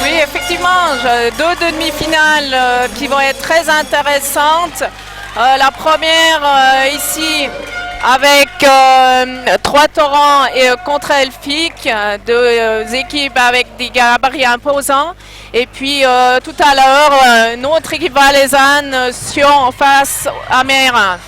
Oui, effectivement, deux demi-finales qui vont être très intéressantes. La première ici avec Trois Torrents et contre Elphick, deux équipes avec des gabarits imposants. Et puis tout à l'heure, notre équipe valaisanne, Sion face à Mérin.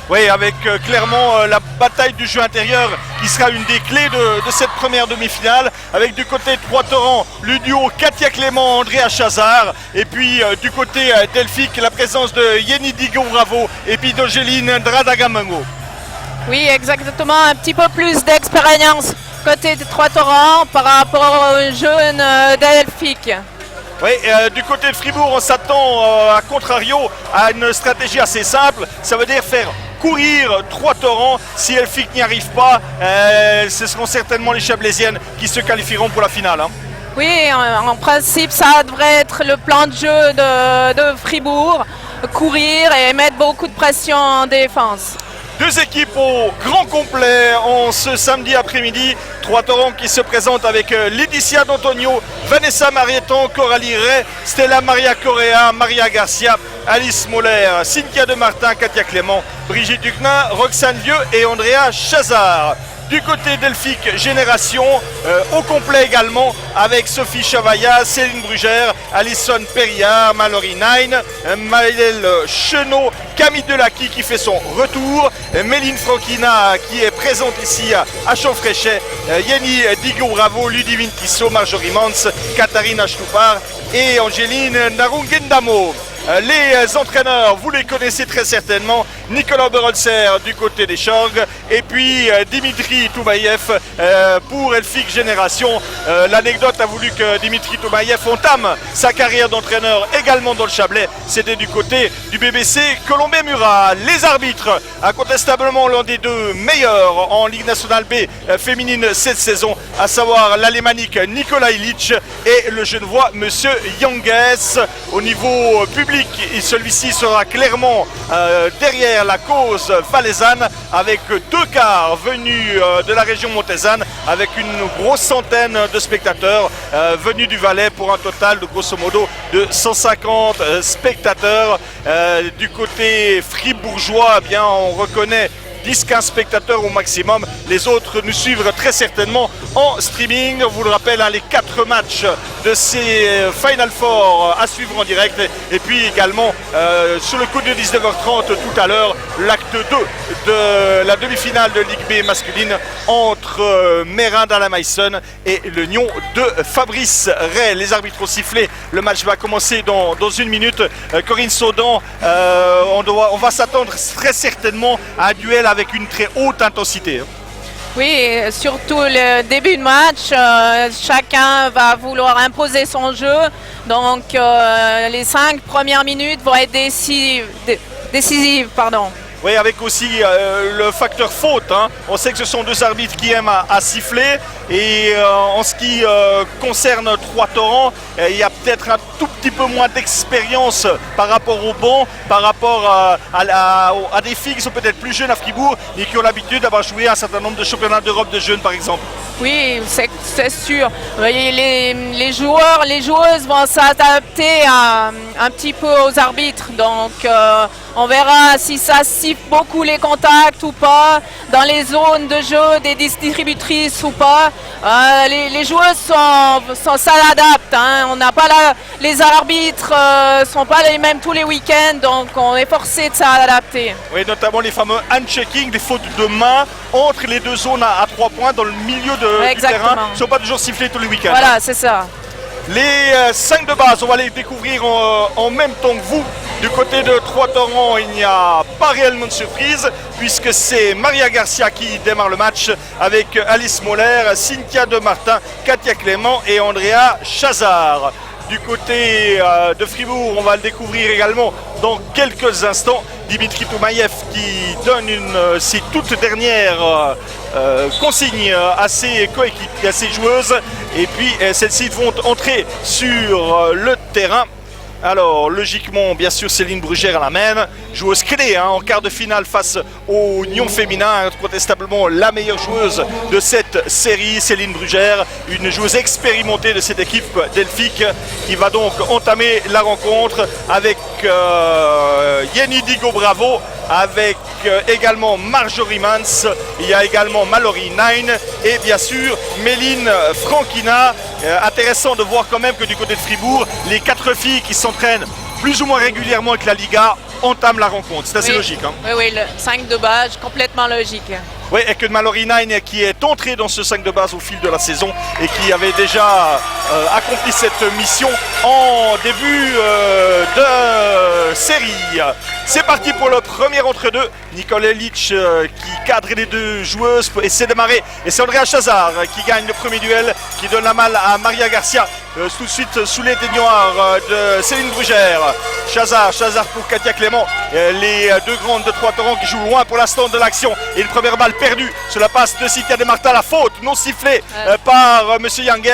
Oui, avec clairement la bataille du jeu intérieur qui sera une des clés de cette première demi-finale. Avec du côté de Trois-Torrents, le duo Katia Clément, Andrea Chazard. Et puis du côté d'Elphick, la présence de Yeni Digo-Bravo et puis d'Angéline Dradagamango. Oui, exactement. Un petit peu plus d'expérience côté de Trois-Torrents par rapport aux jeunes d'Elphick. Oui, du côté de Fribourg, on s'attend à contrario à une stratégie assez simple. Ça veut dire faire courir Trois-Torrents. Si Elphick n'y arrive pas, ce seront certainement les Chablaisiennes qui se qualifieront pour la finale. Oui, en principe, ça devrait être le plan de jeu de Fribourg. Courir et mettre beaucoup de pression en défense. Deux équipes au grand complet en ce samedi après-midi. Trois-Torrents qui se présentent avec Laetitia D'Antonio, Vanessa Marieton, Coralie Ray, Stella Maria Correa, Maria Garcia, Alice Moller, Cynthia de Martin, Katia Clément, Brigitte Duquenin, Roxane Vieux et Andrea Chazard. Du côté d'Elphick, Génération, au complet également, avec Sophie Chavaya, Céline Brugère, Alison Perriard, Mallory Nine, Maëlle Chenot, Camille Delacqui qui fait son retour, Méline Franquina qui est présente ici à Champfréchet, Yeni Digo-Bravo, Ludivine Tissot, Marjorie Mans, Katharine Achtoupar et Angéline Narungendamo. Les entraîneurs, vous les connaissez très certainement, Nicolas Berolzer du côté des Chorgues et puis Dimitri Toumaïev pour Elphick Génération. L'anecdote a voulu que Dimitri Toumaïev entame sa carrière d'entraîneur également dans le Chablais. C'était du côté du BBC Colombey-Murat. Les arbitres, incontestablement l'un des deux meilleurs en Ligue nationale B féminine cette saison, à savoir l'alémanique Nicolas Illich et le genevois Monsieur Yangues. Au niveau public, et celui-ci sera clairement derrière la cause valaisanne avec deux quarts venus de la région montezane avec une grosse centaine de spectateurs venus du Valais pour un total de grosso modo de 150 spectateurs. Du côté fribourgeois, eh bien, on reconnaît 10-15 spectateurs au maximum. Les autres nous suivent très certainement en streaming. On vous le rappelle, les 4 matchs de ces Final Four à suivre en direct. Et puis également, sur le coup de 19h30 tout à l'heure, l'acte 2 de la demi-finale de Ligue B masculine entre Mérin d'Alamaïson et le Nyon de Fabrice Ray. Les arbitres ont sifflé. Le match va commencer dans une minute. Corinne Saudan, on va s'attendre très certainement à un duel avec une très haute intensité. Oui, surtout le début de match, chacun va vouloir imposer son jeu. Donc les 5 premières minutes vont être décisives. Oui, avec aussi le facteur faute. On sait que ce sont deux arbitres qui aiment à siffler. Et en ce qui concerne Trois-Torrents, il y a peut-être un tout petit peu moins d'expérience par rapport au banc, par rapport à des filles qui sont peut-être plus jeunes à Fribourg et qui ont l'habitude d'avoir joué un certain nombre de championnats d'Europe de jeunes, par exemple. Oui, c'est sûr. Les joueurs, les joueuses vont s'adapter un petit peu aux arbitres. Donc on verra si ça siffle beaucoup les contacts ou pas, dans les zones de jeu des distributrices ou pas. Les joueuses s'adaptent. On n'a pas les arbitres sont pas les mêmes tous les week-ends, donc on est forcé de s'adapter. Oui, notamment les fameux hand-checking, des fautes de main entre les deux zones à 3 points dans le milieu du terrain. Ils ne sont pas toujours sifflés tous les week-ends. Voilà, c'est ça. Les 5 de base, on va les découvrir en même temps que vous. Du côté de Trois-Torrents, il n'y a pas réellement de surprise puisque c'est Maria Garcia qui démarre le match avec Alice Moller, Cynthia de Martin, Katia Clément et Andrea Chazard. Du côté de Fribourg, on va le découvrir également dans quelques instants. Dimitri Toumaïev qui donne ses toutes dernières consignes à ses coéquipiers, à ses joueuses. Et puis celles-ci vont entrer sur le terrain. Alors, logiquement, bien sûr, Céline Brugère à la main, joueuse clé en quart de finale face au Nyon féminin, incontestablement la meilleure joueuse de cette série, Céline Brugère, une joueuse expérimentée de cette équipe delphique qui va donc entamer la rencontre avec Yenny Digo-Bravo, avec également Marjorie Mans, il y a également Mallory Nine et bien sûr Méline Frankina. Intéressant de voir quand même que du côté de Fribourg, les 4 filles qui s'entraînent plus ou moins régulièrement avec la Liga entament la rencontre. C'est assez logique. Oui, le 5 de base, complètement logique. Oui, et que Mallory Nine qui est entrée dans ce 5 de base au fil de la saison et qui avait déjà accompli cette mission en début de série. C'est parti pour le premier entre deux. Nicole Elich qui cadre les deux joueuses essaie de démarrer. Et c'est Andrea Chazard qui gagne le premier duel, qui donne la malle à Maria Garcia. Tout de suite sous les ténoirs de Céline Brugère. Chazard pour Katia Clément. Les deux grandes de Trois-Torrents qui jouent loin pour l'instant de l'action. Et une première balle perdue sur la passe de Cynthia De Martin. La faute non sifflée par Monsieur Yangues.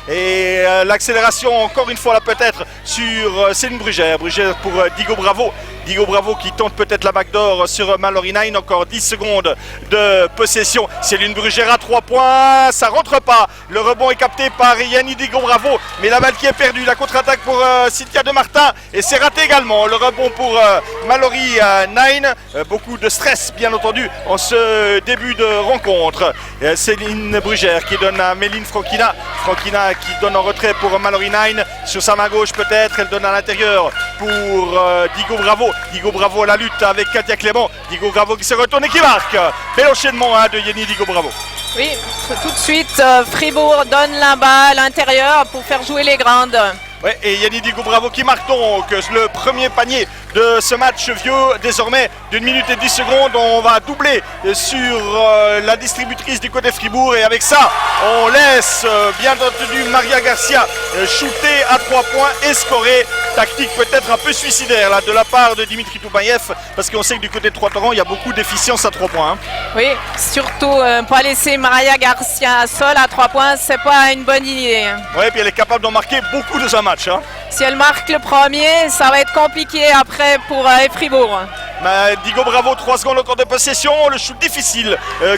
Et l'accélération encore une fois là peut-être sur Céline Brugère. Brugère pour Digo Bravo. Digo Bravo qui tente peut-être la backdoor sur Mallory Nine. Encore 10 secondes de possession. Céline Brugère à 3 points. Ça rentre pas. Le rebond est capté par Yenny Digo Bravo. Mais la balle qui est perdue. La contre-attaque pour Cynthia De Martin. Et c'est raté également. Le rebond pour Mallory Nine. Beaucoup de stress bien entendu en ce début de rencontre. Céline Brugère qui donne à Méline Frankina. Frankina qui donne en retrait pour Mallory Nine. Sur sa main gauche peut-être. Elle donne à l'intérieur pour Digo Bravo. Digo Bravo à la lutte avec Katia Clément. Digo Bravo qui se retourne et qui marque. Bel enchaînement de Yenny Digo Bravo. Oui, tout de suite, Fribourg donne la balle à l'intérieur pour faire jouer les grandes. Ouais, et Yenny Digo Bravo qui marque donc le premier panier de ce match vieux, désormais d'1 minute et 10 secondes. On va doubler sur la distributrice du côté Fribourg et avec ça, on laisse bien entendu Maria Garcia shooter à 3 points et scorer. Tactique peut-être un peu suicidaire là, de la part de Dimitri Toubaïev parce qu'on sait que du côté de Trois-Torrents, il y a beaucoup d'efficience à 3 points. Oui, surtout pas laisser Maria Garcia seule à 3 points, c'est pas une bonne idée. Oui, puis elle est capable d'en marquer beaucoup dans un match. Si elle marque le premier, ça va être compliqué après pour Fribourg. Digo Bravo, 3 secondes encore de possession. Le shoot difficile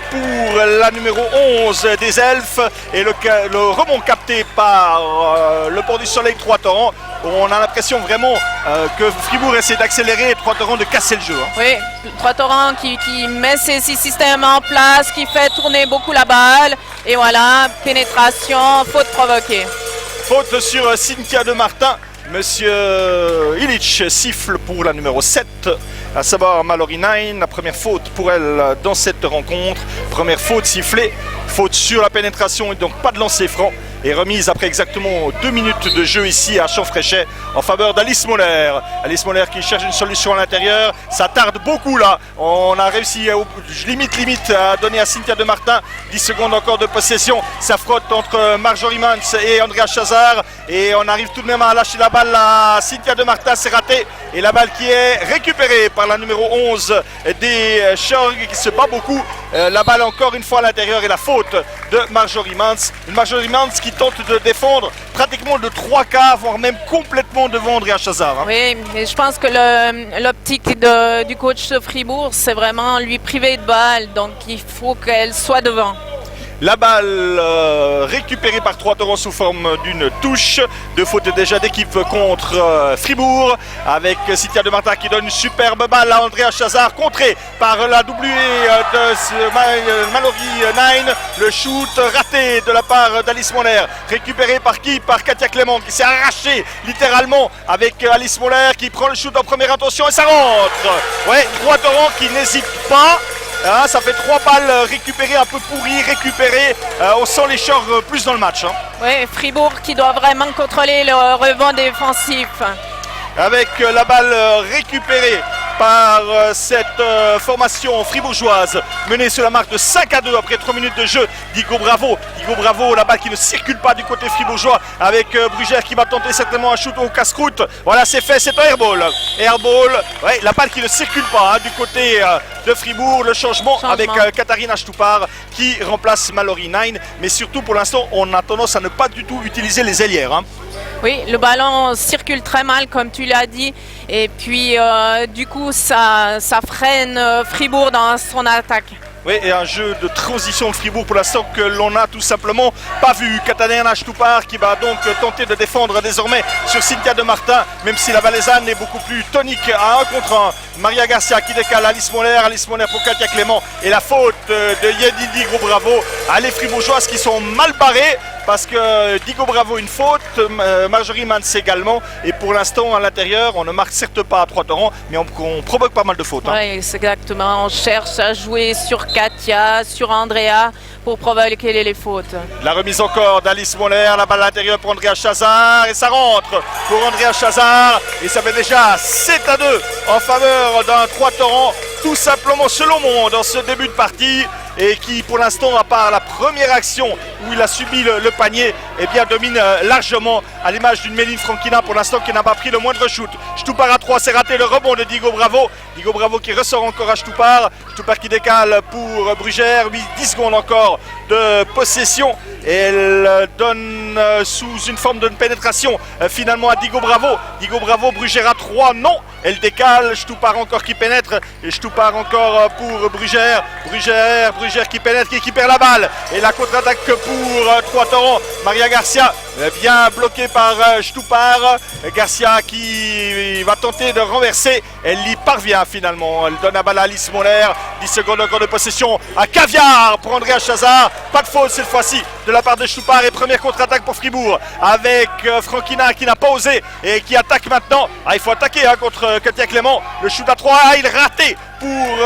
pour la numéro 11 des Elfes. Et le rebond capté par le port du Soleil Trois-Torrents. On a l'impression vraiment que Fribourg essaie d'accélérer et Trois-Torrents de casser le jeu. Oui, Trois-Torrents qui met ses systèmes en place, qui fait tourner beaucoup la balle. Et voilà, pénétration, faute provoquée. Faute sur Cynthia De Martin. Monsieur Illich siffle pour la numéro 7, à savoir Mallory Nine. La première faute pour elle dans cette rencontre. Première faute sifflée. Faute sur la pénétration et donc pas de lancer franc. Et remise après exactement 2 minutes de jeu ici à Champfréchet en faveur d'Alice Moller. Alice Moller qui cherche une solution à l'intérieur. Ça tarde beaucoup là. On a réussi limite à donner à Cynthia De Martin 10 secondes encore de possession. Ça frotte entre Marjorie Mans et Andrea Chazard. Et on arrive tout de même à lâcher la balle à Cynthia De Martin. C'est raté. Et la balle qui est récupérée par la numéro 11 des Chorg qui se bat beaucoup. La balle encore une fois à l'intérieur et la faute de Marjorie Mans. Une Marjorie Mans qui tente de défendre pratiquement de 3 quarts, voire même complètement devant Andrea Chazard. Oui, mais je pense que l'optique du coach de Fribourg, c'est vraiment lui priver de balle. Donc il faut qu'elle soit devant. La balle récupérée par Trois-Torrents sous forme d'une touche. 2 fautes déjà d'équipe contre Fribourg. Avec Cynthia De Martin qui donne une superbe balle à Andrea Chazard. Contrée par la doublée de Mallory Nine. Le shoot raté de la part d'Alice Moller. Récupéré par qui? Par Katia Clément qui s'est arrachée littéralement avec Alice Moller qui prend le shoot en première intention et ça rentre. Ouais, Trois-Torrents qui n'hésite pas. Ah, ça fait 3 balles récupérées, un peu pourries, récupérées. On sent les Chors plus dans le match. Oui, Fribourg qui doit vraiment contrôler le rebond défensif. Avec la balle récupérée par cette formation fribourgeoise menée sur la marque de 5-2 après 3 minutes de jeu. Digo Digo Bravo, la balle qui ne circule pas du côté fribourgeois avec Brugère qui va tenter certainement un shoot au casse-croûte. Voilà, c'est fait, c'est un airball. Airball, ouais, la balle qui ne circule pas du côté de Fribourg. Le changement. Avec Katharina Stupar qui remplace Mallory Nine. Mais surtout pour l'instant, on a tendance à ne pas du tout utiliser les ailières. Oui, le ballon circule très mal comme tu l'as dit. Et puis du coup, ça freine Fribourg dans son attaque. Oui, et un jeu de transition de Fribourg pour l'instant que l'on n'a tout simplement pas vu. Katharina Stupar qui va donc tenter de défendre désormais sur Cynthia de Martin, même si la Valaisanne est beaucoup plus tonique à 1 contre 1. Maria Garcia qui décale Alice Moller pour Katia Clément. Et la faute de Yedidi Digo Bravo. Les Fribourgeoises qui sont mal barrées parce que Digo Bravo une faute, Marjorie Mans également. Et pour l'instant à l'intérieur, on ne marque certes pas à 3 torrents, mais on provoque pas mal de fautes. Oui, c'est exactement. On cherche à jouer sur Katia, sur Andrea pour provoquer les fautes. La remise encore d'Alice Moller, la balle à l'intérieur pour Andrea Chazard et ça rentre pour Andrea Chazard et ça fait déjà 7-2 en faveur d'un 3 torrents tout simplement selon moi dans ce début de partie et qui pour l'instant à part la première action où il a subi le panier eh bien domine largement à l'image d'une Méline Frankina pour l'instant qui n'a pas pris le moindre shoot. Stupar à 3, c'est raté le rebond de Digo Bravo. Digo Bravo qui ressort encore à Stupar. Stupar qui décale pour Brugère, 10 secondes encore de possession et elle donne sous une forme de pénétration finalement à Digo Bravo. Digo Bravo, Brugère à 3, non, elle décale, Stupar encore qui pénètre et Stupar encore pour Brugère. Brugère qui pénètre et qui perd la balle et la contre-attaque pour 3 torrents. Maria Garcia bien bloquée par Stupar. Garcia qui va tenter de renverser, elle y parvient finalement, elle donne la balle à Alice Moller. 10 secondes encore de possession à Caviar pour Andrea Chazard, pas de faute cette fois-ci de la part de Stupar et première contre-attaque pour Fribourg avec Frankina qui n'a pas osé et qui attaque maintenant. Il faut attaquer contre Katia Clément, le shoot à 3, il est raté pour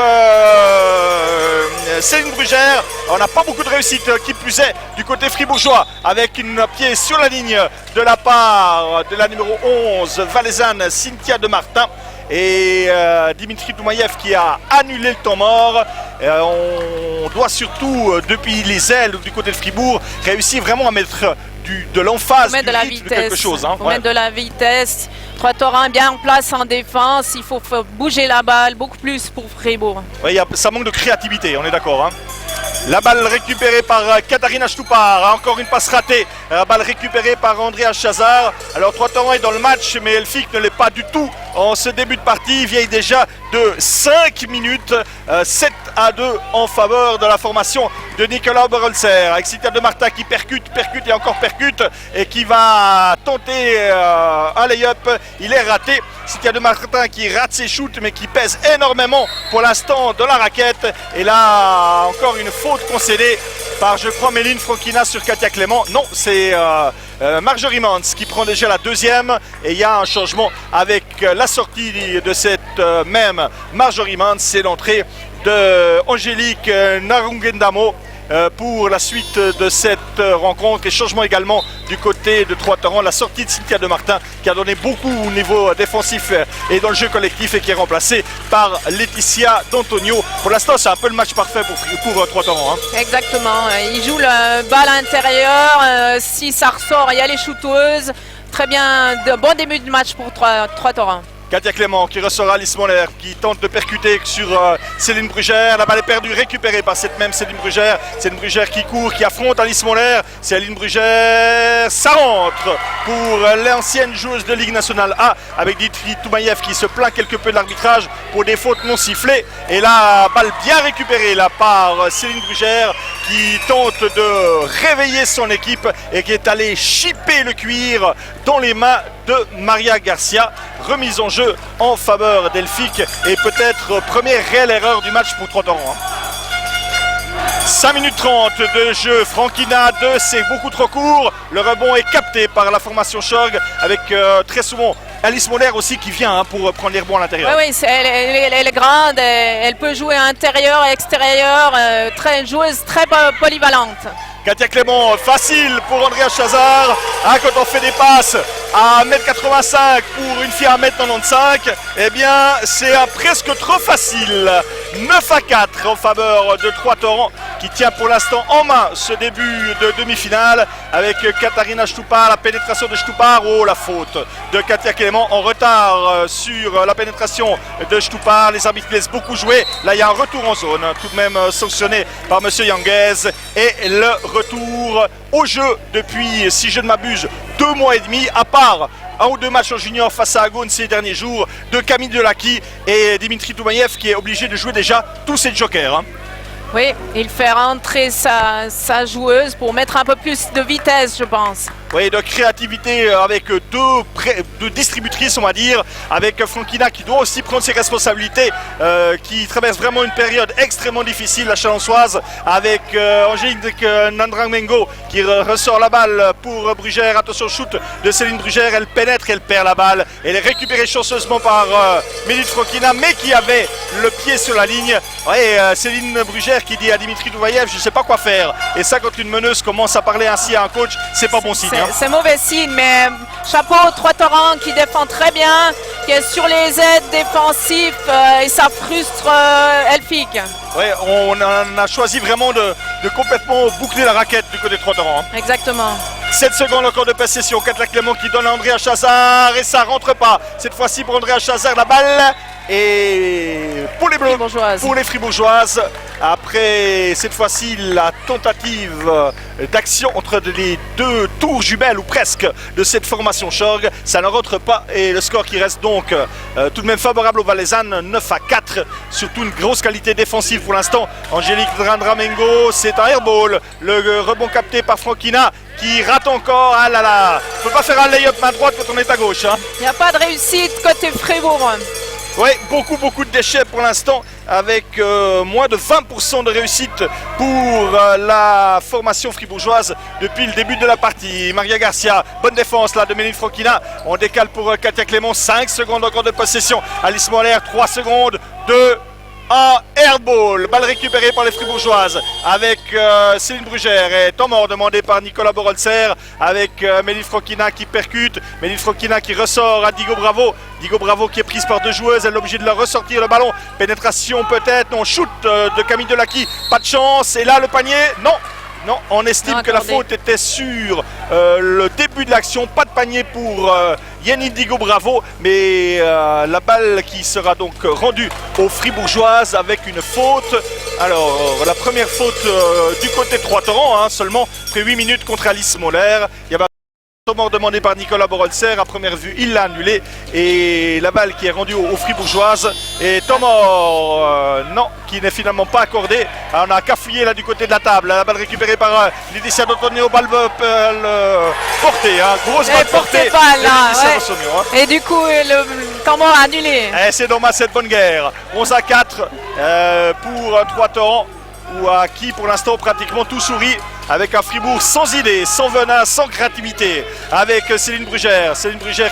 Céline Brugère. On n'a pas beaucoup de réussite qui plus est du côté fribourgeois avec une pied sur la ligne de la part de la numéro 11 valaisanne Cynthia de Martin et Dimitri Doumaïev qui a annulé le temps mort. On doit surtout depuis les ailes du côté de Fribourg réussir vraiment à mettre de l'emphase, du rythme, quelque chose. Il faut mettre de la vitesse. 3 torrents bien en place en défense. Il faut bouger la balle beaucoup plus pour Fribourg. Oui, ça manque de créativité, on est d'accord. La balle récupérée par Katharina Stupar, encore une passe ratée. La balle récupérée par Andrea Chazard. Alors 3 torrents est dans le match, mais Elfic ne l'est pas du tout en ce début de partie. Vieille déjà de 5 minutes, 7-2 en faveur de la formation de Nicolas Oberholzer. Avec Cynthia de Martin qui percute et encore percute et qui va tenter un lay-up. Il est raté. Cynthia de Martin qui rate ses shoots mais qui pèse énormément pour l'instant dans la raquette. Et là, encore une faute concédée par, je crois, Méline Frankina sur Katia Clément. Non, c'est Marjorie Mans qui prend déjà la deuxième. Et il y a un changement avec la sortie de cette même Marjorie Mans. C'est l'entrée de Angélique Narungendamo pour la suite de cette rencontre et changement également du côté de Trois-Torrents, la sortie de Cynthia de Martin qui a donné beaucoup au niveau défensif et dans le jeu collectif et qui est remplacée par Laetitia D'Antonio. Pour l'instant c'est un peu le match parfait pour Trois-Torrents. Exactement, il joue le balle intérieur, si ça ressort il y a les shooteuses, très bien, bon début de match pour Trois-Torrents. Katia Clément qui ressort Alice Moller qui tente de percuter sur Céline Brugère. La balle est perdue, récupérée par cette même Céline Brugère. Céline Brugère qui court, qui affronte Alice Moller. Céline Brugère, ça rentre pour l'ancienne joueuse de Ligue nationale A avec Dimitri Doumaïev qui se plaint quelque peu de l'arbitrage pour des fautes non sifflées. Et la balle bien récupérée là par Céline Brugère qui tente de réveiller son équipe et qui est allée chipper le cuir dans les mains de Maria Garcia. Remise en jeu en faveur d'Elfic et peut-être première réelle erreur du match pour Trois-Torrents. 5 minutes 30 de jeu, Frankina 2, c'est beaucoup trop court. Le rebond est capté par la formation Schorg avec très souvent Alice Moller aussi qui vient pour prendre les rebonds à l'intérieur. Oui, elle est grande, elle peut jouer intérieur et extérieur, joueuse très polyvalente. Katia Clément, facile pour Andrea Chazard. Quand on fait des passes à 1m85 pour une fille à 1m95, eh bien c'est presque trop facile. 9-4 en faveur de Troyes-Torrents qui tient pour l'instant en main ce début de demi-finale avec Katharina Stupar, la pénétration de Stupar, oh la faute de Katia Clément en retard sur la pénétration de Stupar. Les arbitres laissent beaucoup jouer, là il y a un retour en zone, tout de même sanctionné par monsieur Yanguez et le retour au jeu depuis, si je ne m'abuse, 2 mois et demi, à part un ou deux matchs en junior face à Agone ces derniers jours de Camille Delaki et Dimitri Toumaïev qui est obligé de jouer déjà tous ses jokers. Hein. Oui, il fait rentrer sa joueuse pour mettre un peu plus de vitesse, je pense. Oui, de créativité avec deux distributrices, on va dire, avec Frankina qui doit aussi prendre ses responsabilités, qui traverse vraiment une période extrêmement difficile, la Chalençoise, avec Angélique Nandramengo qui ressort la balle pour Brugère. Attention, shoot de Céline Brugère, elle pénètre, elle perd la balle. Elle est récupérée chanceusement par Mélite Frankina, mais qui avait le pied sur la ligne. Ouais, Céline Brugère qui dit à Dimitri Douvaïev, je ne sais pas quoi faire. Et ça, quand une meneuse commence à parler ainsi à un coach, c'est pas bon signe. C'est mauvais signe, mais chapeau aux Troyes-Torrents qui défend très bien, qui est sur les aides défensives et ça frustre Elphick. Oui, on a choisi vraiment de complètement boucler la raquette du côté de Troyes-Torrents. Exactement. 7 secondes encore de possession. Katia Clément qui donne à Andrea Chazard et ça rentre pas. Cette fois-ci pour Andrea Chazard, la balle et pour les Bleus, pour les Fribourgeoises. Après cette fois-ci la tentative d'action entre les deux tours jumelles ou presque de cette formation Schorg, ça ne rentre pas et le score qui reste donc tout de même favorable aux Valaisannes, 9-4. Surtout une grosse qualité défensive pour l'instant. Angélique Nandramengo, c'est un airball. Le rebond capté par Frankina qui rate encore. Ah là là, il ne faut pas faire un lay-up main droite quand on est à gauche. Hein. Il n'y a pas de réussite côté Fribourg. Oui, beaucoup de déchets pour l'instant, avec moins de 20% de réussite pour la formation fribourgeoise depuis le début de la partie. Maria Garcia, bonne défense là de Méline Frankina. On décale pour Katia Clément, 5 secondes encore de possession. Alice Moller, 3 secondes, 2, un airball, balle récupérée par les Fribourgeoises avec Céline Brugère et temps mort demandé par Nicolas Borolzer avec Méline Frankina qui percute, Méline Frankina qui ressort à Digo Bravo. Digo Bravo qui est prise par deux joueuses, elle est obligée de leur ressortir le ballon. Pénétration peut-être, non, shoot de Camille Delaki, pas de chance. Et là le panier, non. Non, on estime que la faute était sur le début de l'action. Pas de panier pour Yannick Digo Bravo, mais la balle qui sera donc rendue aux Fribourgeoises avec une faute. Alors, la première faute du côté de Troyes-Torrents, hein, seulement après 8 minutes contre Alice Moller. Il y avait temps mort demandé par Nicolas Borolzer, à première vue il l'a annulé et la balle qui est rendue aux Fribourgeoises et temps mort non, qui n'est finalement pas accordé. Alors, on a cafouillé là du côté de la table, la balle récupérée par Laetitia D'Antonio, balle portée, hein, grosse balle portée pas, là, ouais. D'Antonio, hein. Et du coup le temps mort annulé. C'est dommage cette bonne guerre. 11-4 pour Troyes-Torrents, ou à qui pour l'instant pratiquement tout sourit, avec un Fribourg sans idée, sans venin, sans créativité, avec Céline Brugère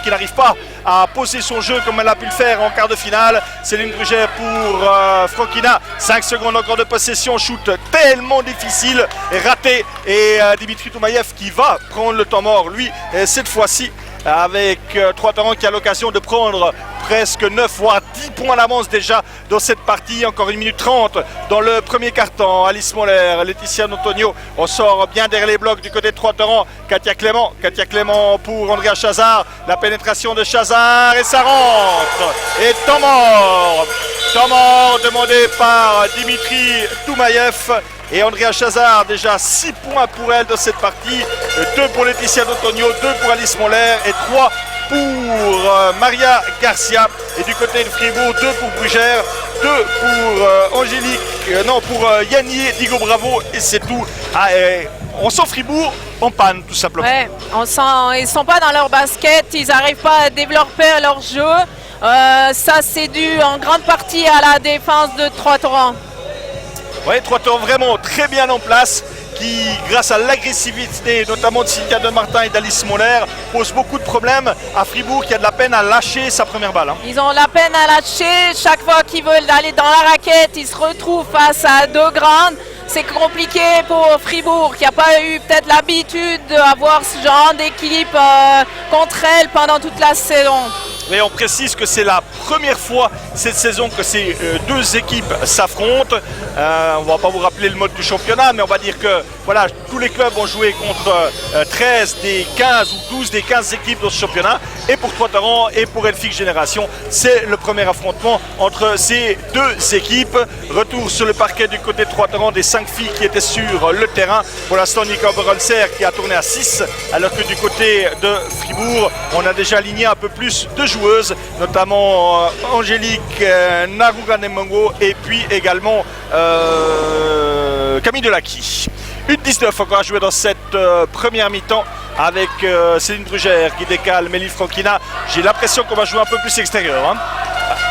qui n'arrive pas à poser son jeu comme elle a pu le faire en quart de finale. Céline Brugère pour Frankina, 5 secondes encore de possession, shoot tellement difficile et raté, et Dimitri Toumaïev qui va prendre le temps mort lui cette fois-ci, avec Troyes-Torrents qui a l'occasion de prendre presque 9 voire 10 points d'avance déjà dans cette partie. Encore 1 minute 30 dans le premier quart-temps. Alice Moller, Laetitia D'Antonio, on sort bien derrière les blocs du côté de Troyes-Torrents. Katia Clément pour Andrea Chazard, la pénétration de Chazard et ça rentre. Et temps mort demandé par Dimitri Toumaïev. Et Andrea Chazard, déjà 6 points pour elle dans cette partie, 2 pour Laetitia D'Antonio, 2 pour Alice Moller et 3 pour Maria Garcia. Et du côté de Fribourg, 2 pour Brugère, 2 pour Yanni Digo Bravo, et c'est tout. On sent Fribourg en panne tout simplement. Ouais, on sent, ils sont pas dans leur basket, ils n'arrivent pas à développer leur jeu. Ça c'est dû en grande partie à la défense de Troyes-Torrents. Oui, Troyes-Torrents vraiment très bien en place, qui, grâce à l'agressivité, notamment de Cynthia De Martin et d'Alice Moller, pose beaucoup de problèmes à Fribourg, qui a de la peine à lâcher sa première balle. Hein. Ils ont la peine à lâcher. Chaque fois qu'ils veulent aller dans la raquette, ils se retrouvent face à deux grandes. c'est compliqué pour Fribourg, qui n'a pas eu peut-être l'habitude d'avoir ce genre d'équipe contre elle pendant toute la saison. Et on précise que c'est la première fois cette saison que ces deux équipes s'affrontent. On ne va pas vous rappeler le mode du championnat, mais on va dire que voilà, tous les clubs ont joué contre 13 des 15 ou 12 des 15 équipes dans ce championnat. Et pour Troyes-Tauren et pour Elfix Génération, c'est le premier affrontement entre ces deux équipes. Retour sur le parquet du côté de Troyes-Tauren des 5 filles qui étaient sur le terrain. Pour l'instant, Nicole Berenser qui a tourné à 6, alors que du côté de Fribourg, on a déjà aligné un peu plus de joueuses, notamment Angélique Naruganemongo et puis également Camille Delacqui. 1-19 encore à jouer dans cette première mi-temps avec Céline Brugère qui décale Mélie Franquina. J'ai l'impression qu'on va jouer un peu plus extérieur. Hein.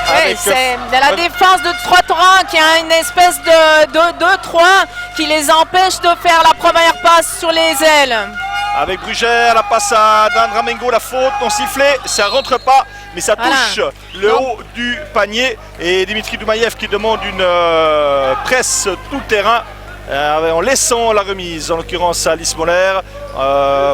Oui, c'est de la défense de Troyes-Tauren qui a une espèce de 2-3 qui les empêche de faire la première passe sur les ailes. Avec Brugère, la passe à Dandra Mengo, la faute non sifflée, ça rentre pas, mais ça touche le haut du panier. Et Dimitri Doumaïev qui demande une presse tout terrain en laissant la remise, en l'occurrence à Alice Moller.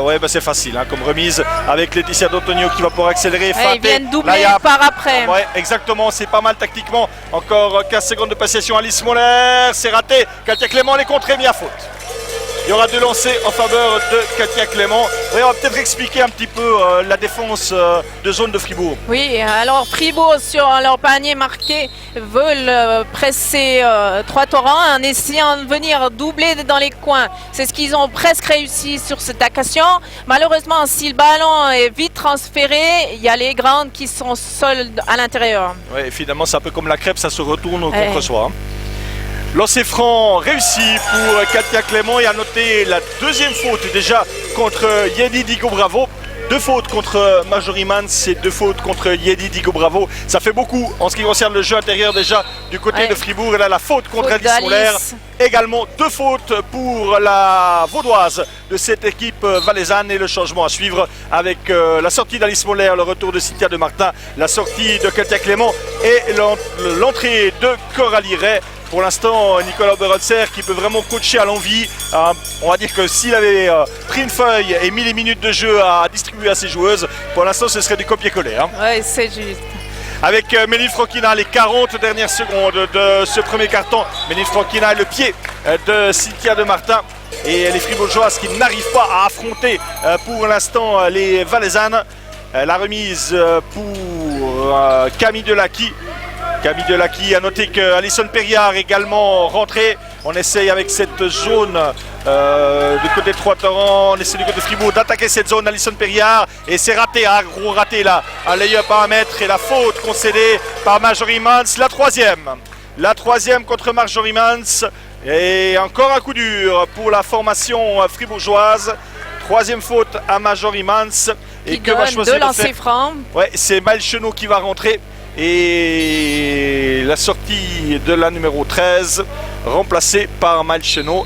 Ouais, bah c'est facile hein, comme remise avec Laetitia D'Antonio qui va pouvoir accélérer. Ils viennent doubler par après. Ouais, exactement, c'est pas mal tactiquement. Encore 15 secondes de passation. Alice Moller, c'est raté. Katia Clément les contrées, mis à faute. Il y aura 2 lancers en faveur de Katia Clément. Oui, on va peut-être expliquer un petit peu la défense de zone de Fribourg. Oui, alors Fribourg sur leur panier marqué veulent presser Troyes-Tauren en essayant de venir doubler dans les coins. C'est ce qu'ils ont presque réussi sur cette occasion. Malheureusement, si le ballon est vite transféré, il y a les grandes qui sont seules à l'intérieur. Oui, finalement, c'est un peu comme la crêpe, ça se retourne contre soi. Hein. Lancer franc réussi pour Katia Clément et à noter la deuxième faute déjà contre Yedi Digo Bravo. 2 fautes contre Marjorie Mans et 2 fautes contre Yedi Digo Bravo. Ça fait beaucoup en ce qui concerne le jeu intérieur déjà du côté de Fribourg. Et là, la faute contre Alice Moller. Également 2 fautes pour la vaudoise de cette équipe valaisanne et le changement à suivre avec la sortie d'Alice Moller, le retour de Cynthia de Martin, la sortie de Katia Clément et l'entrée de Coralie Ray. Pour l'instant, Nicolas Berenser qui peut vraiment coacher à l'envie. On va dire que s'il avait pris une feuille et mis les minutes de jeu à distribuer à ses joueuses, pour l'instant, ce serait du copier-coller. Hein. Oui, c'est juste. Avec Méline Franquina, les 40 dernières secondes de ce premier carton. Méline Franquina, le pied de Cynthia de Martin. Et les Fribourgeoises qui n'arrivent pas à affronter pour l'instant les Valaisannes. La remise pour Camille Delacqui. Camille Delacqui a noté que Alison Perriard également rentrée. On essaye avec cette zone du côté de Troyes-Tauren, on essaie du côté de Fribourg d'attaquer cette zone. Alison Perriard et c'est raté, gros raté là. Un lay-up à 1 mètre et la faute concédée par Marjorie Mans. La troisième contre Marjorie Mans. Et encore un coup dur pour la formation fribourgeoise. 3e faute à Marjorie Mans. Et que va choisir 2 lancers francs. Ouais, c'est Maëlle Chenot qui va rentrer. Et la sortie de la numéro 13 remplacée par Maëlle Chenot.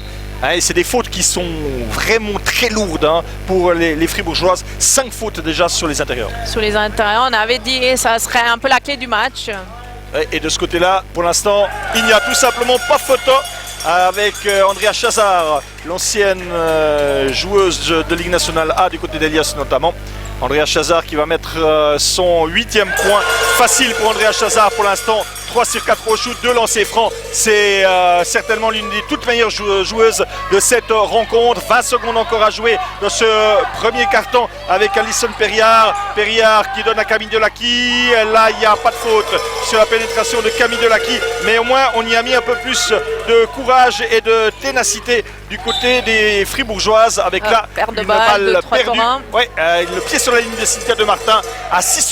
Et c'est des fautes qui sont vraiment très lourdes pour les Fribourgeoises. 5 fautes déjà sur les intérieurs. Sur les intérieurs, on avait dit que ça serait un peu la clé du match. Et de ce côté-là, pour l'instant, il n'y a tout simplement pas photo avec Andrea Chazard, l'ancienne joueuse de Ligue nationale A du côté d'Elias notamment. Andrea Chazard qui va mettre son 8e point. Facile pour Andrea Chazard pour l'instant. 3 sur 4 au shoot, 2 lancers francs. C'est certainement l'une des toutes meilleures joueuses de cette rencontre. 20 secondes encore à jouer dans ce premier carton avec Alison Perriard. Perriard qui donne à Camille Delacqui. Là, il n'y a pas de faute sur la pénétration de Camille Delacqui. Mais au moins, on y a mis un peu plus de courage et de ténacité du côté des Fribourgeoises avec là une balle perdue. Ouais, le pied sur la ligne de Cynthia de Martin à 6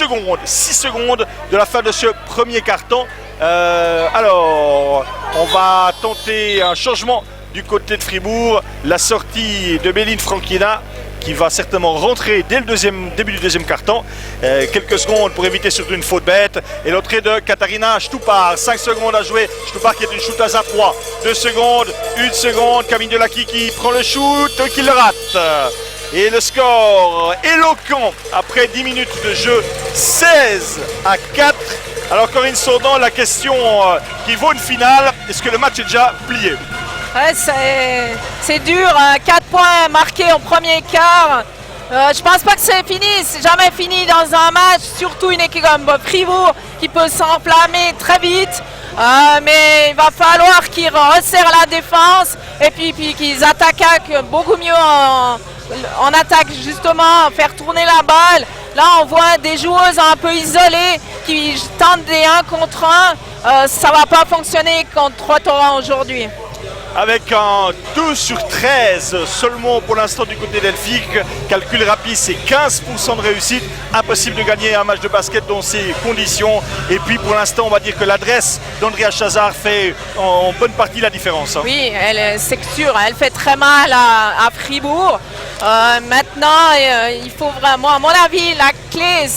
secondes de la fin de ce premier carton. Alors, on va tenter un changement du côté de Fribourg. La sortie de Méline Franquina qui va certainement rentrer dès le début du deuxième carton. Quelques secondes pour éviter surtout une faute bête. Et l'entrée de Katharina Stupar. 5 secondes à jouer. Stupar qui est une shooteuse à 3. 2 secondes, 1 seconde. Camille Delacqui qui prend le shoot, qui le rate. Et le score éloquent après 10 minutes de jeu, 16-4. Alors Corinne Sourdan, la question qui vaut une finale, est-ce que le match est déjà plié? Ouais, c'est dur, 4 points marqués au premier quart. Je pense pas que c'est fini, c'est jamais fini dans un match, surtout une équipe comme Fribourg qui peut s'enflammer très vite. Mais il va falloir qu'ils resserrent la défense et puis qu'ils attaquent beaucoup mieux en attaque, justement, faire tourner la balle. Là, on voit des joueuses un peu isolées qui tentent des 1 contre 1. Ça va pas fonctionner contre 3 Torrents aujourd'hui. Avec un 2 sur 13 seulement pour l'instant du côté d'Elphick. Calcul rapide, c'est 15% de réussite. Impossible de gagner un match de basket dans ces conditions. Et puis pour l'instant, on va dire que l'adresse d'Andrea Chazard fait en bonne partie la différence. Oui, c'est sûr, elle fait très mal à Fribourg. Maintenant, il faut vraiment, à mon avis, la clé,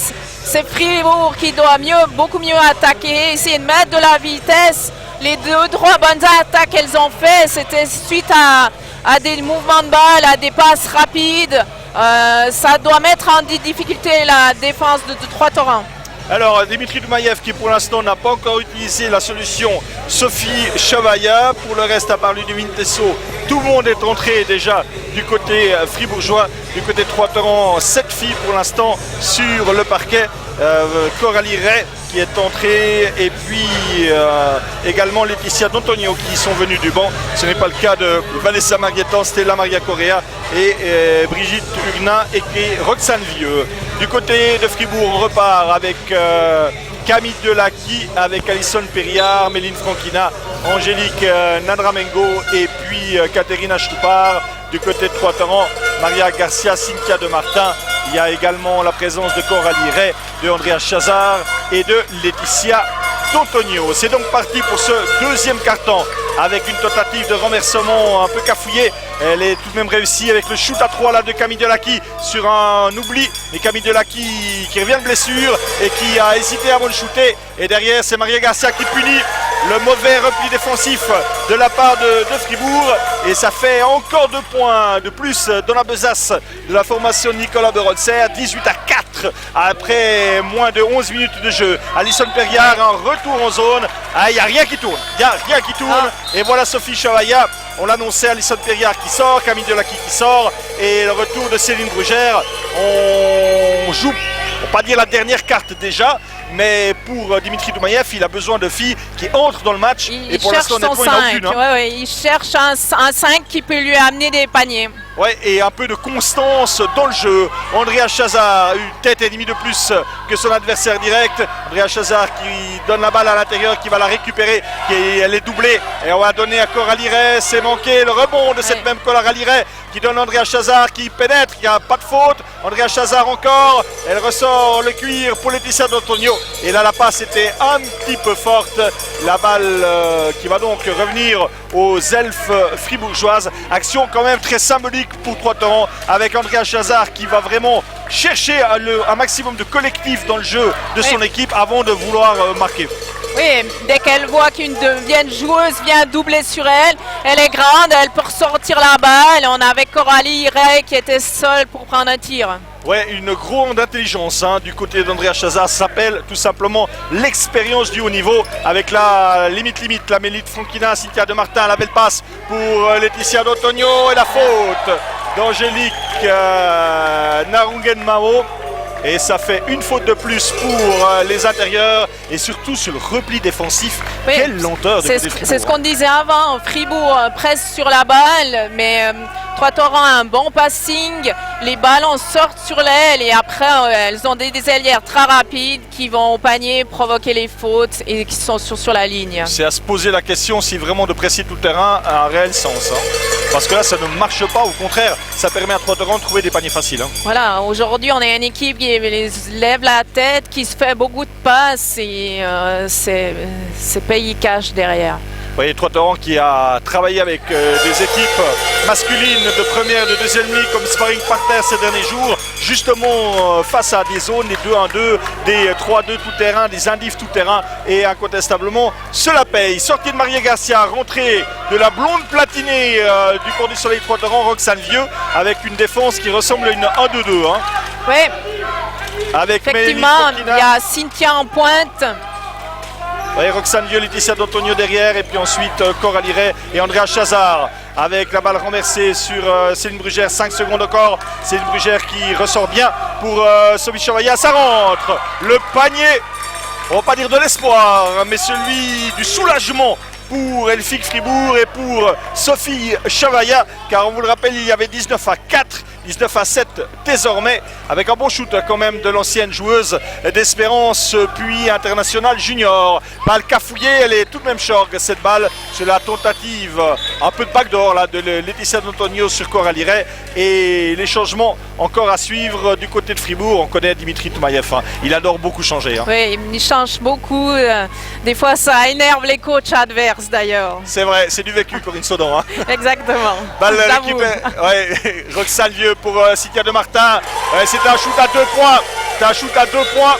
c'est Fribourg qui doit beaucoup mieux attaquer, essayer de mettre de la vitesse. Les 2-3 bonnes attaques qu'elles ont fait, c'était suite à des mouvements de balle, à des passes rapides. Ça doit mettre en difficulté la défense de 3 Torrents. Alors Dimitri Doumaïev qui pour l'instant n'a pas encore utilisé la solution Sophie Chavaya. Pour le reste, à part Ludivine Tessot, tout le monde est entré déjà du côté fribourgeois. Du côté de 3 Torrents, 7 filles pour l'instant sur le parquet. Coralie Ray qui est entrée et puis également Laetitia D'Antonio qui sont venus du banc. Ce n'est pas le cas de Vanessa Marguetan, Stella Maria Correa et Brigitte Huguenin et Roxane Vieux. Du côté de Fribourg, on repart avec Camille Delaki, avec Alison Perriard, Méline Franquina, Angélique Nadramengo et puis Caterina Stoupard. Du côté de 3 Torrents, Maria Garcia, Cynthia de Martin. Il y a également la présence de Coralie Ray, de Andrea Chazard et de Laetitia D'Antonio. C'est donc parti pour ce deuxième quart-temps avec une tentative de renversement un peu cafouillée. Elle est tout de même réussie avec le shoot à 3 là de Camille Delaki sur un oubli. Mais Camille Delaki qui revient de blessure et qui a hésité avant de shooter. Et derrière, c'est Maria Garcia qui punit le mauvais repli défensif de la part de Fribourg. Et ça fait encore 2 points de plus dans la besace de la formation Nicolas Berolzer. 18-4 après moins de 11 minutes de jeu. Alison Perriard en retour en zone. Il n'y a rien qui tourne. Il n'y a rien qui tourne. Et voilà Sophie Chavaya. On l'annonçait, Alison Perriard qui sort, Camille Delaki qui sort. Et le retour de Céline Brugère. On joue, on va pas dire la dernière carte déjà. Mais pour Dimitri Doumaïev, il a besoin de filles qui entrent dans le match. Et pour l'instant, honnêtement, il n'en a aucune. Ouais, il cherche un 5 qui peut lui amener des paniers. Ouais, et un peu de constance dans le jeu. Andrea Chazard, une tête et demie de plus que son adversaire direct. Andrea Chazard qui donne la balle à l'intérieur, qui va la récupérer, elle est doublée. Et on va donner à Coralie Ray, c'est manqué le rebond de cette même Coralie Ray qui donne Andrea Chazard qui pénètre, il n'y a pas de faute. Andrea Chazard encore, elle ressort le cuir pour Laetitia D'Antonio. Et là la passe était un petit peu forte. La balle qui va donc revenir aux elfes fribourgeoises. Action quand même très symbolique pour 3 Torrents avec Andrea Chazard qui va vraiment chercher un maximum de collectif dans le jeu de son équipe avant de vouloir marquer. Oui, dès qu'elle voit qu'une joueuse vient doubler sur elle, elle est grande, elle peut ressortir la balle. On avait Coralie Ray qui était seule pour prendre un tir. Ouais, une grande intelligence du côté d'Andrea Chazard, s'appelle tout simplement l'expérience du haut niveau avec la limite, la Mélite Franquina, Cynthia de Martin, la belle passe pour Laetitia D'Antonio et la faute d'Angélique Narungen Mao. Et ça fait une faute de plus pour les intérieurs et surtout sur le repli défensif. Oui, quelle lenteur de côté de Fribourg. C'est ce qu'on disait avant, Fribourg presse sur la balle, mais 3 Torrents a un bon passing, les ballons sortent sur l'aile et après elles ont des ailières très rapides qui vont au panier provoquer les fautes et qui sont sur la ligne. C'est à se poser la question si vraiment de presser tout le terrain a un réel sens. Parce que là ça ne marche pas, au contraire, ça permet à 3 Torrents de trouver des paniers faciles. Voilà, aujourd'hui on est une équipe qui lève la tête, qui se fait beaucoup de passes et c'est pays cash derrière. Vous voyez 3 Torrents qui a travaillé avec des équipes masculines de première et de deuxième ligue comme sparring partner ces derniers jours, justement face à des zones, des 2-1-2, des 3-2 tout terrain, des indifs tout terrain, et incontestablement cela paye. Sortie de Maria Garcia, rentrée de la blonde platinée du Port du Soleil 3 Torrents, Roxane Vieux, avec une défense qui ressemble à une 1-2-2. Oui, avec effectivement, il y a Cynthia en pointe. Ouais, Roxane Vieux, Laetitia D'Antonio derrière, et puis ensuite Coralie Ray et Andrea Chazard avec la balle renversée sur Céline Brugère. 5 secondes encore. Céline Brugère qui ressort bien pour Sophie Chavaya. Ça rentre. Le panier, on va pas dire de l'espoir, mais celui du soulagement pour Elfique Fribourg et pour Sophie Chavaya, car on vous le rappelle, il y avait 19-4, 19-7 désormais, avec un bon shoot quand même de l'ancienne joueuse d'Espérance puis internationale junior. Balle cafouillée, elle est tout de même short cette balle. C'est la tentative, un peu de backdoor là, de Laetitia D'Antonio sur Coralie Ray, et les changements encore à suivre du côté de Fribourg. On connaît Dimitri Toumaïev, hein. Il adore beaucoup changer. Hein. Oui, il change beaucoup. Des fois, ça énerve les coachs adverses d'ailleurs. C'est vrai, c'est du vécu, Corinne Saudan. Hein. Exactement. Balle récupérée. Ouais, Roxane Vieux pour Cynthia de Martin. C'était un shoot à 2 points. C'était un shoot à 2 points.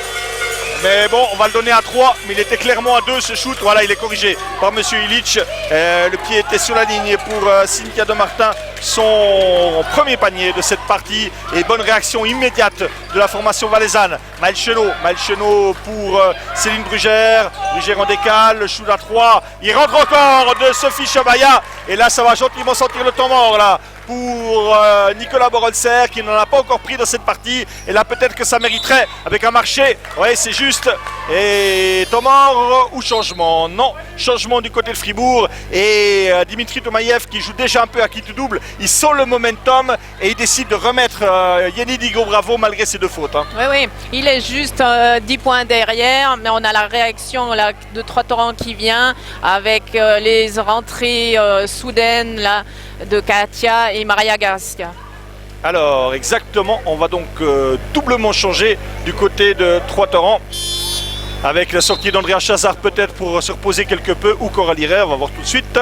Mais bon, on va le donner à 3, mais il était clairement à 2 ce shoot. Voilà, il est corrigé par Monsieur Illich. Le pied était sur la ligne pour Cynthia de Martin. Son premier panier de cette partie. Et bonne réaction immédiate de la formation valaisanne. Maël Chenot pour Céline Brugère. Brugère en décale, le shoot à 3. Il rentre encore de Sophie Chavaya. Et là, ça va gentiment sentir le temps mort là pour Nicolas Borolser qui n'en a pas encore pris dans cette partie. Et là, peut-être que ça mériterait avec un marché. Oui, c'est juste. Et temps mort ou changement? Non, changement du côté de Fribourg. Et Dimitri Toumaïev qui joue déjà un peu à quitte double. Il sent le momentum et il décide de remettre Yenny Digo Bravo malgré ses 2 fautes. Hein. Oui, il est juste 10 points derrière. Mais on a la réaction là, de Trois-Torrents qui vient avec les rentrées soudaines là, de Katia et Maria Garcia. Alors exactement, on va donc doublement changer du côté de Trois-Torrents avec la sortie d'Andrea Chazard peut-être pour se reposer quelque peu, ou Coralie Ray, on va voir tout de suite.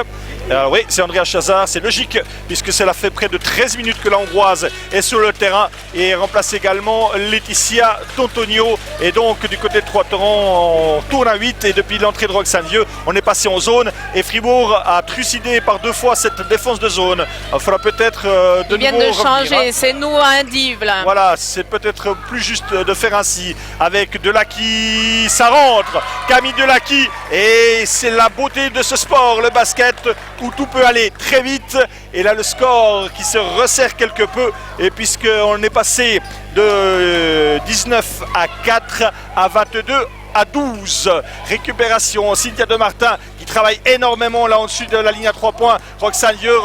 Alors oui, c'est Andrea Chazard, c'est logique puisque cela fait près de 13 minutes que la Hongroise est sur le terrain et remplace également Laetitia D'Antonio. Et donc du côté de Trois-Torrents, on tourne à 8 et depuis l'entrée de Roxane Vieux, on est passé en zone et Fribourg a trucidé par 2 fois cette défense de zone. Il faudra peut-être de nouveau revenir, changer, hein. C'est nous un div là. Voilà, c'est peut-être plus juste de faire ainsi avec Delaki, ça rentre, Camille Delaki, et c'est la beauté de ce sport, le basket, où tout peut aller très vite. Et là le score qui se resserre quelque peu, et puisqu'on est passé de 19-4 à 22-12. Récupération, Cynthia de Martin qui travaille énormément là au-dessus de la ligne à 3 points. Roxane Vieux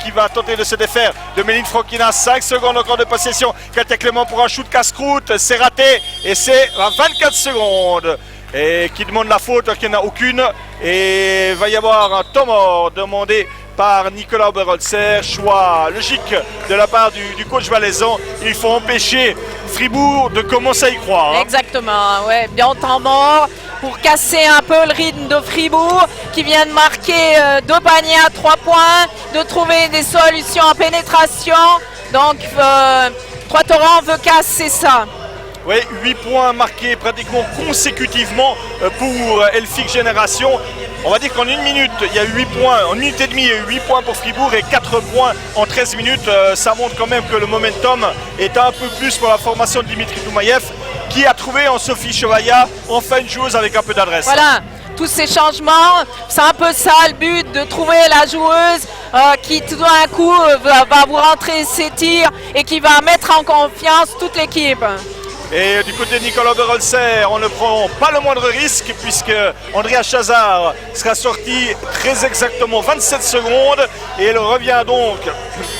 qui va tenter de se défaire de Méline Franquina. 5 secondes encore de possession. Katia Clément pour un shoot casse-croûte, c'est raté et c'est à 24 secondes. Et qui demande la faute, qu'il n'y en a aucune. Et il va y avoir un temps mort demandé par Nicolas Berholzer. Choix logique de la part du coach valaisan. Il faut empêcher Fribourg de commencer à y croire. Hein. Exactement, ouais, bien en temps mort pour casser un peu le rythme de Fribourg qui vient de marquer 2 paniers à 3 points, de trouver des solutions en pénétration. Donc Trois-Torrents veut casser ça. Oui, 8 points marqués pratiquement consécutivement pour Elfique Génération. On va dire qu'en 1 minute, il y a 8 points. En 1 minute et demie, il y a eu 8 points pour Fribourg et 4 points en 13 minutes. Ça montre quand même que le momentum est un peu plus pour la formation de Dimitri Toumaïev qui a trouvé en Sophie Chavaya enfin une joueuse avec un peu d'adresse. Voilà, tous ces changements, c'est un peu ça le but, de trouver la joueuse qui tout d'un coup va vous rentrer ses tirs et qui va mettre en confiance toute l'équipe. Et du côté de Nicolas Berholzer, on ne prend pas le moindre risque puisque Andrea Chazard sera sorti très exactement 27 secondes et elle revient donc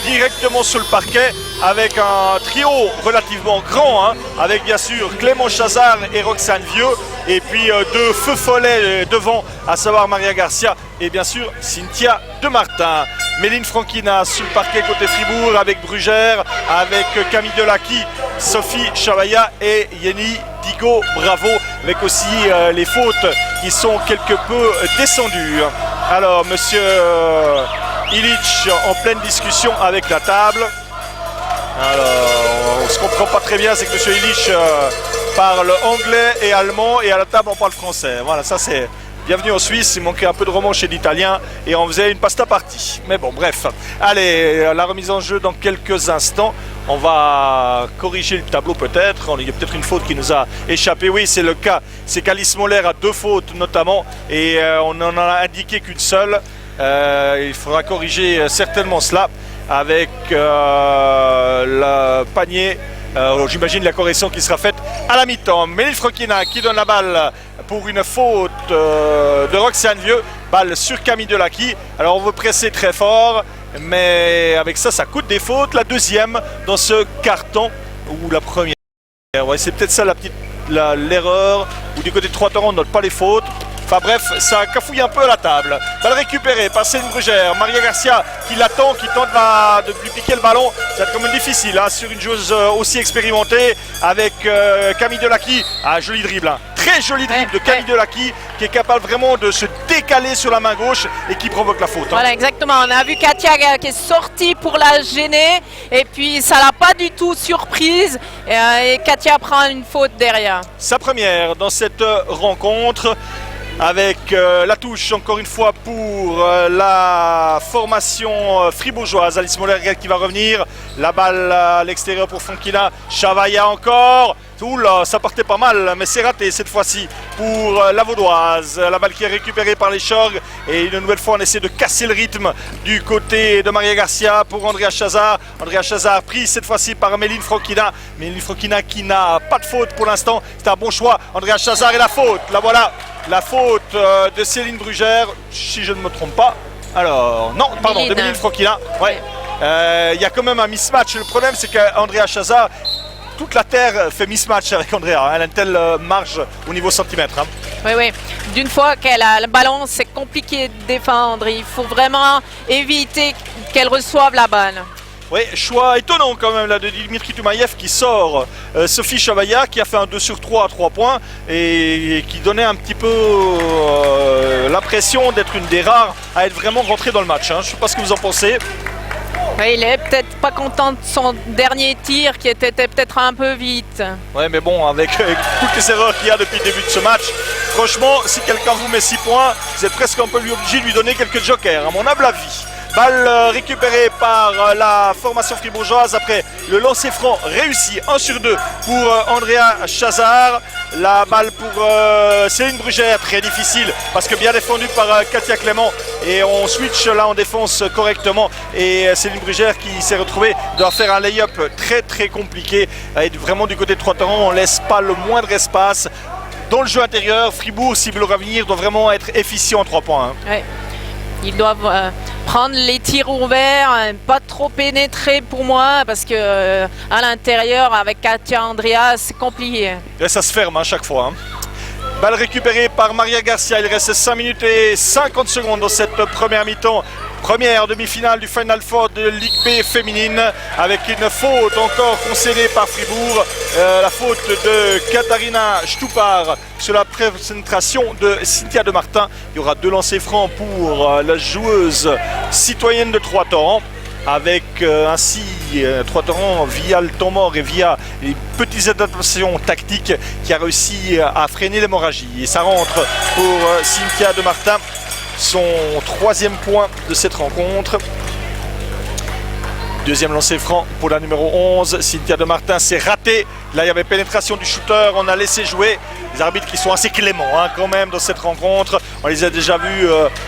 directement sur le parquet avec un trio relativement grand, hein, avec bien sûr Clément Chazard et Roxane Vieux et puis 2 feux follets devant, à savoir Maria Garcia et bien sûr Cynthia de Martin. Méline Franquina sur le parquet côté Fribourg avec Brugère, avec Camille Delaki, Sophie Chavaya et Yenny Digo Bravo, avec aussi les fautes qui sont quelque peu descendues. Alors monsieur Illich en pleine discussion avec la table. Alors on ne se comprend pas très bien, c'est que monsieur Illich parle anglais et allemand et à la table on parle français. Voilà, ça c'est bienvenue en Suisse, il manquait un peu de roman chez l'Italien et on faisait une pasta party. Mais bon, bref. Allez, la remise en jeu dans quelques instants. On va corriger le tableau peut-être. Il y a peut-être une faute qui nous a échappé. Oui, c'est le cas. C'est qu'Alice Moller a 2 fautes notamment et on n'en a indiqué qu'une seule. Il faudra corriger certainement cela avec le panier. J'imagine la correction qui sera faite à la mi-temps. Méline Frokina qui donne la balle pour une faute de Roxane Vieux. Balle sur Camille Delacqui. Alors on veut presser très fort. Mais avec ça, ça coûte des fautes. La deuxième dans ce carton ou la première. Ouais, c'est peut-être ça l'erreur. Ou du côté de Trois-Torrents, on ne note pas les fautes. Enfin bref, ça cafouille un peu à la table. Balle récupérée par Céline Brugère. Maria Garcia qui l'attend, qui tente de lui piquer le ballon. Ça va être quand même difficile hein, sur une joueuse aussi expérimentée avec Camille Delacqui. Ah, joli dribble. Hein. Très joli dribble de Camille Delacqui qui est capable vraiment de se décaler sur la main gauche et qui provoque la faute. Hein. Voilà, exactement. On a vu Katia qui est sortie pour la gêner et puis ça l'a pas du tout surprise et Katia prend une faute derrière. Sa première dans cette rencontre. Avec la touche encore une fois pour la formation fribourgeoise. Alice Moller qui va revenir. La balle à l'extérieur pour Frankina. Chavaya encore. Oula, ça partait pas mal, mais c'est raté cette fois-ci pour la Vaudoise. La balle qui est récupérée par les Chorgues. Et une nouvelle fois, on essaie de casser le rythme du côté de Maria Garcia pour Andrea Chazard. Andrea Chazard prise cette fois-ci par Méline Frokina. Méline Frokina qui n'a pas de faute pour l'instant. C'est un bon choix. Andrea Chazard et la faute. La voilà. La faute de Céline Brugère, si je ne me trompe pas. Alors, non, pardon, de Méline Frokina. Ouais. Il y a quand même un mismatch. Le problème, c'est qu'Andrea Chazard, toute la terre fait mismatch avec Andrea. Elle a une telle marge au niveau centimètre. Hein. Oui, oui. D'une fois qu'elle a le ballon, c'est compliqué de défendre. Il faut vraiment éviter qu'elle reçoive la balle. Oui, choix étonnant quand même là de Dimitri Toumaïev qui sort Sophie Chavaya qui a fait un 2 sur 3 à 3 points et qui donnait un petit peu l'impression d'être une des rares à être vraiment rentrée dans le match. Hein. Je ne sais pas ce que vous en pensez. Ouais, il est peut-être pas content de son dernier tir qui était peut-être un peu vite. Ouais, mais bon, avec toutes les erreurs qu'il y a depuis le début de ce match, franchement, si quelqu'un vous met 6 points, vous êtes presque un peu obligé de lui donner quelques jokers, à mon humble avis. Balle récupérée par la formation fribourgeoise après le lancer franc réussi 1 sur 2 pour Andrea Chazard. La balle pour Céline Brugère, très difficile parce que bien défendu par Katia Clément et on switch là en défense correctement et Céline Brugère qui s'est retrouvée doit faire un lay-up très très compliqué et vraiment du côté de Trois-Torrents on ne laisse pas le moindre espace dans le jeu intérieur. Fribourg, s'il veut le revenir, doit vraiment être efficient en 3 points. Hein. Ouais. Ils doivent prendre les tirs ouverts, pas trop pénétrer pour moi parce que à l'intérieur avec Katia Andrea c'est compliqué. Et ça se ferme à chaque fois. Hein. Balle récupérée par Maria Garcia. Il reste 5 minutes et 50 secondes dans cette première mi-temps. Première demi-finale du Final Four de Ligue B féminine avec une faute encore concédée par Fribourg. La faute de Katharina Stupar sur la présentation de Cynthia de Martin. Il y aura 2 lancers francs pour la joueuse citoyenne de Trois-Torrents. Avec ainsi Trois-Torrents via le temps mort et via les petites adaptations tactiques qui a réussi à freiner l'hémorragie. Et ça rentre pour Cynthia de Martin. Son 3e point de cette rencontre. 2e lancer franc pour la numéro 11. Cynthia de Martin s'est ratée. Là, il y avait pénétration du shooter. On a laissé jouer. Les arbitres qui sont assez cléments hein, quand même dans cette rencontre. On les a déjà vus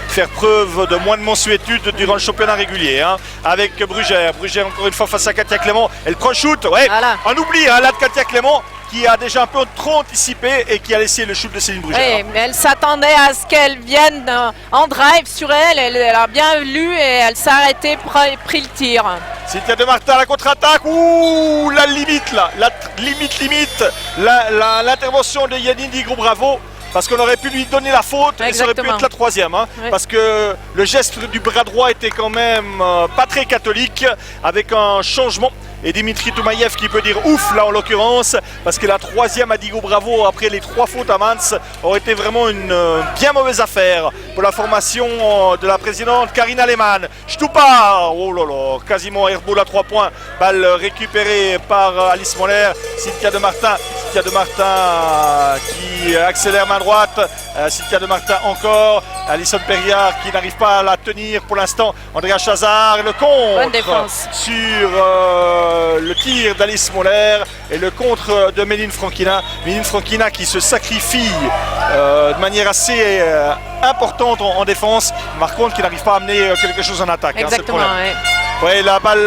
faire preuve de moins de mansuétude durant le championnat régulier. Hein, avec Brugère. Brugère encore une fois face à Katia Clément. Elle prend le shoot. Ouais, voilà. On oublie hein, là de Katia Clément qui a déjà un peu trop anticipé et qui a laissé le shoot de Céline Brugère. Oui, mais elle s'attendait à ce qu'elle vienne en drive sur elle. Elle a bien lu et elle s'est arrêtée, pris le tir. Cynthia de Martin à la contre-attaque. Ouh, la limite là. La limite. L'intervention de Yannick Digro, bravo. Parce qu'on aurait pu lui donner la faute et ça aurait pu être la 3e. Hein, oui. Parce que le geste du bras droit était quand même pas très catholique avec un changement. Et Dimitri Toumaïev qui peut dire ouf là en l'occurrence parce que la 3e à Digo Bravo après les 3 fautes à Mans aurait été vraiment une bien mauvaise affaire pour la formation de la présidente Karina Lehmann. Stupar, oh là là, quasiment airball à 3 points. Balle récupérée par Alice Moller. Cynthia de Martin Cynthia de Martin qui accélère main droite. Cynthia de Martin encore. Alison Perriard qui n'arrive pas à la tenir pour l'instant. Andrea Chazard, le contre sur le tir d'Alice Moller et le contre de Méline Franquina. Méline Franquina qui se sacrifie de manière assez importante en défense. Par contre, qui n'arrive pas à amener quelque chose en attaque. Exactement, Oui, la balle,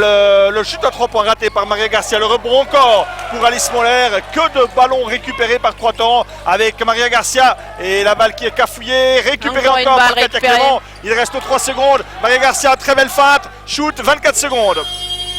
le chute à 3 points raté par Maria Garcia, le rebond encore pour Alice Moller. Que de ballons récupérés par Trois-Torrents avec Maria Garcia et la balle qui est cafouillée, récupérée encore par Katia Clément. Il reste 3 secondes. Maria Garcia, très belle feinte, shoot 24 secondes.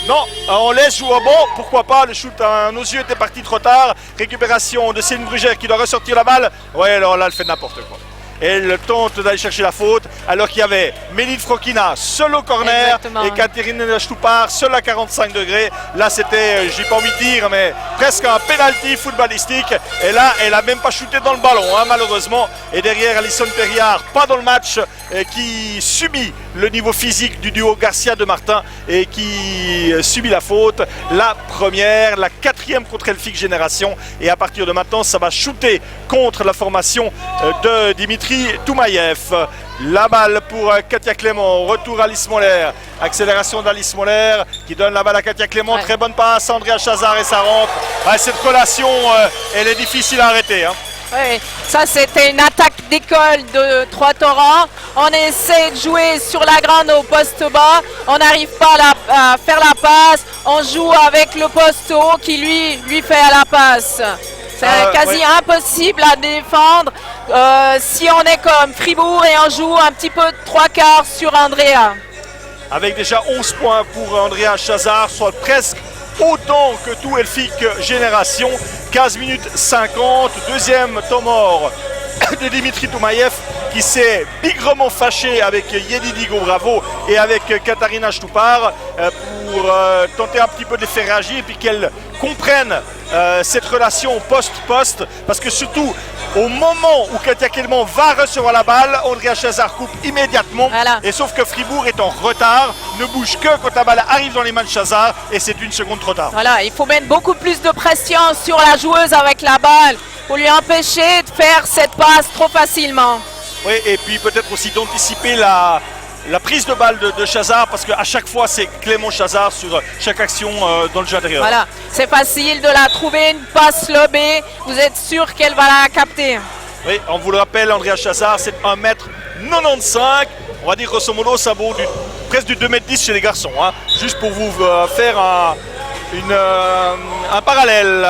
Non, on laisse jouer bon, pourquoi pas, le shoot à nos yeux était parti trop tard. Récupération de Céline Brugère qui doit ressortir la balle. Ouais, alors là, elle fait n'importe quoi. Elle tente d'aller chercher la faute alors qu'il y avait Méline Franquina seule au corner. Exactement. Et Catherine Stoupard seule à 45 degrés. Là c'était, j'ai pas envie de dire, mais presque un penalty footballistique. Et là elle a même pas shooté dans le ballon malheureusement. Et derrière Alison Perriard, pas dans le match, qui subit le niveau physique du duo Garcia de Martin et qui subit la faute. La première, la 4e contre Elfique Génération. Et à partir de maintenant ça va shooter contre la formation de Dimitri Toumaïev. La balle pour Katia Clément, retour à Alice Moller, accélération d'Alice Moller qui donne la balle à Katia Clément, très bonne passe, Andrea Chazard et ça rentre. Cette relation, elle est difficile à arrêter. Oui, ça c'était une attaque d'école de Trois-Torrents. On essaie de jouer sur la grande au poste bas, on n'arrive pas à faire la passe, on joue avec le poste haut qui lui fait à la passe. C'est quasi impossible à défendre si on est comme Fribourg et on joue un petit peu de 3/4 sur Andrea. Avec déjà 11 points pour Andrea Chazard, soit presque autant que tout Elfique Génération. 15 minutes 50, deuxième temps mort de Dimitri Toumaïev qui s'est bigrement fâché avec Yedidi Bravo et avec Katharina Stoupard pour tenter un petit peu de les faire réagir et puis qu'elles comprennent cette relation post-poste, parce que surtout au moment où Katia Clément va recevoir la balle, Andrea Chazard coupe immédiatement. Voilà. Et sauf que Fribourg est en retard, ne bouge que quand la balle arrive dans les mains de Chazard et c'est une seconde trop tard. Voilà, il faut mettre beaucoup plus de pression sur la joueuse avec la balle pour lui empêcher de faire cette passe trop facilement. Oui, et puis peut-être aussi d'anticiper la prise de balle de Chazard, parce qu'à chaque fois c'est Clément Chazard sur chaque action dans le jeu intérieur. Voilà, c'est facile de la trouver, une passe lobée, vous êtes sûr qu'elle va la capter. Oui, on vous le rappelle, Andrea Chazard c'est 1m95, on va dire grosso modo ça vaut presque du 2m10 chez les garçons, juste pour vous faire un parallèle.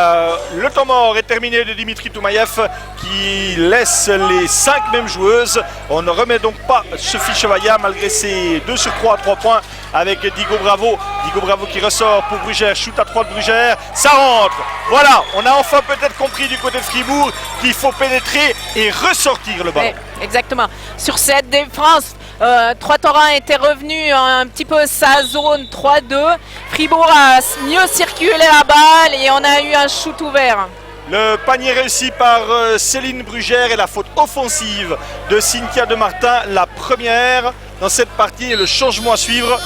Le temps mort est terminé de Dimitri Toumaïev qui laisse les 5 mêmes joueuses. On ne remet donc pas Sophie Chevaya malgré ses 2 sur 3 à 3 points avec Digo Bravo. Digo Bravo qui ressort pour Brugère, shoot à 3 de Brugère, ça rentre. Voilà, on a enfin peut-être compris du côté de Fribourg qu'il faut pénétrer et ressortir le ballon. Oui, exactement. Sur cette défense, Trois-Torrents était revenu un petit peu sa zone 3-2. Fribourg a mieux circulé la balle et on a eu un shoot ouvert. Le panier réussi par Céline Brugère et la faute offensive de Cynthia de Martin, la première dans cette partie et le changement à suivre.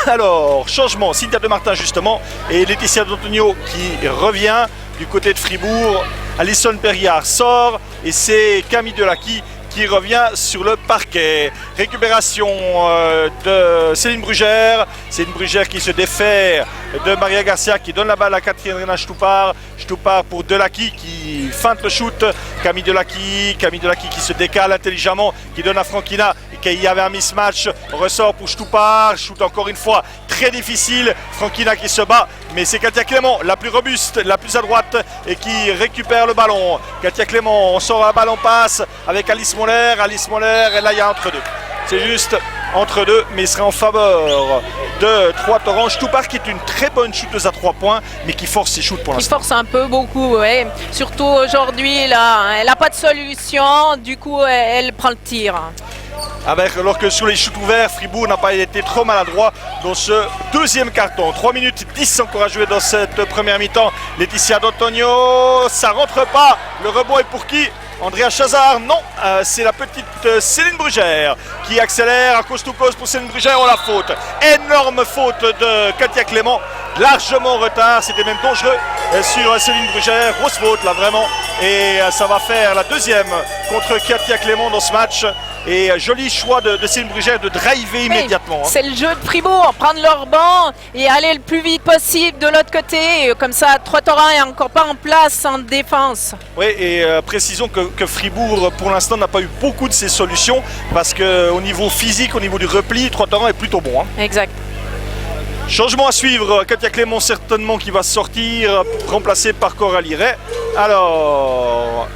Alors, changement, Cynthia de Martin justement et Laetitia D'Antonio qui revient du côté de Fribourg. Alison Perriard sort et c'est Camille Delacqui qui revient sur le parquet. Récupération de Céline Brugère. Céline Brugère qui se défait de Maria Garcia qui donne la balle à Catherine Stoupard. Stoupard pour Delacqui qui feinte le shoot. Camille Delacqui qui se décale intelligemment, qui donne à Franquina. Il y avait un mismatch, ressort pour Stoupard, shoot encore une fois très difficile, Franquina qui se bat, mais c'est Katia Clément, la plus robuste, la plus à droite et qui récupère le ballon. Katia Clément, on sort un ballon passe avec Alice Moller, et là il y a entre deux. C'est juste entre deux, mais il sera en faveur de Trois-Torrents. Stoupard qui est une très bonne shooteuse à 3 points, mais qui force ses shoots pour l'instant. Qui force un peu beaucoup, ouais. Surtout aujourd'hui, là, elle n'a pas de solution, du coup elle prend le tir. Alors que sur les shoots ouverts, Fribourg n'a pas été trop maladroit dans ce deuxième carton. 3 minutes 10 encore à jouer dans cette première mi-temps. Laetitia D'Antonio, ça rentre pas. Le rebond est pour qui? Andrea Chazard, non, c'est la petite Céline Brugère qui accélère à cause pour Céline Brugère. Oh la faute, énorme faute de Katia Clément, largement en retard, c'était même dangereux sur Céline Brugère. Grosse faute là vraiment. Et ça va faire la deuxième contre Katia Clément dans ce match. Et joli choix de Céline Brugère de driver immédiatement. C'est le jeu de Fribourg, prendre leur banc et aller le plus vite possible de l'autre côté. Et comme ça, Troyes-Torin n'est encore pas en place en défense. Oui, et précisons que Fribourg, pour l'instant, n'a pas eu beaucoup de ces solutions parce qu'au niveau physique, au niveau du repli, Troyes-Torin est plutôt bon. Exact. Changement à suivre, Katia Clément certainement qui va sortir, remplacée par Coralie Ray. Alors,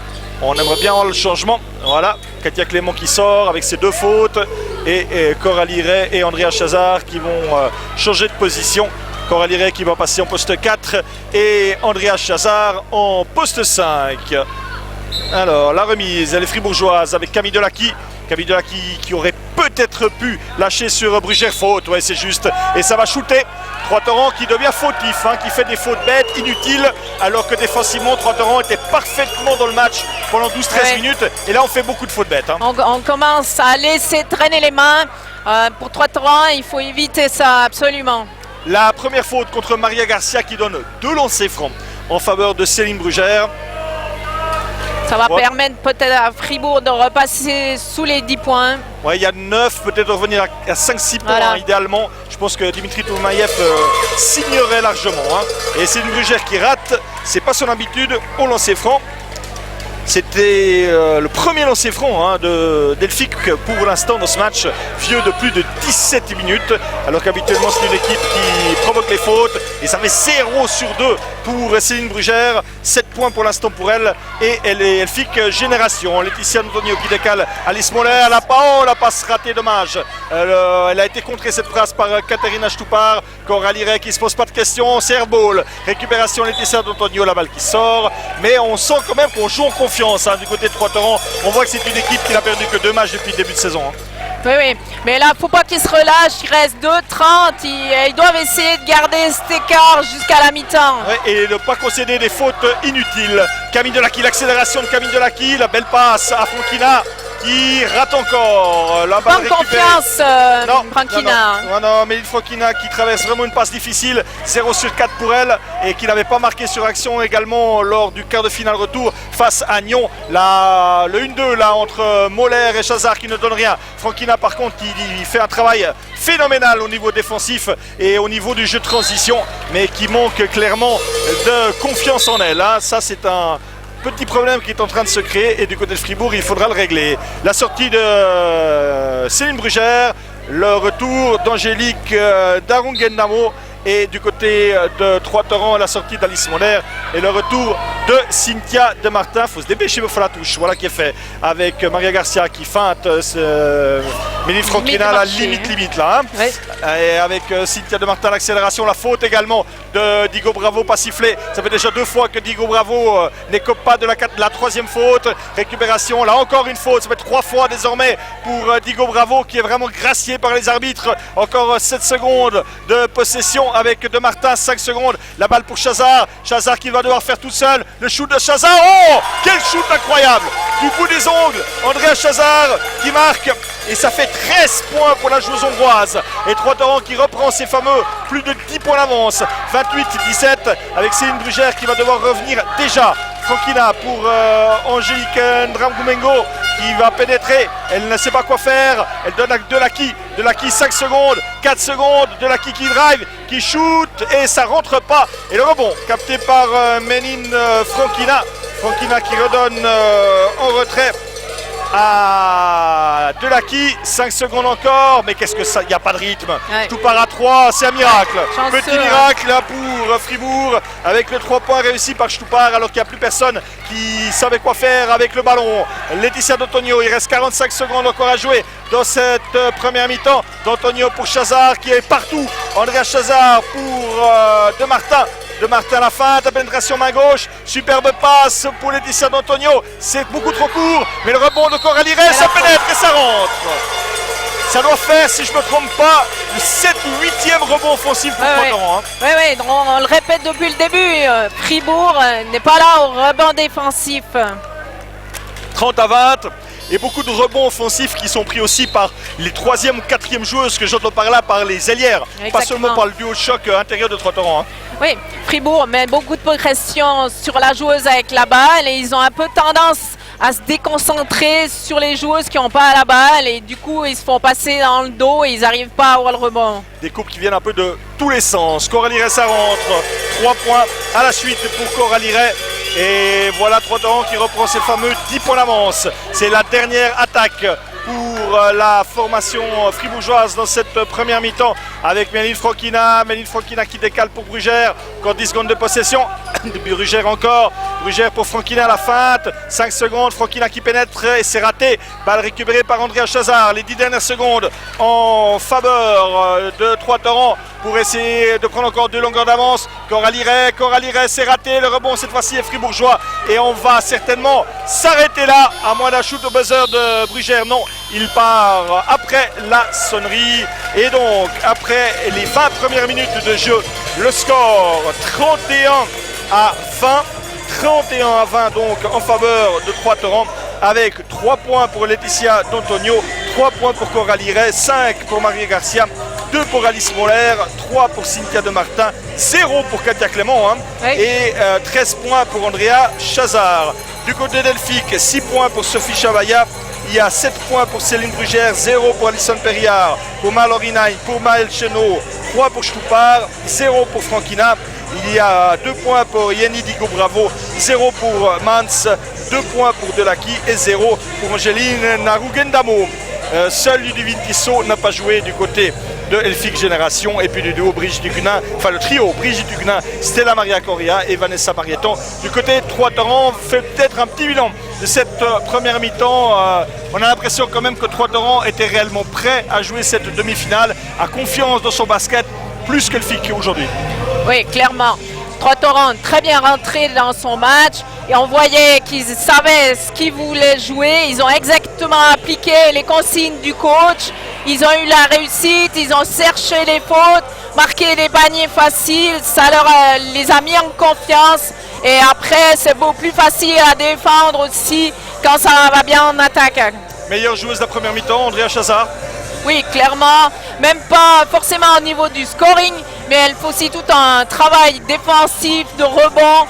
on aimerait bien avoir le changement. Voilà, Katia Clément qui sort avec ses deux fautes et Coralie Ray et Andrea Chazard qui vont changer de position. Coralie Ray qui va passer en poste 4 et Andrea Chazard en poste 5. Alors, la remise, elle est fribourgeoise avec Camille Delacqui. Camille Delacqui qui aurait peut-être pu lâcher sur Brugère, faute, ouais c'est juste. Et ça va shooter. Troyes-Toran qui devient fautif, qui fait des fautes bêtes, inutiles, alors que défensivement, Troyes-Toran était parfaitement dans le match pendant 12-13 minutes. Et là, on fait beaucoup de fautes bêtes. On commence à laisser traîner les mains. Pour Troyes-Toran, il faut éviter ça, absolument. La première faute contre Maria Garcia qui donne 2 lancers francs en faveur de Céline Brugère. Ça va permettre peut-être à Fribourg de repasser sous les 10 points. Ouais, il y a 9, peut-être revenir à 5-6 points idéalement. Je pense que Dimitri Toumaïev signerait largement. Et c'est une Brugère qui rate, c'est pas son habitude au lancer franc. C'était le premier lancer franc de Delphic pour l'instant dans ce match, vieux de plus de 17 minutes, alors qu'habituellement c'est une équipe qui provoque les fautes, et ça fait 0 sur 2 pour Céline Brugère, 7 points pour l'instant pour elle, et elle est Delphic Génération. Laetitia Antonio qui décale, Alice Moller, la passe ratée, dommage. Elle a été contrée cette phrase par Katerina Stupar, Coralie Ray qui se pose pas de questions, serve ball, récupération Laetitia Antonio, la balle qui sort, mais on sent quand même qu'on joue en confiance du côté de Troyes-Toran. On voit que c'est une équipe qui n'a perdu que 2 matchs depuis le début de saison. Oui, mais là, il ne faut pas qu'ils se relâchent. Il reste 2:30. Ils doivent essayer de garder cet écart jusqu'à la mi-temps. Et ne pas concéder des fautes inutiles. Camille Delacqui, l'accélération de Camille Delacqui, la belle passe à Franquina qui rate encore. La balle confiance, Franquina. Non, Méline Franquina qui traverse vraiment une passe difficile. 0 sur 4 pour elle et qui n'avait pas marqué sur action également lors du quart de finale retour face à Nyon. Le 1-2 là entre Moller et Chazard qui ne donne rien. Franquina par contre qui fait un travail phénoménal au niveau défensif et au niveau du jeu de transition, mais qui manque clairement de confiance en elle. Ça c'est un petit problème qui est en train de se créer et du côté de Fribourg il faudra le régler. La sortie de Céline Brugère, le retour d'Angélique Darungendamo et du côté de Troyes-Toran la sortie d'Alice Moller et le retour de Cynthia de Martin. Il faut se dépêcher pour faire la touche, voilà qui est fait avec Maria Garcia qui feinte Méline Franquina à la limite là. Et avec Cynthia de Martin l'accélération, la faute également de Diego Bravo pas sifflé. Ça fait déjà 2 fois que Diego Bravo n'écope pas de la 3e faute. Récupération, là encore une faute, ça fait 3 fois désormais pour Diego Bravo qui est vraiment gracié par les arbitres. Encore 7 secondes de possession avec De Martin, 5 secondes. La balle pour Chazard. Chazard qui va devoir faire tout seul. Le shoot de Chazard. Oh, quel shoot incroyable! Du bout des ongles, Andrea Chazard qui marque. Et ça fait 13 points pour la joueuse hongroise. Et Troyes-Toran qui reprend ses fameux plus de 10 points d'avance. 28-17 avec Céline Brugère qui va devoir revenir déjà. Franquina pour Angélique Ndramgumengo qui va pénétrer. Elle ne sait pas quoi faire. Elle donne à Delacqui. Delacqui 5 secondes, 4 secondes. Delacqui qui drive, qui shoot et ça rentre pas. Et le rebond capté par Méline Franquina. Franquina qui redonne en retrait à Delacqui, 5 secondes encore, mais qu'est-ce que ça, il n'y a pas de rythme. Tout part à 3, c'est un miracle. Petit miracle là pour Fribourg avec le 3 points réussi par Stupar alors qu'il n'y a plus personne qui savait quoi faire avec le ballon. Laetitia D'Antonio, il reste 45 secondes encore à jouer dans cette première mi-temps. D'Antonio pour Chazard qui est partout. Andrea Chazard pour De Martin. De Martin à la fin, la pénétration main gauche, superbe passe pour Laetitia D'Antonio, c'est beaucoup trop court, mais le rebond de Coralie Ray, ça pénètre et ça rentre. Ça doit faire, si je ne me trompe pas, le 7 ou 8e rebond offensif pour Troyes-Toran. Oui, on le répète depuis le début, Fribourg n'est pas là au rebond défensif. 30-20, et beaucoup de rebonds offensifs qui sont pris aussi par les 3e ou 4e joueuses, que j'entends par là, par les ailières, pas seulement par le duo de choc intérieur de Troiteron. Hein. Oui, Fribourg met beaucoup de pression sur la joueuse avec la balle et ils ont un peu tendance à se déconcentrer sur les joueuses qui n'ont pas la balle et du coup ils se font passer dans le dos et ils n'arrivent pas à avoir le rebond. Des coupes qui viennent un peu de tous les sens. Coralie Ray, ça rentre. 3 points à la suite pour Coralie Ray. Et voilà Troiteron qui reprend ses fameux 10 points d'avance. C'est la dernière attaque pour la formation fribourgeoise dans cette première mi-temps avec Méline Frokina qui décale pour Brugère, encore 10 secondes de possession de Brugère encore, Brugère pour Frokina à la feinte, 5 secondes, Frokina qui pénètre et c'est raté, balle récupérée par Andrea Chazard, les 10 dernières secondes en faveur de Troiteron pour essayer de prendre encore 2 longueurs d'avance. Coralie Ray, c'est raté, le rebond cette fois-ci est fribourgeois et on va certainement s'arrêter là, à moins d'un shoot au buzzer de Brugère. Non, il part après la sonnerie et donc après les 20 premières minutes de jeu, le score 31-20 donc en faveur de Troiteron avec 3 points pour Laetitia D'Antonio, 3 points pour Coralie Ray, 5 pour Marie Garcia, 2 pour Alice Moller, 3 pour Cynthia de Martin, 0 pour Katia Clément hein, oui. Et 13 points pour Andrea Chazard. Du côté d'Elphick, 6 points pour Sophie Chavaya, il y a 7 points pour Céline Brugère, 0 pour Alison Perriard, pour Mallory Knight, pour Maël Chenot, 3 pour Stoupard, 0 pour Frankina. Il y a 2 points pour Yenny Digo Bravo, 0 pour Mans, 2 points pour Delaki et 0 pour Angéline Narugendamo. Seul Ludivine Tissot n'a pas joué du côté de Elphick Génération et puis du duo Brigitte Duguenin, enfin le trio Brigitte Duguenin, Stella Maria Correa et Vanessa Marieton. Du côté de Troiteron, fait peut-être un petit bilan de cette première mi-temps. On a l'impression quand même que Troiteron était réellement prêt à jouer cette demi-finale, a confiance dans son basket plus qu'Elphick aujourd'hui. Oui, clairement. Troiteron très bien rentré dans son match et on voyait qu'ils savaient ce qu'ils voulaient jouer. Ils ont exactement appliqué les consignes du coach. Ils ont eu la réussite, ils ont cherché les fautes, marqué des paniers faciles. Ça les a mis en confiance. Et après, c'est beaucoup plus facile à défendre aussi quand ça va bien en attaque. Meilleure joueuse de la première mi-temps, Andrea Chazard. Oui, clairement, même pas forcément au niveau du scoring, mais elle fait aussi tout un travail défensif, de rebond.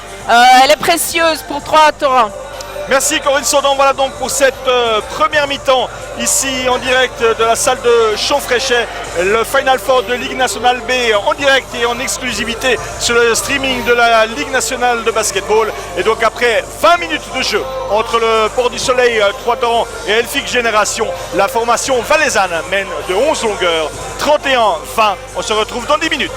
Elle est précieuse pour Troiteron. Merci Corinne Saudan, voilà donc pour cette première mi-temps ici en direct de la salle de Champfréchet, le Final Four de Ligue Nationale B en direct et en exclusivité sur le streaming de la Ligue Nationale de Basketball. Et donc après 20 minutes de jeu entre le Port du Soleil Troiteron et Elphick Génération, la formation valaisanne mène de 11 longueurs, 31-20. On se retrouve dans 10 minutes.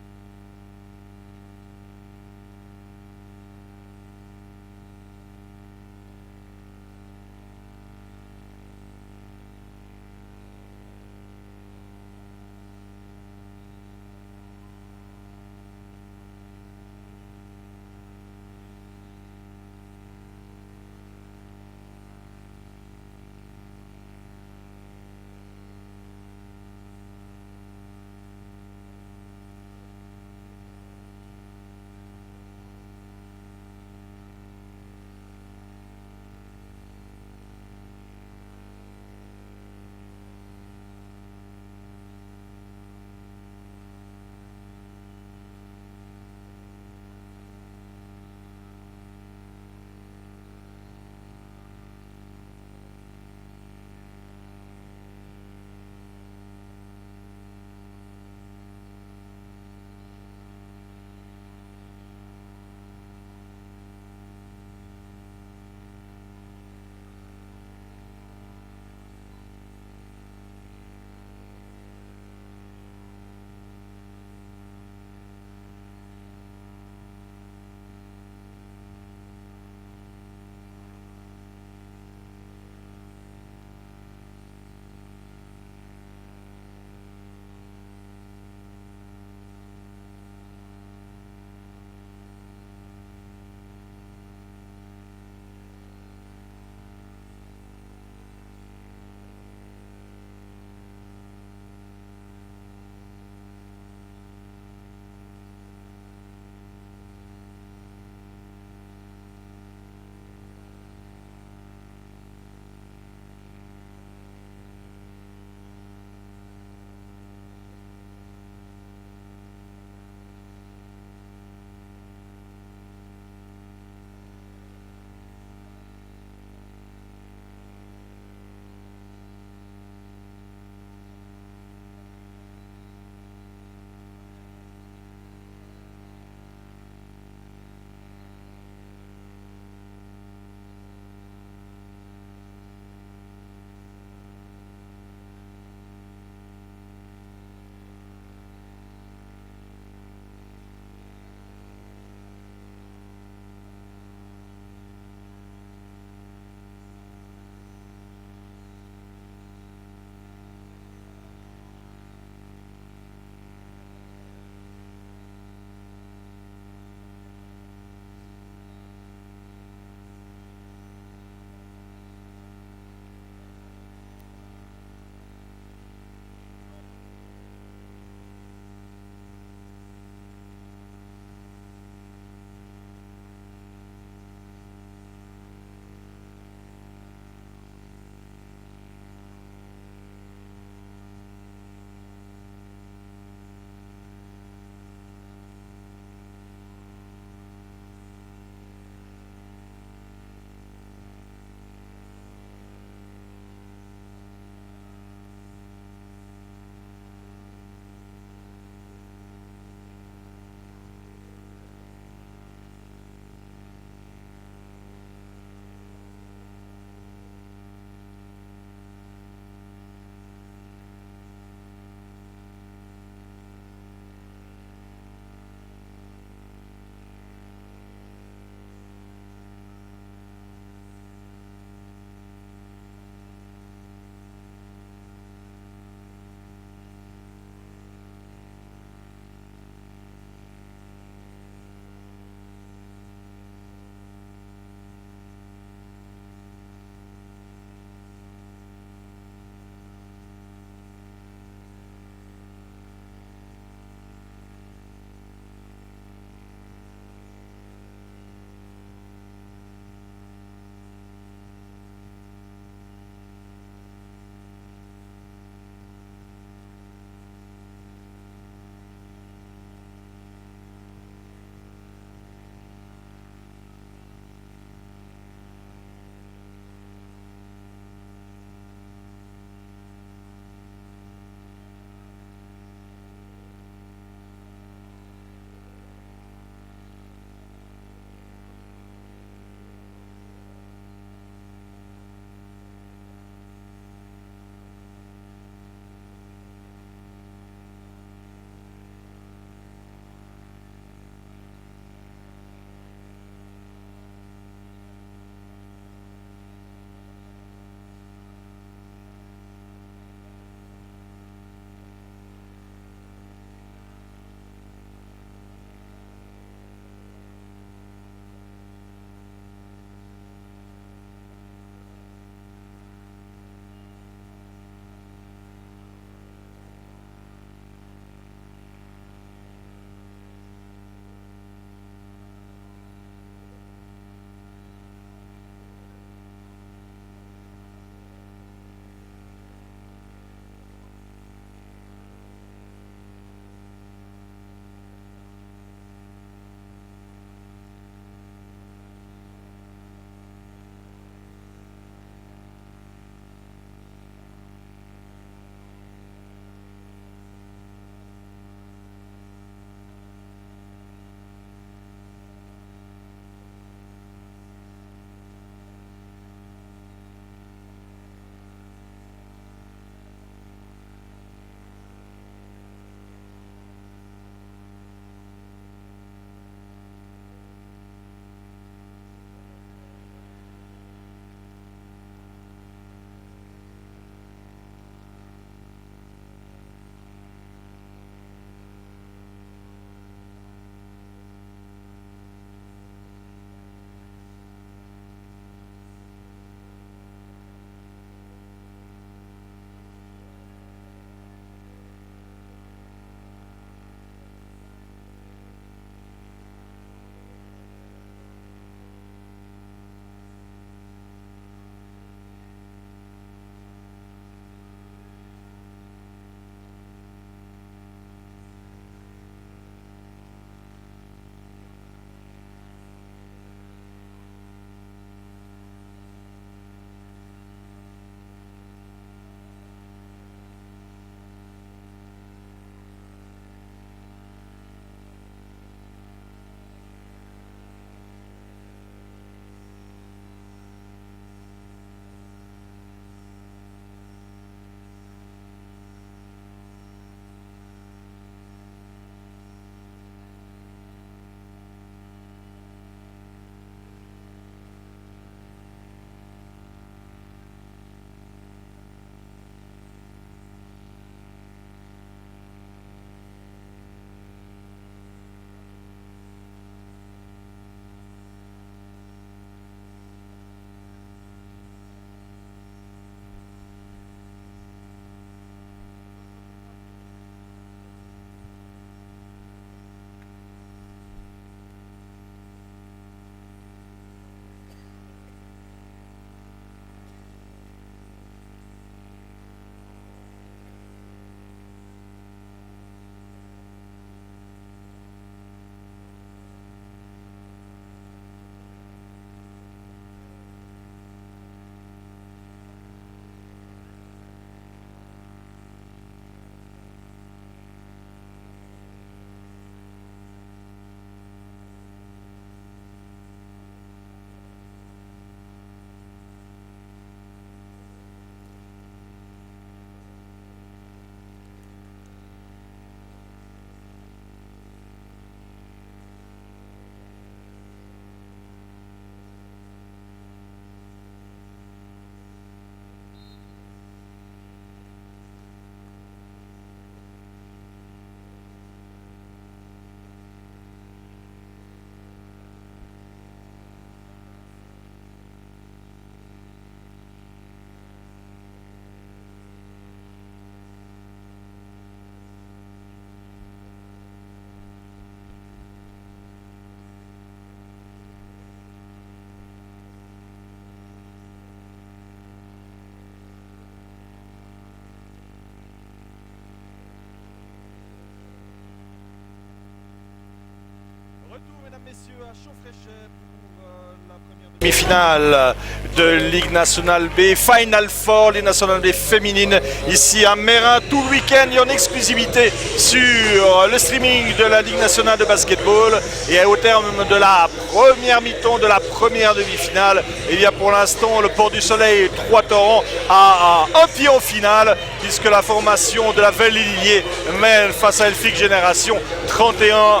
messieurs, à chaud fraîchet pour la première demi-finale de Ligue Nationale B, Final Four, Ligue Nationale B féminine, ici à Mérin, tout le week-end et en exclusivité sur le streaming de la Ligue Nationale de Basketball. Et au terme de la première mi-temps de la première demi-finale, et bien pour l'instant, le Port du Soleil, Troyes-Torrents a un pied en finale, puisque la formation de la Velle-Lillier mène face à Elfic Génération 31-20.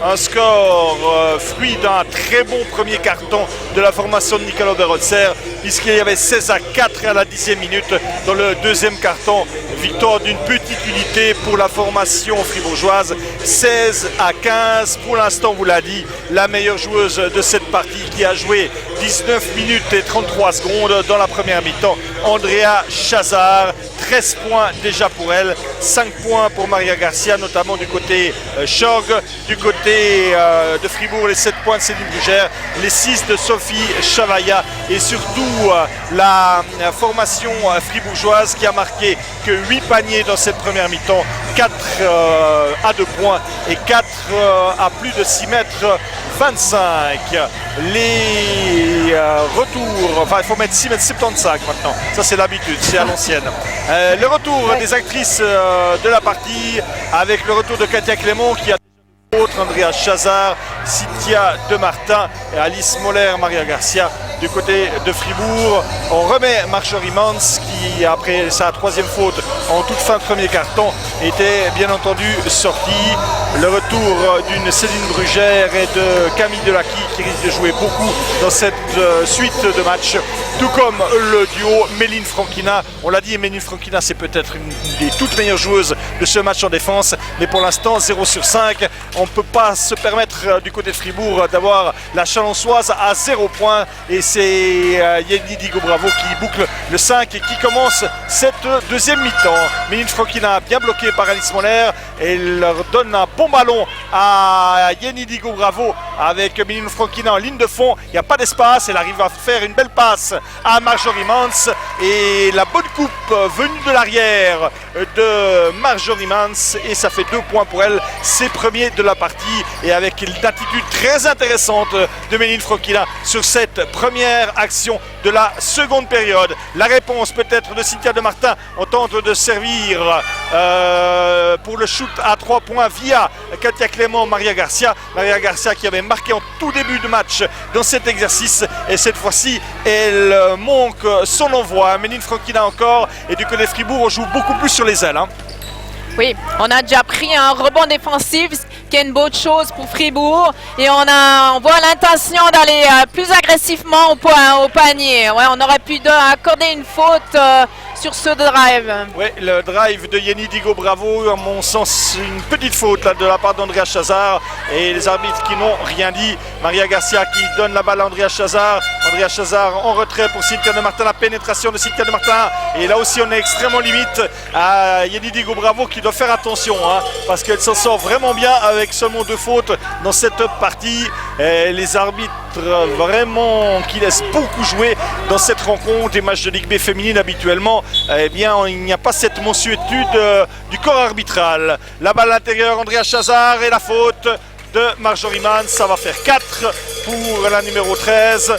Un score fruit d'un très bon premier carton de la formation de Nicolas Berotzer, puisqu'il y avait 16-4 à la 10e minute dans le deuxième carton. Victoire d'une petite unité pour la formation fribourgeoise, 16-15. Pour l'instant, vous l'a dit, la meilleure joueuse de cette partie qui a joué 19 minutes et 33 secondes dans la première mi-temps, Andrea Chazard. 13 points déjà pour elle, 5 points pour Maria Garcia, notamment du côté Chog, du côté de Fribourg, les 7 points de Céline Brugère, les 6 de Sophie Chavaya et surtout la formation fribourgeoise qui a marqué que 8 paniers dans cette première mi-temps, 4 à 2 points et 4 à plus de 6 mètres 25. Les retours, enfin il faut mettre 6 mètres 75 maintenant, ça c'est l'habitude, c'est à l'ancienne. Le retour des actrices de la partie avec le retour de Katia Clément qui a autre, Andrea Chazard, Cynthia De Martin et Alice Moller, Maria Garcia. Du côté de Fribourg, on remet Marjorie Mans qui, après sa troisième faute en toute fin de premier carton, était bien entendu sortie. Le retour d'une Céline Brugère et de Camille Delacqui qui risque de jouer beaucoup dans cette suite de matchs. Tout comme le duo Méline Frankina. On l'a dit, Méline Frankina c'est peut-être une des toutes meilleures joueuses de ce match en défense. Mais pour l'instant 0 sur 5. On ne peut pas se permettre du côté de Fribourg d'avoir la Chalonçoise à 0 points. Et c'est Yenny Digo-Bravo qui boucle le 5 et qui commence cette deuxième mi-temps. Méline Frankina bien bloquée par Alice Moller. Et elle leur donne un bon ballon à Yenny Digo-Bravo avec Méline Frankina en ligne de fond. Il n'y a pas d'espace. Elle arrive à faire une belle passe à Marjorie Mans et la bonne coupe venue de l'arrière de Marjorie Mans et ça fait 2 points pour elle, ses premiers de la partie et avec une attitude très intéressante de Méline Frankina sur cette première action de la seconde période. La réponse peut-être de Cynthia De Martin, on tente de servir pour le shoot à 3 points via Katia Clément, Maria Garcia qui avait marqué en tout début de match dans cet exercice et cette fois-ci elle manque son envoi. Méline Frankina encore et du côté de Fribourg on joue beaucoup plus sur les ailes. Oui, on a déjà pris un rebond défensif, qui est une bonne chose pour Fribourg. Et on voit l'intention d'aller plus agressivement au panier. Ouais, on aurait pu accorder une faute sur ce drive. Oui, le drive de Yenny Digo-Bravo, à mon sens, une petite faute là, de la part d'Andrea Chazard. Et les arbitres qui n'ont rien dit. Maria Garcia qui donne la balle à Andrea Chazard. Andrea Chazard en retrait pour Cynthia De Martin, la pénétration de Cynthia De Martin. Et là aussi, on est extrêmement limite à Yenny Digo-Bravo qui doit faire attention parce qu'elle s'en sort vraiment bien avec seulement 2 fautes dans cette partie. Et les arbitres vraiment qui laissent beaucoup jouer dans cette rencontre des matchs de Ligue B féminine habituellement. Eh bien, il n'y a pas cette monstruosité du corps arbitral. La balle à l'intérieur, Andrea Chazard et la faute de Marjorie Mans, ça va faire 4 pour la numéro 13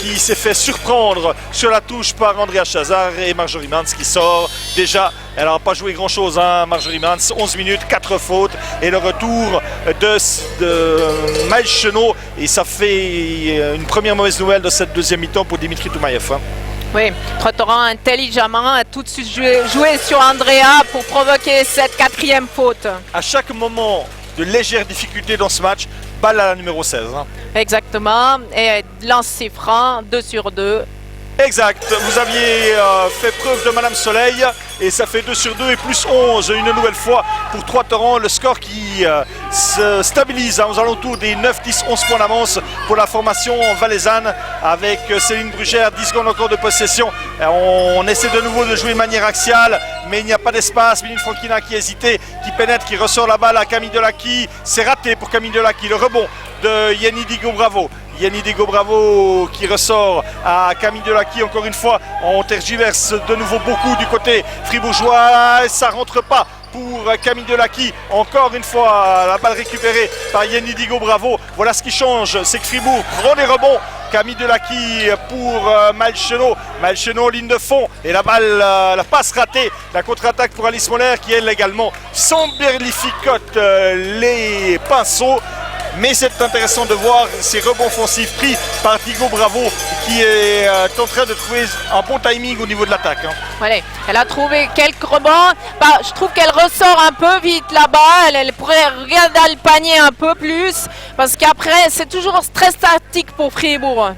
qui s'est fait surprendre sur la touche par Andrea Chazard et Marjorie Mans qui sort déjà. Elle n'a pas joué grand chose, Marjorie Mans, 11 minutes, 4 fautes et le retour de Maël Chenot et ça fait une première mauvaise nouvelle de cette deuxième mi-temps pour Dimitri Toumaïev. Oui, Troyes-Torrents intelligemment a tout de suite joué sur Andrea pour provoquer cette 4e faute. À chaque moment de légère difficulté dans ce match, balle à la numéro 16. Exactement, et lancer franc, 2 sur 2. Exact, vous aviez fait preuve de Madame Soleil et ça fait 2 sur 2 et plus 11 une nouvelle fois pour Troyes-Torrents, le score qui se stabilise aux alentours des 9, 10, 11 points d'avance pour la formation valaisanne avec Céline Brugère, 10 secondes encore de possession. On essaie de nouveau de jouer de manière axiale mais il n'y a pas d'espace. Méline Frankina qui hésitait, qui pénètre, qui ressort la balle à Camille Delacqui, c'est raté pour Camille Delacqui, le rebond de Yenny Digo-Bravo. Yanni Digo Bravo qui ressort à Camille Delacqui. Encore une fois, on tergiverse de nouveau beaucoup du côté fribourgeois. Ça rentre pas pour Camille Delacqui. Encore une fois, la balle récupérée par Yanni Digo Bravo. Voilà ce qui change, c'est que Fribourg prend les rebonds. Camille Delacqui pour Malchenot. Malchenot, ligne de fond. Et la balle, la passe ratée. La contre-attaque pour Alice Moller qui, elle également, s'emberlificote les pinceaux. Mais c'est intéressant de voir ces rebonds offensifs pris par Digo Bravo qui est en train de trouver un bon timing au niveau de l'attaque. Voilà. Elle a trouvé quelques rebonds. Je trouve qu'elle ressort un peu vite là-bas. Elle pourrait regarder le panier un peu plus parce qu'après, c'est toujours très statique pour Fribourg.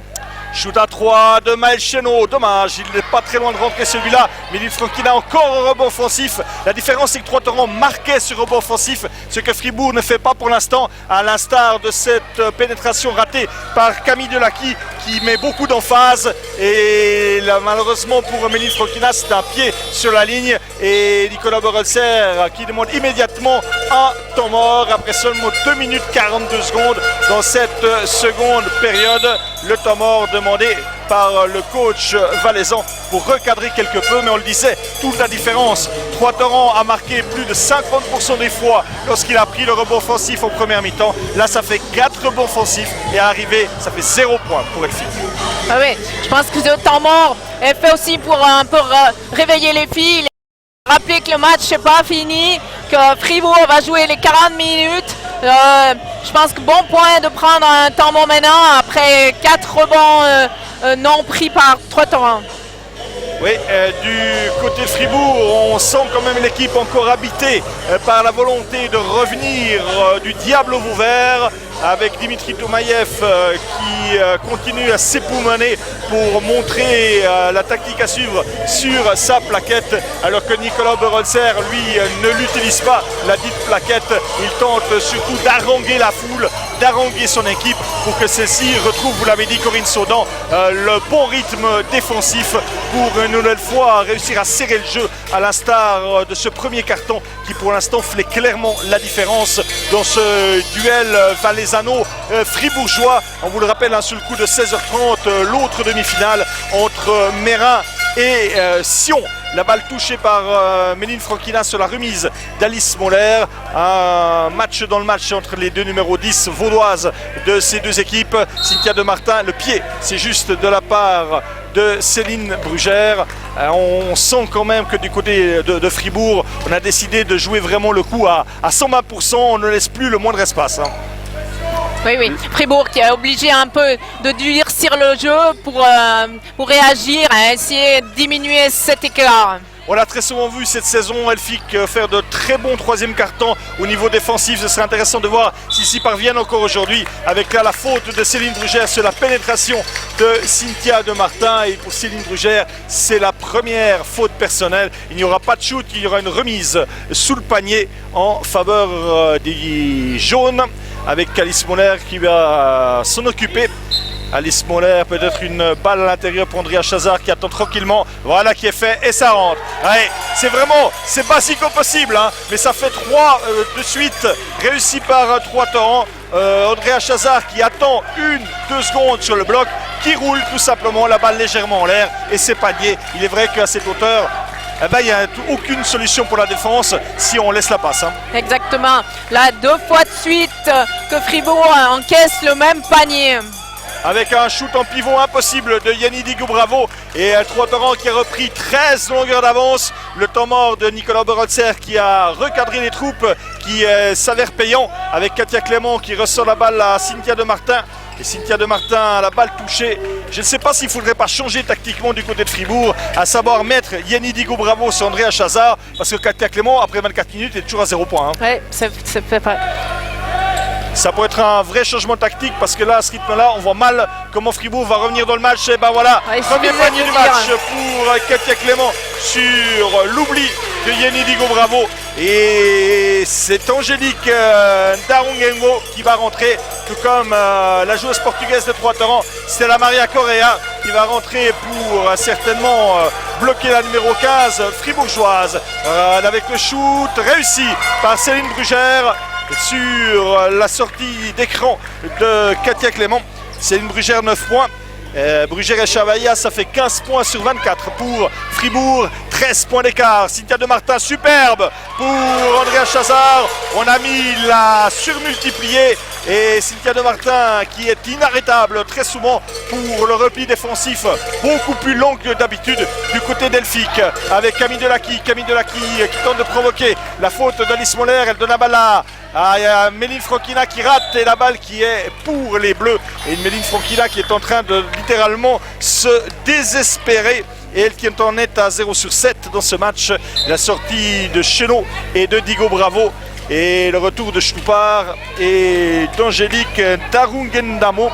Shoot à 3 de Malchenot, dommage, il n'est pas très loin de rentrer celui-là. Méline Frankina encore un rebond offensif. La différence c'est que Trois-Torrents marquait ce rebond offensif, ce que Fribourg ne fait pas pour l'instant, à l'instar de cette pénétration ratée par Camille Delacqui qui met beaucoup d'emphase. Et là, malheureusement pour Méline Frankina, c'est un pied sur la ligne. Et Nicolas Borelser qui demande immédiatement un temps mort après seulement 2 minutes 42 secondes dans cette seconde période. Le temps mort demandé par le coach valaisan pour recadrer quelque peu, mais on le disait, toute la différence. Trois-Torrents a marqué plus de 50% des fois lorsqu'il a pris le rebond offensif en première mi-temps. Là, ça fait 4 rebonds offensifs et à arriver, ça fait 0 point pour Elfie. Ah oui, je pense que ce temps mort est fait aussi pour un peu réveiller les filles. Rappeler que le match n'est pas fini, que Fribourg va jouer les 40 minutes. Je pense que bon point de prendre un temps mort maintenant après 4 rebonds non pris par Trois-Torrents. Oui, du côté de Fribourg, on sent quand même l'équipe encore habitée par la volonté de revenir du diable au Vauvert, avec Dimitri Tomayev qui continue à s'époumoner pour montrer la tactique à suivre sur sa plaquette, alors que Nicolas Berolzer, lui, ne l'utilise pas, la dite plaquette. Il tente surtout d'haranguer la foule, d'haranguer son équipe pour que celle-ci retrouve, vous l'avez dit Corinne Saudan, le bon rythme défensif pour une nouvelle fois réussir à serrer le jeu, à l'instar de ce premier carton qui pour l'instant fait clairement la différence dans ce duel valaisano-fribourgeois. On vous le rappelle, sur le coup de 16h30, l'autre demi-finale entre Mérin et Sion. La balle touchée par Méline Frankina sur la remise d'Alice Moller. Un match dans le match entre les deux numéros 10 vaudoises de ces deux équipes. Cynthia de Martin, le pied, c'est juste de la part de Céline Brugère. On sent quand même que du côté de Fribourg, on a décidé de jouer vraiment le coup à 120%. On ne laisse plus le moindre espace. Oui. Fribourg qui est obligé un peu de durcir le jeu pour réagir, à essayer de diminuer cet écart. On l'a très souvent vu cette saison, Elfic faire de très bons troisième cartons au niveau défensif. Ce serait intéressant de voir s'ils s'y parviennent encore aujourd'hui. Avec là la faute de Céline Brugère sur la pénétration de Cynthia de Martin. Et pour Céline Brugère, c'est la première faute personnelle. Il n'y aura pas de shoot, il y aura une remise sous le panier en faveur des jaunes. Avec Alice Moller qui va s'en occuper. Alice Moller, peut-être une balle à l'intérieur pour Andrea Chazard qui attend tranquillement. Voilà qui est fait et ça rentre. Ouais, c'est basique au possible, mais ça fait 3 de suite réussi par Trois-Torrents. Andrea Chazard qui attend 1-2 secondes sur le bloc, qui roule tout simplement la balle légèrement en l'air et c'est panier. Il est vrai qu'à cette hauteur, il n'y a aucune solution pour la défense si on laisse la passe. Exactement. Là, 2 fois de suite que Fribourg encaisse le même panier. Avec un shoot en pivot impossible de Yanni Digo Bravo et Trois-Torrents qui a repris 13 longueurs d'avance. Le temps mort de Nicolas Berolzer qui a recadré les troupes, qui s'avère payant, avec Katia Clément qui ressort la balle à Cynthia de Martin. Et Cynthia de Martin, la balle touchée. Je ne sais pas s'il ne faudrait pas changer tactiquement du côté de Fribourg, à savoir mettre Yanni Digo Bravo sur Andrea Chazard, parce que Katia Clément, après 24 minutes, est toujours à 0 point. Oui, c'est vrai. Ça peut être un vrai changement tactique parce que là, à ce rythme-là, on voit mal comment Fribourg va revenir dans le match. Et ben voilà, premier panier du match pour Katia Clément sur l'oubli de Yanni Digo Bravo. Et c'est Angélique Darungengo qui va rentrer, tout comme la joueuse portugaise de Trois-Torrents, Stella Maria Correa, qui va rentrer pour certainement bloquer la numéro 15 fribourgeoise. Avec le shoot réussi par Céline Brugère sur la sortie d'écran de Katia Clément. Céline Brugère 9 points. Brugère et Chavaillat, ça fait 15 points sur 24 pour Fribourg, 13 points d'écart. Cynthia de Martin, superbe pour Andrea Chazard. On a mis la surmultipliée et Cynthia de Martin qui est inarrêtable très souvent pour le repli défensif, beaucoup plus long que d'habitude du côté d'Elphick avec Camille Delacqui. Camille Delacqui qui tente de provoquer la faute d'Alice Moller. Elle donne la balle à Méline Franquina qui rate et la balle qui est pour les Bleus. Et une Méline Franquina qui est en train de littéralement se désespérer. Et elle qui en est à 0 sur 7 dans ce match. La sortie de Chenot et de Digo Bravo. Et le retour de Stupar et d'Angélique Darungendamo.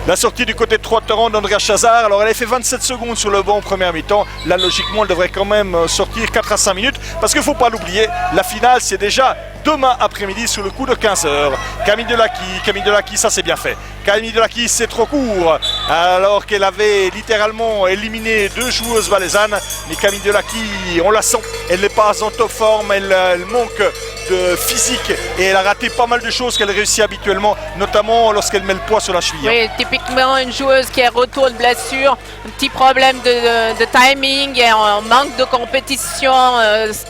La sortie du côté de Trois-Torrents d'Andrea Chazard. Alors elle a fait 27 secondes sur le banc en première mi-temps. Là logiquement elle devrait quand même sortir 4 à 5 minutes. Parce qu'il ne faut pas l'oublier, la finale c'est déjà demain après-midi sur le coup de 15h. Camille Delacqui, ça c'est bien fait. Camille Delacqui c'est trop court. Alors qu'elle avait littéralement éliminé 2 joueuses valaisannes. Mais Camille Delacqui, on la sent, elle n'est pas en top forme, elle manque de physique et elle a raté pas mal de choses qu'elle réussit habituellement, notamment lorsqu'elle met le poids sur la cheville. Oui, typiquement une joueuse qui est retour de blessure, un petit problème de timing et un manque de compétition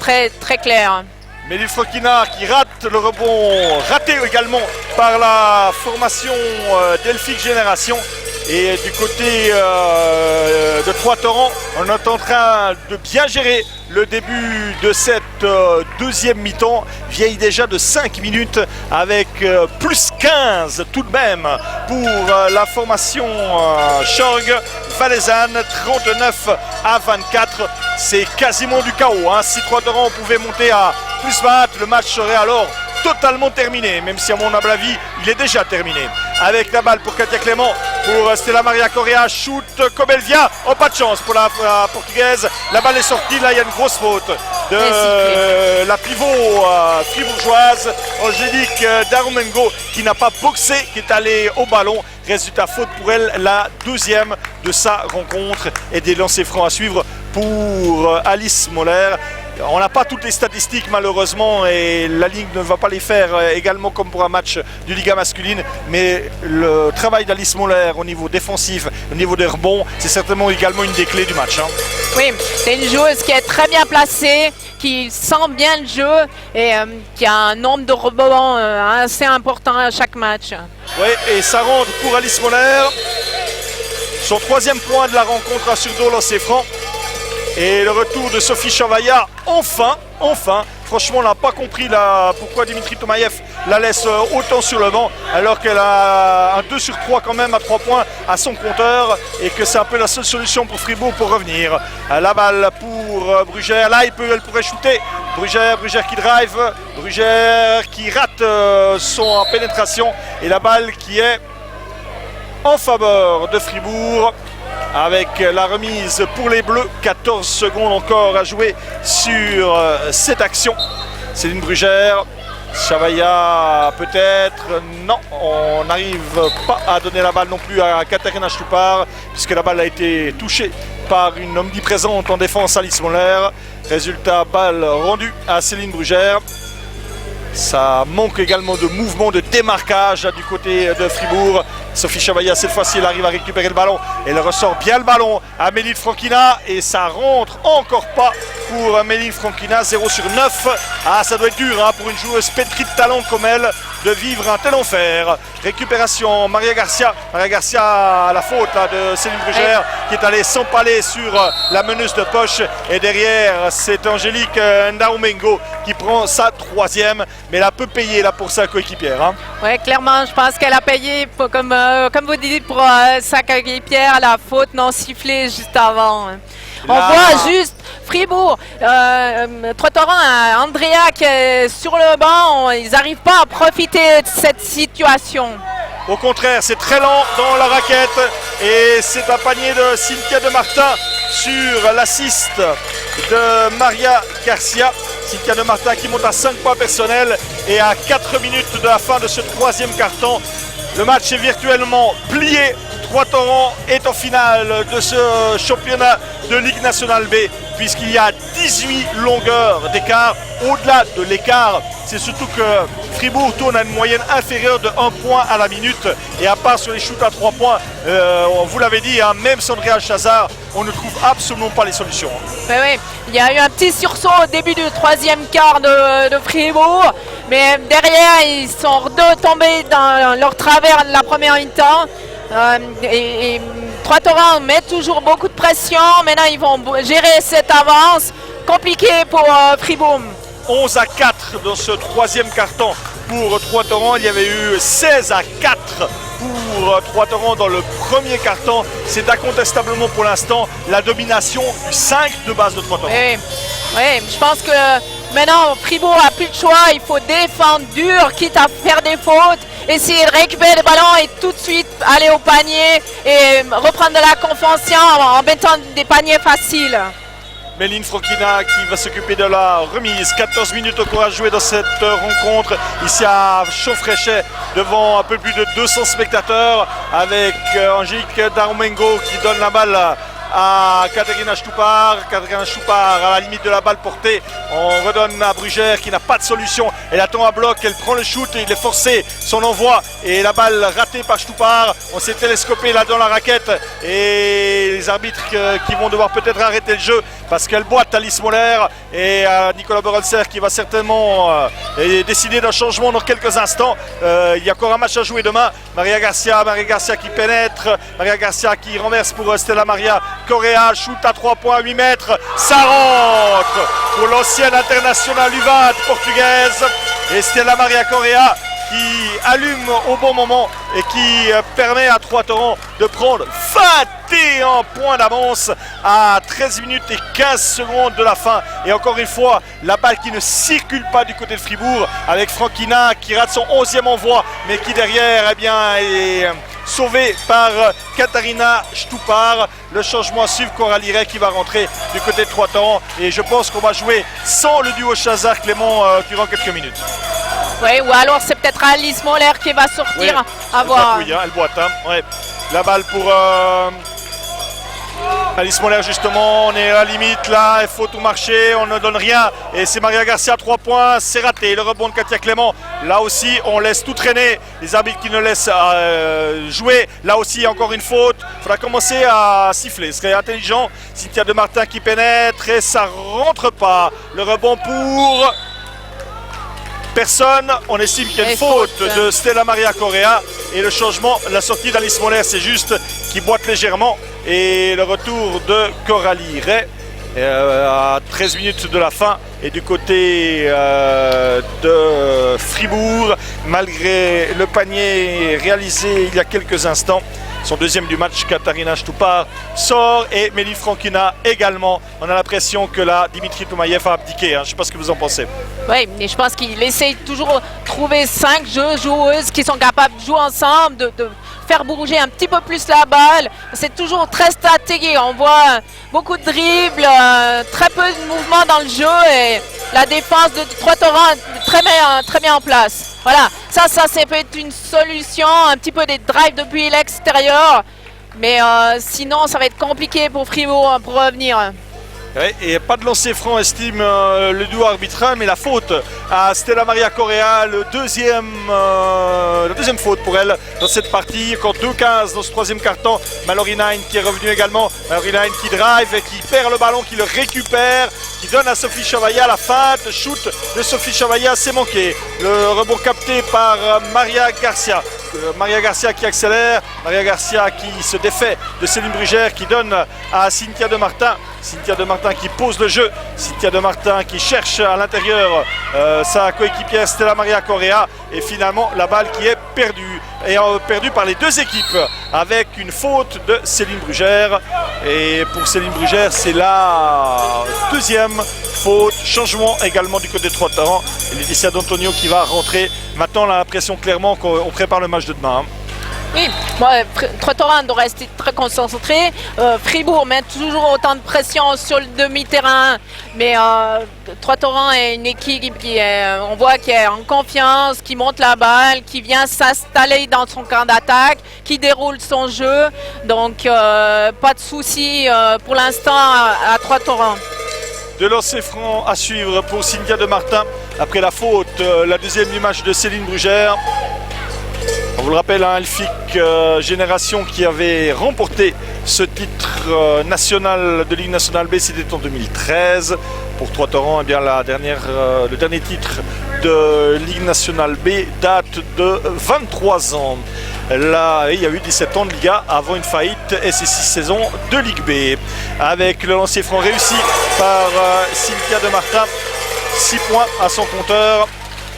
très, très clair. Méline Franquina qui rate le rebond, raté également par la formation d'Elphick Génération. Et du côté de Trois-Torrents, on est en train de bien gérer le début de cette deuxième mi-temps, vieille déjà de 5 minutes avec plus 15 tout de même pour la formation Schorg valaisanne, 39 à 24. C'est quasiment du chaos. Hein. Si Trois-Torrents pouvait monter à plus 20, le match serait alors totalement terminé, même si à mon humble avis, il est déjà terminé. Avec la balle pour Katia Clément, pour Stella Maria Correa, shoot comme elle vient. Oh, pas de chance pour la portugaise. La balle est sortie, là il y a une grosse faute de la pivot fribourgeoise Angélique Darumengo qui n'a pas boxé, qui est allée au ballon. Résultat, faute pour elle, la deuxième de sa rencontre et des lancers francs à suivre pour Alice Moller. On n'a pas toutes les statistiques malheureusement et la Ligue ne va pas les faire également comme pour un match du Liga masculine, mais le travail d'Alice Moller au niveau défensif, au niveau des rebonds, c'est certainement également une des clés du match. Hein. Oui, c'est une joueuse qui est très bien placée, qui sent bien le jeu et qui a un nombre de rebonds assez important à chaque match. Oui, et ça rentre pour Alice Moller. Son 3e point de la rencontre à Surdo lancer franc. Et le retour de Sophie Chavaillat, enfin. Franchement, on n'a pas compris pourquoi Dimitri Tomayev la laisse autant sur le banc, alors qu'elle a un 2 sur 3 quand même à 3 points à son compteur, et que c'est un peu la seule solution pour Fribourg pour revenir. La balle pour Brugère, là elle pourrait shooter. Brugère qui drive, Brugère qui rate son pénétration, et la balle qui est en faveur de Fribourg. Avec la remise pour les Bleus, 14 secondes encore à jouer sur cette action. Céline Brugère, Chavaillat peut-être, non, on n'arrive pas à donner la balle non plus à Katarina Stupar, puisque la balle a été touchée par une omniprésente en défense, Alice Moller. Résultat, balle rendue à Céline Brugère. Ça manque également de mouvement, de démarquage du côté de Fribourg. Sophie Chavaillat, cette fois-ci, elle arrive à récupérer le ballon. Elle ressort bien le ballon à Méline Franquina. Et ça rentre encore pas pour Méline Franquina, 0 sur 9. Ah, ça doit être dur hein, pour une joueuse pétrie de talent comme elle de vivre un tel enfer. Récupération, Maria Garcia. Maria Garcia à la faute là, de Céline Brugère qui est allée s'empaler sur la meneuse de poche. Et derrière, c'est Angélique Ndaumengo qui prend sa 3e. Mais elle a peu payé là pour sa coéquipière. Hein. Oui, clairement, je pense qu'elle a payé, comme vous dites, pour sa coéquipière, la faute non sifflée juste avant. On voit juste Fribourg, Trois-Torrents, Andrea qui est sur le banc, ils n'arrivent pas à profiter de cette situation. Au contraire, c'est très lent dans la raquette et c'est un panier de Cynthia de Martin sur l'assist de Maria Garcia. Cynthia de Martin qui monte à 5 points personnels et à 4 minutes de la fin de ce 3e quart-temps. Le match est virtuellement plié. Trois-Torrents est en finale de ce championnat de Ligue nationale B puisqu'il y a 18 longueurs d'écart. Au-delà de l'écart, c'est surtout que Fribourg tourne à une moyenne inférieure de 1 point à la minute. Et à part sur les shoots à 3 points, vous l'avez dit, hein, même sans Réal Chazard, on ne trouve absolument pas les solutions. Oui, oui, il y a eu un petit sursaut au début du troisième quart de Fribourg, mais derrière ils sont retombés dans leur travers de la première mi-temps. Et Trois-Torrents met toujours beaucoup de pression. Maintenant ils vont gérer cette avance. Compliqué pour Fribourg. 11 à 4 dans ce troisième quart-temps pour Trois-Torrents. Il y avait eu 16 à 4 pour Trois-Torrents dans le premier quart-temps. C'est incontestablement pour l'instant la domination du 5 de base de Trois-Torrents. Oui, oui, je pense que maintenant Fribourg n'a plus de choix. Il faut défendre dur, quitte à faire des fautes, essayer de récupérer le ballon et tout de suite aller au panier et reprendre de la confiance en mettant des paniers faciles. Méline Franquina qui va s'occuper de la remise. 14 minutes encore à jouer dans cette rencontre. Ici à Chaufréchet, devant un peu plus de 200 spectateurs, avec Angélique Darumengo qui donne la balle à Katerina Stupar. Katerina Stupar à la limite de la balle portée. On redonne à Brugère qui n'a pas de solution. Elle attend à bloc, elle prend le shoot et il est forcé son envoi. Et la balle ratée par Stupar. On s'est télescopé là dans la raquette. Et les arbitres qui vont devoir peut-être arrêter le jeu parce qu'elle boite Alice Moller et Nicolas Berolser qui va certainement décider d'un changement dans quelques instants. Il y a encore un match à jouer demain. Maria Garcia qui pénètre. Maria Garcia qui renverse pour Stella Maria Correa, shoot à 3 points, 8 mètres, ça rentre pour l'ancienne internationale UVAT portugaise. Et Stella Maria Correa qui allume au bon moment et qui permet à Trois-Torrents de prendre 21 points d'avance à 13 minutes et 15 secondes de la fin. Et encore une fois, la balle qui ne circule pas du côté de Fribourg avec Franquina qui rate son 11e envoi mais qui derrière est sauvé par Katarina Stupar. Le changement à suivre, Coralie Ray qui va rentrer du côté de Trois-Torrents. Et je pense qu'on va jouer sans le duo Chazard-Clément durant quelques minutes. Oui, ou alors c'est peut-être Alice Moller qui va sortir. Oui, à voir. Oui, hein, elle boite. Hein. Ouais. La balle pour Alice Moller justement, on est à la limite là, il faut tout marcher, on ne donne rien. Et c'est Maria Garcia, 3 points, c'est raté. Le rebond de Katia Clément, là aussi on laisse tout traîner. Les arbitres qui ne laissent jouer, là aussi encore une faute. Il faudra commencer à siffler, ce serait intelligent. Cynthia de Martin qui pénètre et ça rentre pas. Le rebond pour personne, on estime qu'il y a une faute de Stella Maria Correa et le changement, la sortie d'Alice Moller, c'est juste qui boite légèrement et le retour de Coralie Ray à 13 minutes de la fin et du côté de Fribourg, malgré le panier réalisé il y a quelques instants. Son deuxième du match, Katarina Stupar sort et Méline Franquina également. On a l'impression que là, Dimitri Toumaïev a abdiqué. Hein. Je ne sais pas ce que vous en pensez. Oui, mais je pense qu'il essaye toujours de trouver 5 joueuses qui sont capables de jouer ensemble, de faire bouger un petit peu plus la balle. C'est toujours très stratégique. On voit beaucoup de dribbles, très peu de mouvements dans le jeu et la défense de Trois-Torrents est très bien en place. Voilà, ça peut être une solution, un petit peu des drives depuis l'extérieur. Mais sinon, ça va être compliqué pour Fribourg pour revenir. Ouais, et pas de lancer franc, estime le duo arbitral, mais la faute à Stella Maria Correa, la deuxième faute pour elle dans cette partie. Encore 2-15 dans ce troisième quart-temps. Mallory Nine qui est revenu également. Mallory Nine qui drive et qui perd le ballon, qui le récupère, qui donne à Sophie Chavaya la feinte. Le shoot de Sophie Chavaya, c'est manqué. Le rebond capté par Maria Garcia. Maria Garcia qui accélère, Maria Garcia qui se défait de Céline Brugère, qui donne à Cynthia de Martin. Cynthia de Martin qui pose le jeu, Cynthia de Martin qui cherche à l'intérieur sa coéquipière Stella Maria Correa et finalement la balle qui est perdue. Et perdue par les deux équipes avec une faute de Céline Brugère. Et pour Céline Brugère, c'est la deuxième faute. Changement également du côté de Trois-Torrents. Et Laetitia D'Antonio qui va rentrer. Maintenant, on a l'impression clairement qu'on prépare le match de demain. Hein. Oui, Trois-Torrents doit rester très concentré. Fribourg met toujours autant de pression sur le demi-terrain. Mais Trois-Torrents est une équipe on voit qui est en confiance, qui monte la balle, qui vient s'installer dans son camp d'attaque, qui déroule son jeu. Donc pas de souci pour l'instant à Trois-Torrents. de lancer franc à suivre pour Cynthia de Martin après la faute, la deuxième du match de Céline Brugère. On vous le rappelle, hein, Elfic Génération qui avait remporté ce titre national de Ligue nationale B, c'était en 2013. Pour Troyes-Torrent, eh bien, le dernier titre de Ligue nationale B date de 23 ans. Là, il y a eu 17 ans de Liga avant une faillite et ces 6 saisons de Ligue B. Avec le lancer franc réussi par Cynthia de Martin, 6 points à son compteur.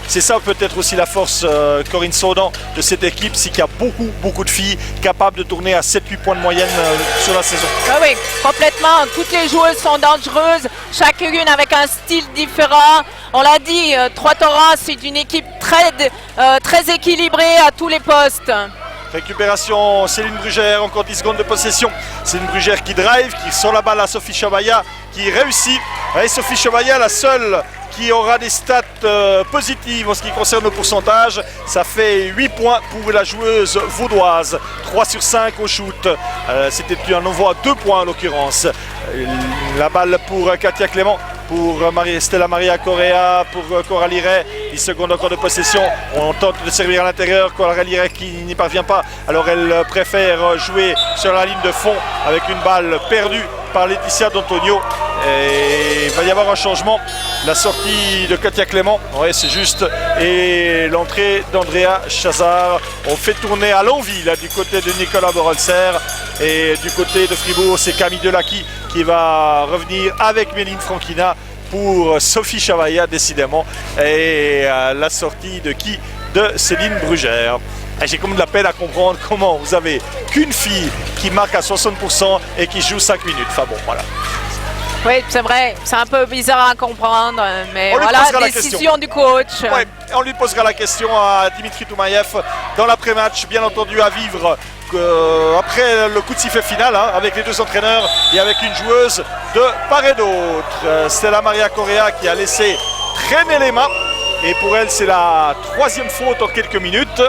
C'est ça peut-être aussi la force, Corinne Saudan, de cette équipe, c'est qu'il y a beaucoup de filles capables de tourner à 7-8 points de moyenne sur la saison. Ah oui, complètement. Toutes les joueuses sont dangereuses, chacune avec un style différent. On l'a dit, Troyes-Torrent, c'est une équipe très équilibrée à tous les postes. Récupération, Céline Brugère, encore 10 secondes de possession. Céline Brugère qui drive, qui sort la balle à Sophie Chavaya, qui réussit. Et Sophie Chavaya, la seule qui aura des stats positives en ce qui concerne le pourcentage. Ça fait 8 points pour la joueuse vaudoise. 3 sur 5 au shoot. C'était un envoi à 2 points en l'occurrence. La balle pour Katia Clément, pour Stella Maria Correa, pour Coralie Ray. 10 secondes encore de possession. On tente de servir à l'intérieur. Coralie Ray qui n'y parvient pas. Alors elle préfère jouer sur la ligne de fond avec une balle perdue par Laetitia D'Antonio. Et il va y avoir un changement. La sortie de Katia Clément, ouais, c'est juste. Et l'entrée d'Andrea Chazard. On fait tourner à l'envie là du côté de Nicolas Borolser. Et du côté de Fribourg, c'est Camille Delacqui qui va revenir avec Méline Franquina pour Sophie Chavaya, décidément. Et la sortie de qui? De Céline Brugère. J'ai comme de la peine à comprendre comment vous avez qu'une fille qui marque à 60% et qui joue 5 minutes. Enfin bon, voilà. Oui, c'est vrai, c'est un peu bizarre à comprendre, mais voilà, décision du coach. Ouais, on lui posera la question à Dimitri Toumaïev dans l'après-match, bien entendu à vivre après le coup de sifflet final, hein, avec les deux entraîneurs et avec une joueuse de part et d'autre. Stella Maria Correa qui a laissé traîner les mains. Et pour elle, c'est la 3e faute en quelques minutes.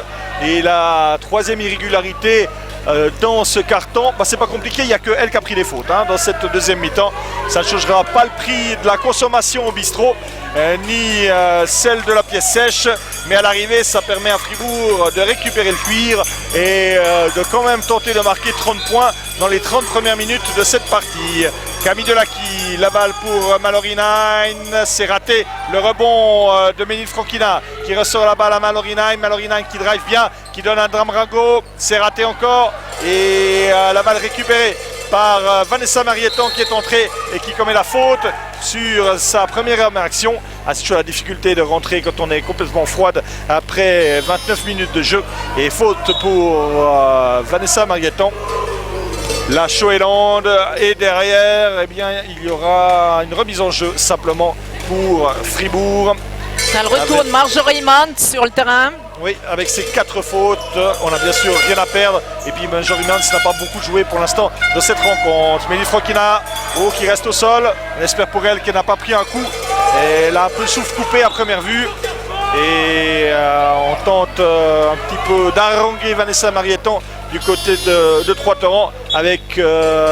Et la 3e irrégularité dans ce carton. Bah, c'est pas compliqué, il n'y a que elle qui a pris les fautes hein, dans cette deuxième mi-temps. Ça ne changera pas le prix de la consommation au bistrot, ni celle de la pièce sèche. Mais à l'arrivée, ça permet à Fribourg de récupérer le cuir et de quand même tenter de marquer 30 points dans les 30 premières minutes de cette partie. Camille Delacqui, la balle pour Mallory Nine, c'est raté. Le rebond de Méline Franquina qui ressort la balle à Mallory Nine. Mallory Nine qui drive bien, qui donne un Dramrago, c'est raté encore. Et la balle récupérée par Vanessa Marietan qui est entrée et qui commet la faute sur sa première action. C'est toujours la difficulté de rentrer quand on est complètement froide après 29 minutes de jeu. Et faute pour Vanessa Marietan. La Shoeland et derrière, eh bien, il y aura une remise en jeu simplement pour Fribourg. C'est le retour de Marjorie Mant sur le terrain. Oui, avec ses 4 fautes, on a bien sûr rien à perdre. Et puis Marjorie Mant n'a pas beaucoup joué pour l'instant dans cette rencontre. Méline Franquina, qui reste au sol. On espère pour elle qu'elle n'a pas pris un coup. Elle a un peu le souffle coupé à première vue. Et on tente un petit peu d'haranguer Vanessa Marietan du côté de Troyes-Torrent avec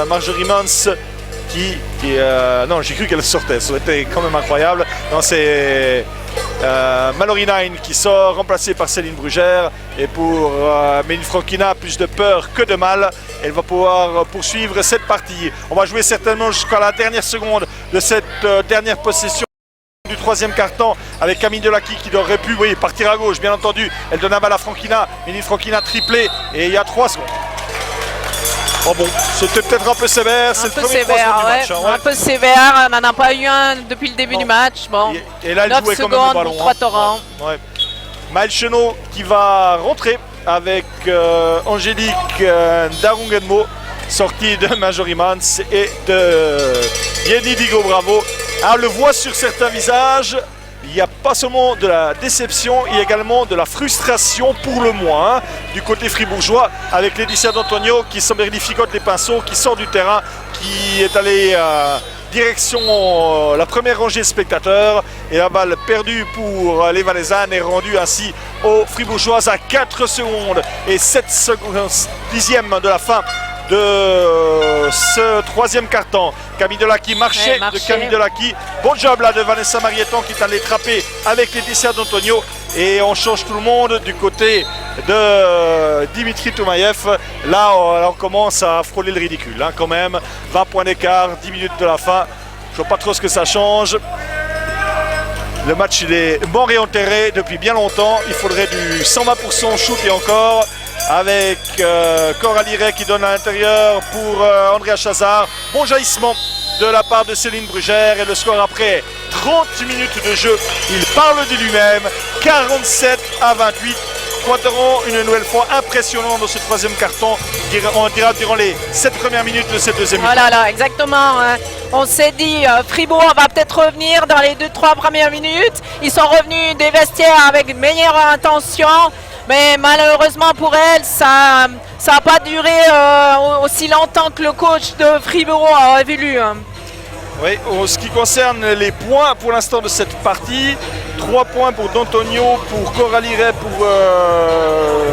Marjorie Mans qui non, j'ai cru qu'elle sortait, ça aurait été quand même incroyable. Non, c'est Mallory Nine qui sort, remplacée par Céline Brugère. Et pour Méline Franquina, plus de peur que de mal, elle va pouvoir poursuivre cette partie. On va jouer certainement jusqu'à la dernière seconde de cette dernière possession du 3e quart-temps avec Camille Delacqui qui aurait pu partir à gauche, bien entendu. Elle donne la balle à Franquina, Méline Franquina triplé et il y a 3 secondes. Oh bon, c'était peut-être un peu sévère, c'est le premier sévère, du match. Un peu sévère, on n'en a pas eu un depuis le début du match. Bon, et là, elle 9 jouait secondes quand même le ballon, pour Troyes-Torrent. Ouais. Maëlle Chenot qui va rentrer avec Angélique Darungenmo, sortie de Marjorie Mans et de Yenny Digo Bravo. Alors, on le voit sur certains visages, il n'y a pas seulement de la déception, il y a également de la frustration pour le moins du côté fribourgeois avec Laetitia D'Antonio qui s'emmerdificote les pinceaux, qui sort du terrain, qui est allé direction la première rangée de spectateurs et la balle perdue pour les Valaisannes est rendue ainsi aux Fribourgeoises à 4 secondes et 7 dixièmes de la fin de ce troisième quart-temps. Camille Delacqui marchait de Camille Delacqui. Bon job là de Vanessa Marieton qui est allée trapper avec Laetitia d'Antonio. Et on change tout le monde du côté de Dimitri Toumaïev. Là, on commence à frôler le ridicule hein, quand même. 20 points d'écart, 10 minutes de la fin. Je ne vois pas trop ce que ça change. Le match il est mort et enterré depuis bien longtemps. Il faudrait du 120% shoot et encore. Avec Coralie Ray qui donne à l'intérieur pour Andrea Chazard. Bon jaillissement de la part de Céline Brugère et le score après 30 minutes de jeu, il parle de lui-même. 47-28. Quatteron une nouvelle fois impressionnant dans ce troisième carton, on dira durant les 7 premières minutes de cette deuxième mi-temps. Voilà, là, exactement. Hein. On s'est dit Fribourg va peut-être revenir dans les 2-3 premières minutes. Ils sont revenus des vestiaires avec une meilleure intention. Mais malheureusement pour elle, ça n'a pas duré aussi longtemps que le coach de Fribourg aurait voulu. Hein. Oui, en ce qui concerne les points pour l'instant de cette partie, 3 points pour D'Antonio, pour Coralie Ray, pour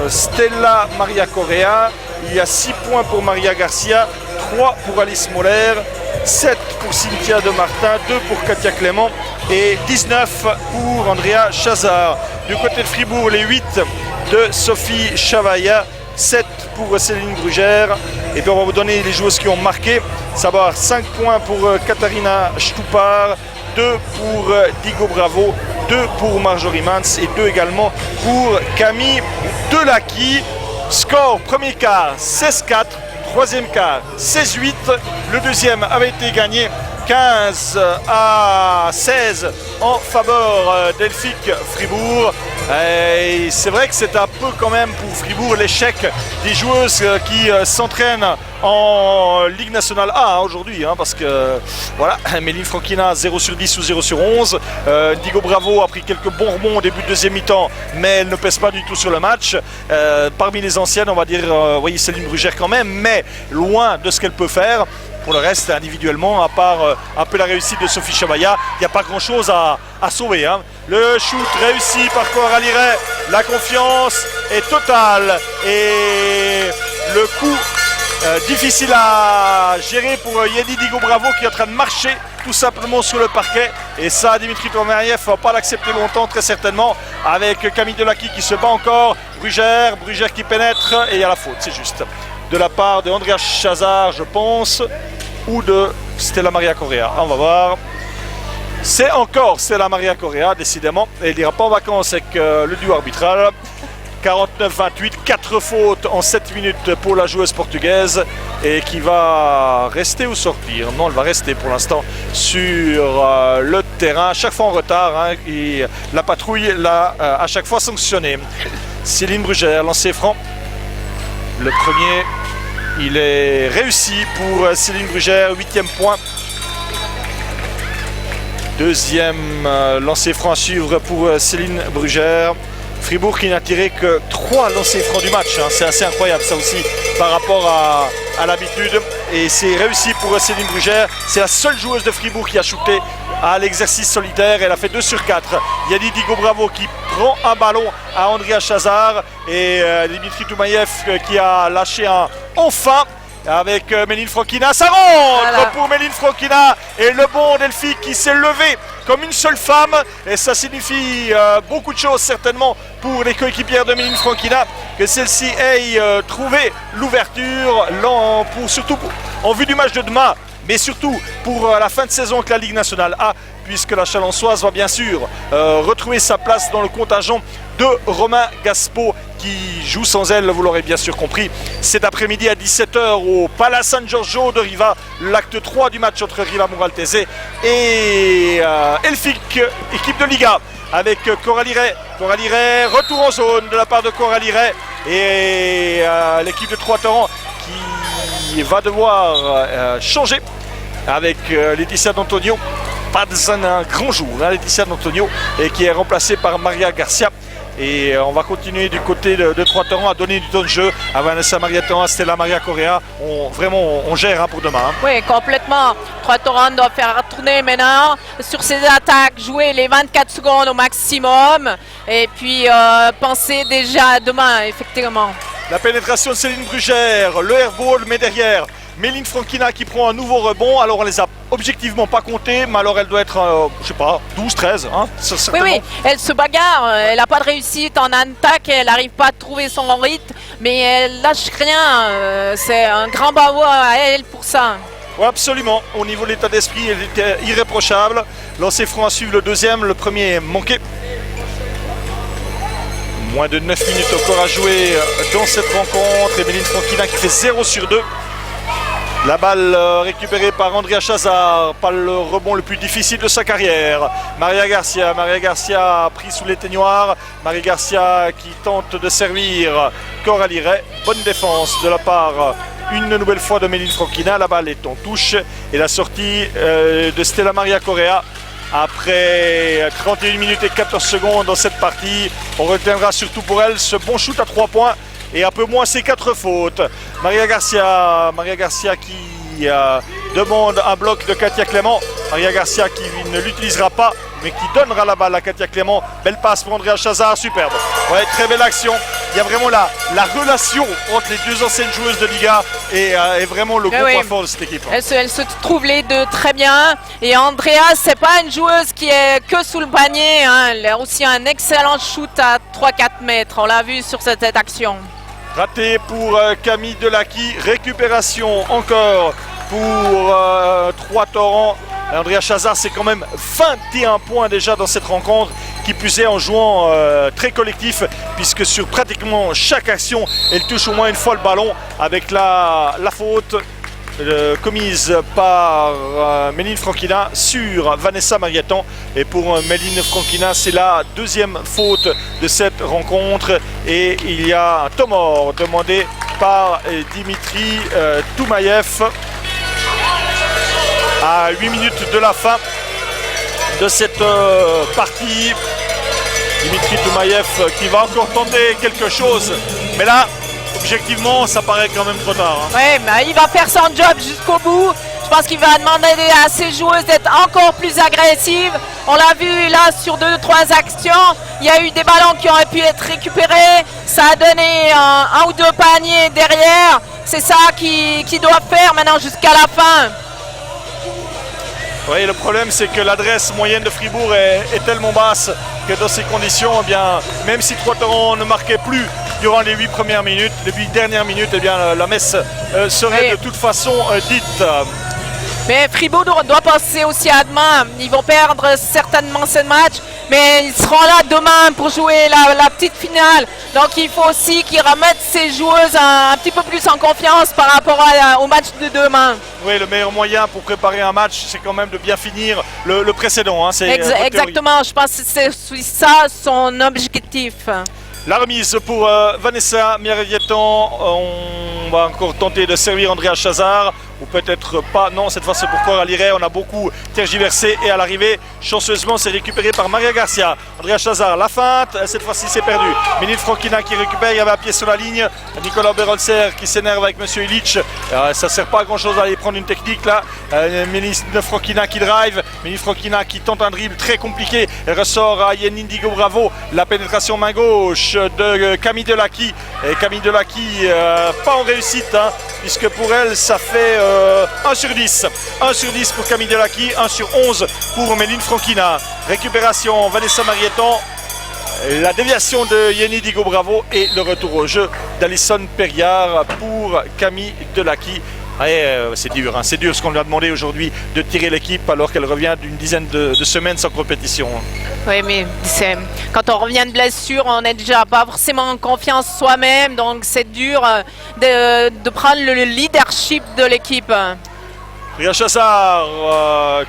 Stella Maria Correa. Il y a 6 points pour Maria Garcia, 3 pour Alice Moller, 7 pour Cynthia de Martin, 2 pour Katia Clément et 19 pour Andrea Chazard. Du côté de Fribourg, les 8 de Sophie Chavaya, 7 pour Céline Brugère. Et puis on va vous donner les joueuses qui ont marqué. Ça va avoir 5 points pour Katharina Stupar, 2 pour Digo Bravo, 2 pour Marjorie Mans et 2 également pour Camille Delacqui. Score premier quart 16-4, troisième quart 16-8. Le deuxième avait été gagné 15-16 en faveur d'Elphick Fribourg. Et c'est vrai que c'est un peu quand même pour Fribourg l'échec des joueuses qui s'entraînent en Ligue nationale A aujourd'hui hein, parce que voilà, Méline Franquina 0 sur 10 ou 0 sur 11. Digo Bravo a pris quelques bons rebonds au début de deuxième mi-temps, mais elle ne pèse pas du tout sur le match. Parmi les anciennes, on va dire, oui, Céline Brugère quand même, mais loin de ce qu'elle peut faire. Pour le reste, individuellement, à part un peu la réussite de Sophie Chavaya, il n'y a pas grand-chose à sauver. Hein. Le shoot réussi par Coralie Ray, la confiance est totale et le coup difficile à gérer pour Yedi Digo Bravo qui est en train de marcher tout simplement sur le parquet. Et ça, Dimitri Tourmariev ne va pas l'accepter longtemps, très certainement, avec Camille Delacqui qui se bat encore, Brugère qui pénètre et il y a la faute, c'est juste. De la part de Andrea Chazard, je pense, ou de Stella Maria Correa. On va voir. C'est encore Stella Maria Correa, décidément. Et il n'ira pas en vacances avec le duo arbitral. 49-28, 4 fautes en 7 minutes pour la joueuse portugaise. Et qui va rester ou sortir. Non, elle va rester pour l'instant sur le terrain. À chaque fois en retard. Hein, et la patrouille l'a à chaque fois sanctionné. Céline Brugère, lancé franc. Le premier, il est réussi pour Céline Brugère, 8e point. Deuxième lancer franc à suivre pour Céline Brugère. Fribourg qui n'a tiré que 3 lancers francs du match. Hein. C'est assez incroyable ça aussi par rapport à l'habitude. Et c'est réussi pour Céline Brugère. C'est la seule joueuse de Fribourg qui a shooté à l'exercice solitaire. Elle a fait 2 sur 4. Il y a Digo Bravo qui prend un ballon à Andrea Chazard. Et Dimitri Toumaïev qui a lâché un enfin avec Méline Franquina. Ça rentre voilà. Pour Méline Franquina. Et le bon d'Elphick qui s'est levé comme une seule femme. Et ça signifie beaucoup de choses certainement pour les coéquipières de Méline Franquina. Que celle-ci ait trouvé l'ouverture, surtout en vue du match de demain. Mais surtout pour la fin de saison que la Ligue nationale a. Puisque la Chalençoise va bien sûr retrouver sa place dans le contingent de Romain Gaspo qui joue sans elle, vous l'aurez bien sûr compris, cet après-midi à 17h au Palace San Giorgio de Riva, l'acte 3 du match entre Riva Muraltese et Elphick, équipe de Liga, avec Coralie Ray. Coralie Ray, retour en zone de la part de Coralie Ray et l'équipe de Trois-Torrents qui va devoir changer avec Laetitia D'Antonio. Pas un grand jour, hein, Laetitia D'Antonio, et qui est remplacée par Maria Garcia. Et on va continuer du côté de Trois-Torrents à donner du temps de jeu à Vanessa Marieton, à Stella Maria Correa. On gère hein, pour demain. Hein. Oui, complètement. Trois-Torrents doit faire tourner maintenant sur ses attaques, jouer les 24 secondes au maximum. Et puis penser déjà à demain, effectivement. La pénétration de Céline Brugère, le airball, mais derrière, Méline Frankina qui prend un nouveau rebond. Alors on les a objectivement pas comptés, mais alors elle doit être, je sais pas, 12, 13. Hein, oui, elle se bagarre, elle n'a pas de réussite en attaque, elle n'arrive pas à trouver son rythme, mais elle lâche rien. C'est un grand bravo à elle pour ça. Oui, absolument. Au niveau de l'état d'esprit, elle était irréprochable. Lancer franc à suivre le deuxième, le premier est manqué. Moins de 9 minutes encore à jouer dans cette rencontre. Et Méline Frankina qui fait 0 sur 2. La balle récupérée par Andrea Chazard, pas le rebond le plus difficile de sa carrière. Maria Garcia pris sous l'éteignoir. Maria Garcia qui tente de servir Coralie Ray. Bonne défense de la part une nouvelle fois de Méline Frankina. La balle est en touche et la sortie de Stella Maria Correa. Après 31 minutes et 14 secondes dans cette partie, on retiendra surtout pour elle ce bon shoot à 3 points et un peu moins ses 4 fautes. Maria Garcia qui demande un bloc de Katia Clément. Maria Garcia qui ne l'utilisera pas, mais qui donnera la balle à Katia Clément. Belle passe pour Andrea Chazard, superbe. Ouais, très belle action. Il y a vraiment la relation entre les deux anciennes joueuses de Liga et vraiment le gros point fort de cette équipe. Elles se trouvent les deux très bien. Et Andrea, c'est pas une joueuse qui est que sous le panier. Hein. Elle a aussi un excellent shoot à 3-4 mètres. On l'a vu sur cette action. Raté pour Camille Delacqui. Récupération encore pour 3 Torrents. Andrea Chazard, c'est quand même 21 points déjà dans cette rencontre, qui plus est en jouant très collectif, puisque sur pratiquement chaque action, elle touche au moins une fois le ballon, avec la faute commise par Méline Frankina sur Vanessa Marietan. Et pour Méline Frankina, c'est la deuxième faute de cette rencontre. Et il y a un temps mort demandé par Dimitri Toumaïev à 8 minutes de la fin de cette partie. Dimitri Toumaïev qui va encore tenter quelque chose, mais là objectivement ça paraît quand même trop tard. Hein. Oui, mais il va faire son job jusqu'au bout. Je pense qu'il va demander à ses joueuses d'être encore plus agressives. On l'a vu là sur 2-3 actions. Il y a eu des ballons qui auraient pu être récupérés. Ça a donné un ou deux paniers derrière. C'est ça qu'ils doivent faire maintenant jusqu'à la fin. Oui, le problème c'est que l'adresse moyenne de Fribourg est tellement basse que dans ces conditions, eh bien, même si Trois-Torrents ne marquait plus durant les 8 premières minutes, les 8 dernières minutes, eh bien, la messe serait de toute façon dite. Mais Fribourg doit penser aussi à demain. Ils vont perdre certainement ce match, mais ils seront là demain pour jouer la petite finale. Donc il faut aussi qu'ils remettent ces joueuses un petit peu plus en confiance par rapport au match de demain. Oui, le meilleur moyen pour préparer un match, c'est quand même de bien finir le précédent. Hein, exactement, je pense que c'est ça son objectif. La remise pour Vanessa Marietan. On va encore tenter de servir Andrea Chazard. Ou peut-être pas, non, cette fois c'est pour Coralie Ray. On a beaucoup tergiversé et à l'arrivée, chanceusement, c'est récupéré par Maria Garcia. Andrea Chazard, la feinte, cette fois-ci c'est perdu. Méline Frankina qui récupère, il y avait un pied sur la ligne. Nicolas Berolser qui s'énerve avec Monsieur Illich. Ça ne sert pas à grand chose d'aller prendre une technique là. Méline Frankina qui drive. Méline Frankina qui tente un dribble très compliqué. Elle ressort à Yen Indigo Bravo. La pénétration main gauche de Camille Delacqui. Et Camille Delacqui, pas en réussite, hein, puisque pour elle, ça fait 1 sur 10. 1 sur 10 pour Camille Delacqui, 1 sur 11 pour Méline Frankina. Récupération Vanessa Marietan. La déviation de Yenny Digo Bravo et le retour au jeu d'Alison Perriard pour Camille Delacqui. C'est dur, hein. C'est dur ce qu'on lui a demandé aujourd'hui de tirer l'équipe alors qu'elle revient d'une dizaine de semaines sans compétition. Oui, mais quand on revient de blessure, on n'est déjà pas forcément en confiance soi-même, donc c'est dur de prendre le leadership de l'équipe. Ria Chazard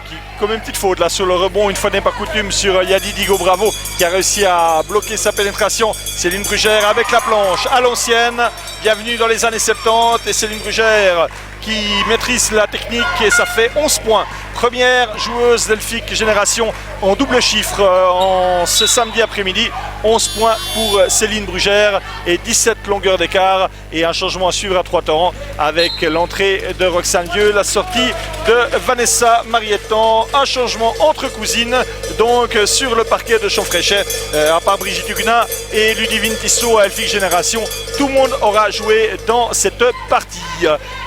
qui commet une petite faute là sur le rebond, une fois n'est pas coutume, sur Yadi Digo Bravo qui a réussi à bloquer sa pénétration. Céline Brugère avec la planche à l'ancienne. Bienvenue dans les années 70 et Céline Brugère qui maîtrise la technique et ça fait 11 points. Première joueuse d'Elphick Génération en double chiffre en ce samedi après-midi. 11 points pour Céline Brugère et 17 longueurs d'écart. et un changement à suivre à Trois-Torrents avec l'entrée de Roxane Vieux, la sortie de Vanessa Marietan, un changement entre cousines donc sur le parquet de Champfréchet, à part Brigitte Huguenin et Ludivine Tissot à Elfique Génération, tout le monde aura joué dans cette partie.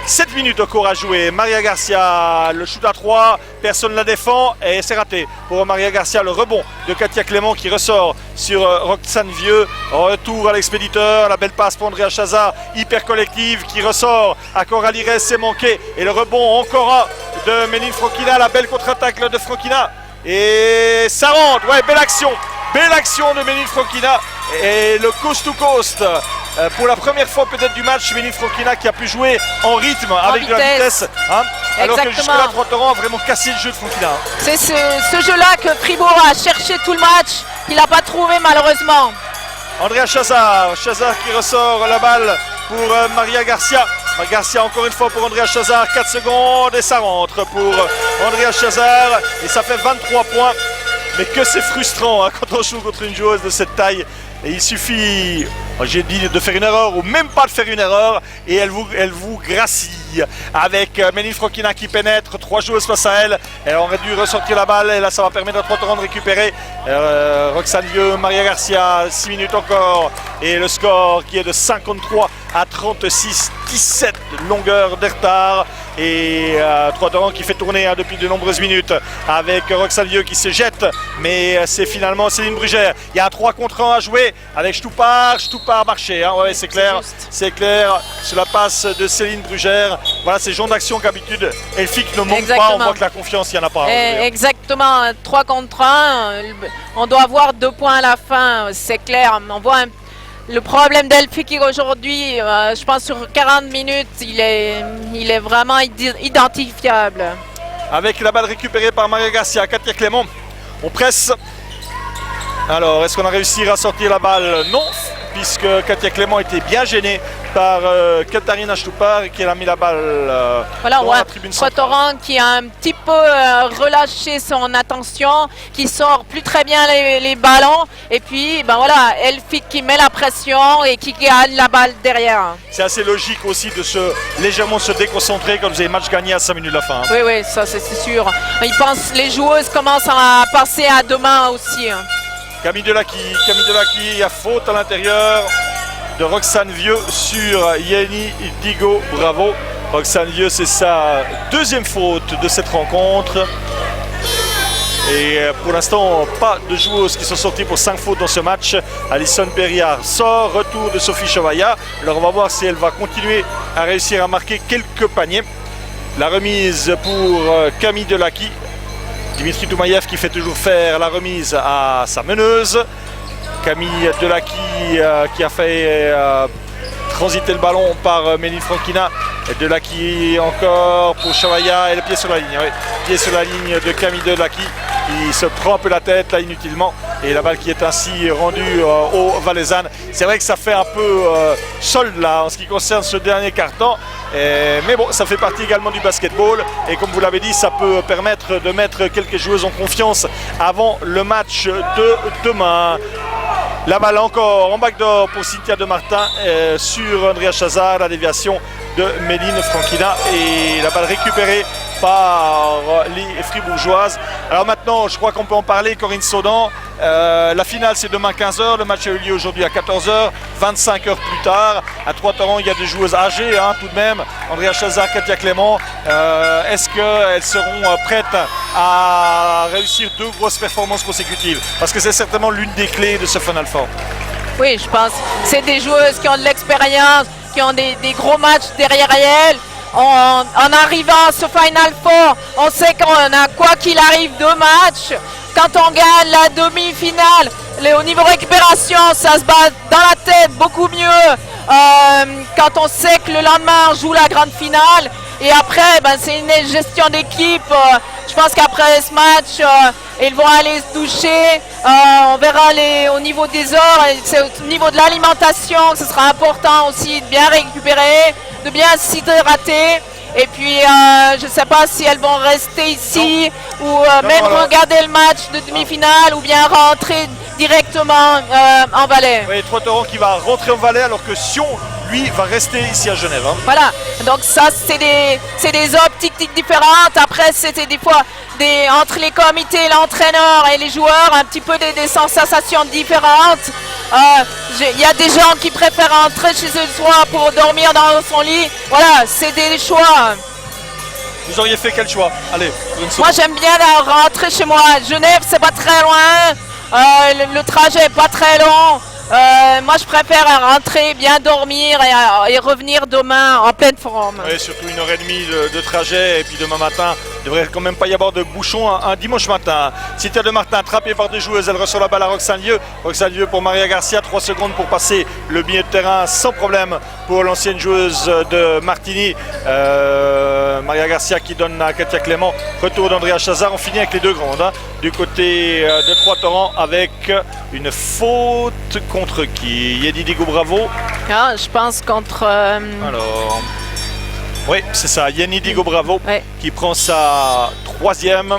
7 minutes encore à jouer. Maria Garcia, le shoot à 3, personne ne la défend et c'est raté. Pour Maria Garcia, le rebond de Katia Clément qui ressort sur Roxane Vieux. Retour à l'expéditeur, la belle passe pour Andrea Chazard, hyper collective qui ressort à Coralie Rey, c'est manqué. Et le rebond encore de Méline Franquina, la belle contre-attaque de Franquina. Et ça rentre, ouais, belle action de Méline Franquina. Et le coast to coast, pour la première fois peut-être du match, Méline Franquina qui a pu jouer en rythme avec de la vitesse. Hein, alors que jusque-là, Trois-Torrents a vraiment cassé le jeu de Franquina. C'est ce jeu-là que Fribourg a cherché tout le match, qu'il n'a pas trouvé malheureusement. Andrea Chazard qui ressort la balle pour Maria Garcia. Garcia encore une fois pour Andrea Chazard, 4 secondes et ça rentre pour Andrea Chazard et ça fait 23 points. Mais que c'est frustrant hein, quand on joue contre une joueuse de cette taille. Et il suffit, j'ai dit, de faire une erreur ou même pas de faire une erreur et elle vous gracie. Avec Méline Franquina qui pénètre, 3 joueuses face à elle. Elle aurait dû ressortir la balle et là ça va permettre à Trois-Torrents de récupérer. Roxane Vieux, Maria Garcia, 6 minutes encore. Et le score qui est de 53 à 36, 17 longueurs de retard. Et Trois-Torrents qui fait tourner depuis de nombreuses minutes avec Roxane Vieux qui se jette. Mais c'est finalement Céline Brugère. Il y a un 3 contre 1 à jouer avec Stoupard marché. Hein. Ouais, c'est clair. C'est clair. Sur la passe de Céline Brugère. Voilà, c'est le genre d'action qu'habitude Elfique ne manque pas. On voit que la confiance, il n'y en a pas. Exactement. 3 contre 1. On doit avoir 2 points à la fin. C'est clair. On voit le problème d'Elfique aujourd'hui, je pense sur 40 minutes, il est vraiment identifiable. Avec la balle récupérée par Maria Garcia, Katia Clément, on presse. Alors, est-ce qu'on a réussi à sortir la balle? Non, puisque Katia Clément était bien gênée par Katharina Stoupard qui a mis la balle voilà, dans la tribune centrale. Trois-Torrents qui a un petit peu relâché son attention, qui sort plus très bien les ballons et puis ben voilà, Elfique qui met la pression et qui gagne la balle derrière. C'est assez logique aussi de légèrement se déconcentrer quand vous avez match gagné à 5 minutes de la fin. Oui, oui, ça c'est sûr. Les joueuses commencent à penser à demain aussi. Camille Delacqui, il y a faute à l'intérieur de Roxane Vieux sur Yenny Digo, bravo. Roxane Vieux, c'est sa 2e faute de cette rencontre. Et pour l'instant, pas de joueuses qui sont sorties pour 5 fautes dans ce match. Alison Perriard sort, retour de Sophie Chavaya. Alors on va voir si elle va continuer à réussir à marquer quelques paniers. La remise pour Camille Delacqui. Dimitri Toumaïev qui fait toujours faire la remise à sa meneuse. Camille Delacqui qui a fait transiter le ballon par Méline Franquina. Delacqui encore pour Chavaya et le pied sur la ligne. Oui. Pied sur la ligne de Camille Delacqui qui se prend un peu la tête là inutilement. Et la balle qui est ainsi rendue aux Valaisannes. C'est vrai que ça fait un peu solde là en ce qui concerne ce dernier quart-temps. Mais bon, ça fait partie également du basketball. Et comme vous l'avez dit, ça peut permettre de mettre quelques joueuses en confiance avant le match de demain. La balle encore en backdoor pour Cynthia de Martin sur Andrea Chazard, la déviation de Méline Franquina et la balle récupérée par les Fribourgeoises. Alors maintenant, je crois qu'on peut en parler, Corinne Saudan. La finale, c'est demain 15h. Le match a eu lieu aujourd'hui à 14h, 25 heures plus tard. À Trois-Torrents, il y a des joueuses âgées hein, tout de même. Andrea Chazard, Katia Clément. Est-ce qu'elles seront prêtes à réussir 2 grosses performances consécutives? Parce que c'est certainement l'une des clés de ce Final Four. Oui, je pense. C'est des joueuses qui ont de l'expérience, qui ont des gros matchs derrière elles. En arrivant à ce Final Four, on sait qu'on a quoi qu'il arrive 2 matchs. Quand on gagne la demi-finale, au niveau récupération, ça se bat dans la tête beaucoup mieux. Quand on sait que le lendemain, on joue la grande finale. Et après, ben, c'est une gestion d'équipe. Je pense qu'après ce match, ils vont aller se doucher. On verra au niveau des heures, au niveau de l'alimentation, ce sera important aussi de bien récupérer, de bien s'hydrater. Et puis, je ne sais pas si elles vont rester ici ou même regarder le match de demi-finale ou bien rentrer directement en Valais. Oui, Trois-Torrents qui va rentrer en Valais alors que Sion lui, va rester ici à Genève. Hein. Voilà, donc ça c'est des optiques différentes. Après c'était des fois entre les comités, l'entraîneur et les joueurs, un petit peu des sensations différentes. Il y a des gens qui préfèrent entrer chez eux le soir pour dormir dans son lit. Voilà, c'est des choix. Vous auriez fait quel choix? Allez, moi j'aime bien rentrer chez moi. Genève c'est pas très loin, le trajet est pas très long. Moi je préfère rentrer, bien dormir et revenir demain en pleine forme. Oui, surtout 1h30 de trajet et puis demain matin, il ne devrait quand même pas y avoir de bouchon un dimanche matin. Cynthia de Martin, attrapée par deux joueuses, elle reçoit la balle à Roxane Lieu. Roxane Lieu pour Maria Garcia, 3 secondes pour passer le milieu de terrain sans problème pour l'ancienne joueuse de Martigny. Maria Garcia qui donne à Katia Clément, retour d'Andrea Chazard. On finit avec les deux grandes hein, du côté de Trois-Torrents avec une faute contre qui? Yedidigo Bravo. Ah, je pense contre... Alors... Oui, c'est ça, Yedidigo Bravo ouais. Qui prend sa 3e.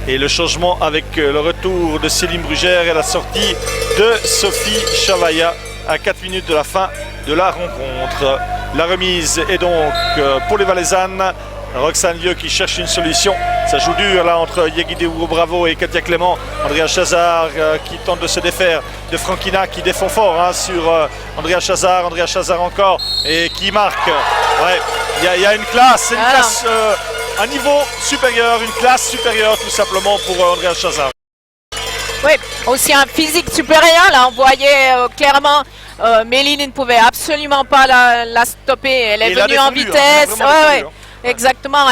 Et le changement avec le retour de Céline Brugère et la sortie de Sophie Chavaya à 4 minutes de la fin de la rencontre. La remise est donc pour les Valaisannes. Roxane Lieu qui cherche une solution. Ça joue dur là entre Yedidigo Bravo et Katia Clément. Andrea Chazard qui tente de se défaire de Frankina qui défend fort hein, sur Andrea Chazard. Andrea Chazard encore et qui marque. Ouais, il y a une classe, c'est une classe, un niveau supérieur, une classe supérieure tout simplement pour Andrea Chazard. Oui, aussi un physique supérieur. Là, on voyait clairement Méline ne pouvait absolument pas la stopper. Elle est venue en vitesse. Hein, exactement.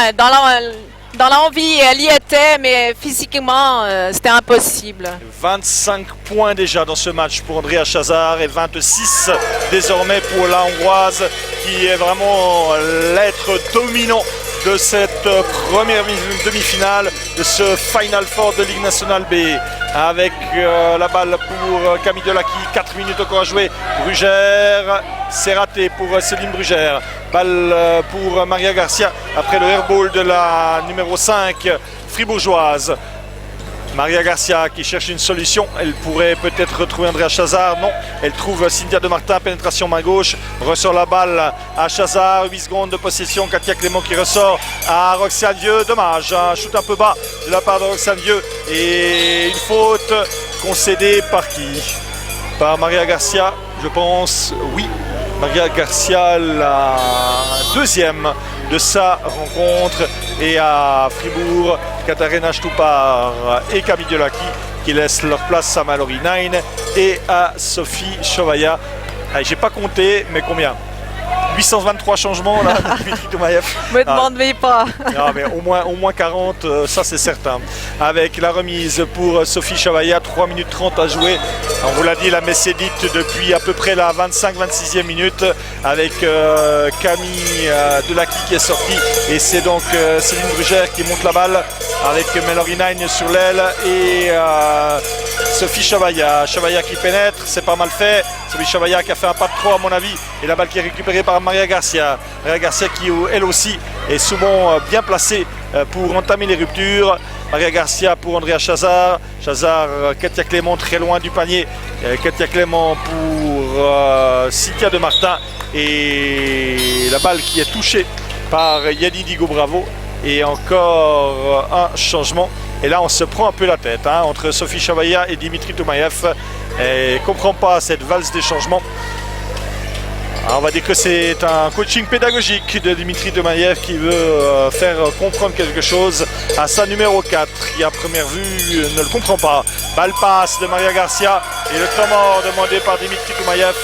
Dans l'envie, elle y était, mais physiquement, c'était impossible. 25 points déjà dans ce match pour Andrea Chazard et 26 désormais pour la Hongroise qui est vraiment l'être dominant de cette première demi-finale de ce Final Four de Ligue Nationale B avec la balle pour Camille Delacqui, 4 minutes encore à jouer. Brugère, c'est raté pour Céline Brugère. Balle pour Maria Garcia après le airball de la numéro 5 fribourgeoise. Maria Garcia qui cherche une solution, elle pourrait peut-être retrouver Andrea Chazard, non, elle trouve Cynthia de Martin, pénétration main gauche, ressort la balle à Chazard, 8 secondes de possession, Katia Clément qui ressort à Roxane Lieu, dommage, un shoot un peu bas de la part de Roxane Lieu et une faute concédée par qui? Par Maria Garcia, je pense, oui. Maria Garcia, la 2e de sa rencontre. Et à Fribourg, Katharina Stupar et Camille Delacqui qui laissent leur place à Mallory Nine et à Sophie Chavaya. J'ai pas compté, mais combien? 823 changements là, Dimitri Toumaïev. Me demandez pas. Non, mais au moins 40, ça c'est certain. Avec la remise pour Sophie Chavaya, 3 minutes 30 à jouer. On vous l'a dit, la messe est dite depuis à peu près la 25-26e minute avec Camille Delacqui qui est sortie. Et c'est donc Céline Brugère qui monte la balle avec Mallory Nine sur l'aile et Sophie Chavaya. Chavaya qui pénètre, c'est pas mal fait. Sophie Chavaya qui a fait un pas de trop à mon avis. Et la balle qui est récupérée par Maria Garcia. Maria Garcia qui elle aussi est souvent bien placée pour entamer les ruptures. Maria Garcia pour Andrea Chazard. Chazard, Katia Clément très loin du panier. Katia Clément pour Cynthia de Martin. Et la balle qui est touchée par Yedidigo Bravo. Et encore un changement. Et là, on se prend un peu la tête hein, entre Sophie Chavaya et Dimitri Toumaïev. Et ne comprend pas cette valse des changements. Alors on va dire que c'est un coaching pédagogique de Dimitri Toumaïev qui veut faire comprendre quelque chose à sa numéro 4 qui à première vue ne le comprend pas. Balle passe de Maria Garcia et le temps mort demandé par Dimitri Toumaïev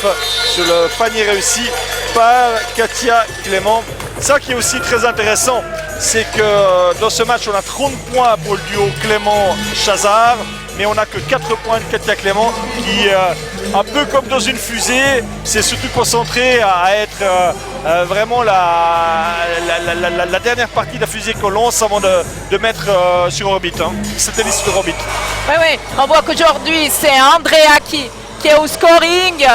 sur le panier réussi par Katia Clément. Ça qui est aussi très intéressant, c'est que dans ce match on a 30 points pour le duo Clément-Chazard, mais on n'a que 4 points de Katia Clément qui, un peu comme dans une fusée, s'est surtout concentrée à être vraiment la dernière partie de la fusée qu'on lance avant de mettre sur orbite. Hein. C'était l'issue sur orbite. Oui, on voit qu'aujourd'hui c'est Andrea qui est au scoring.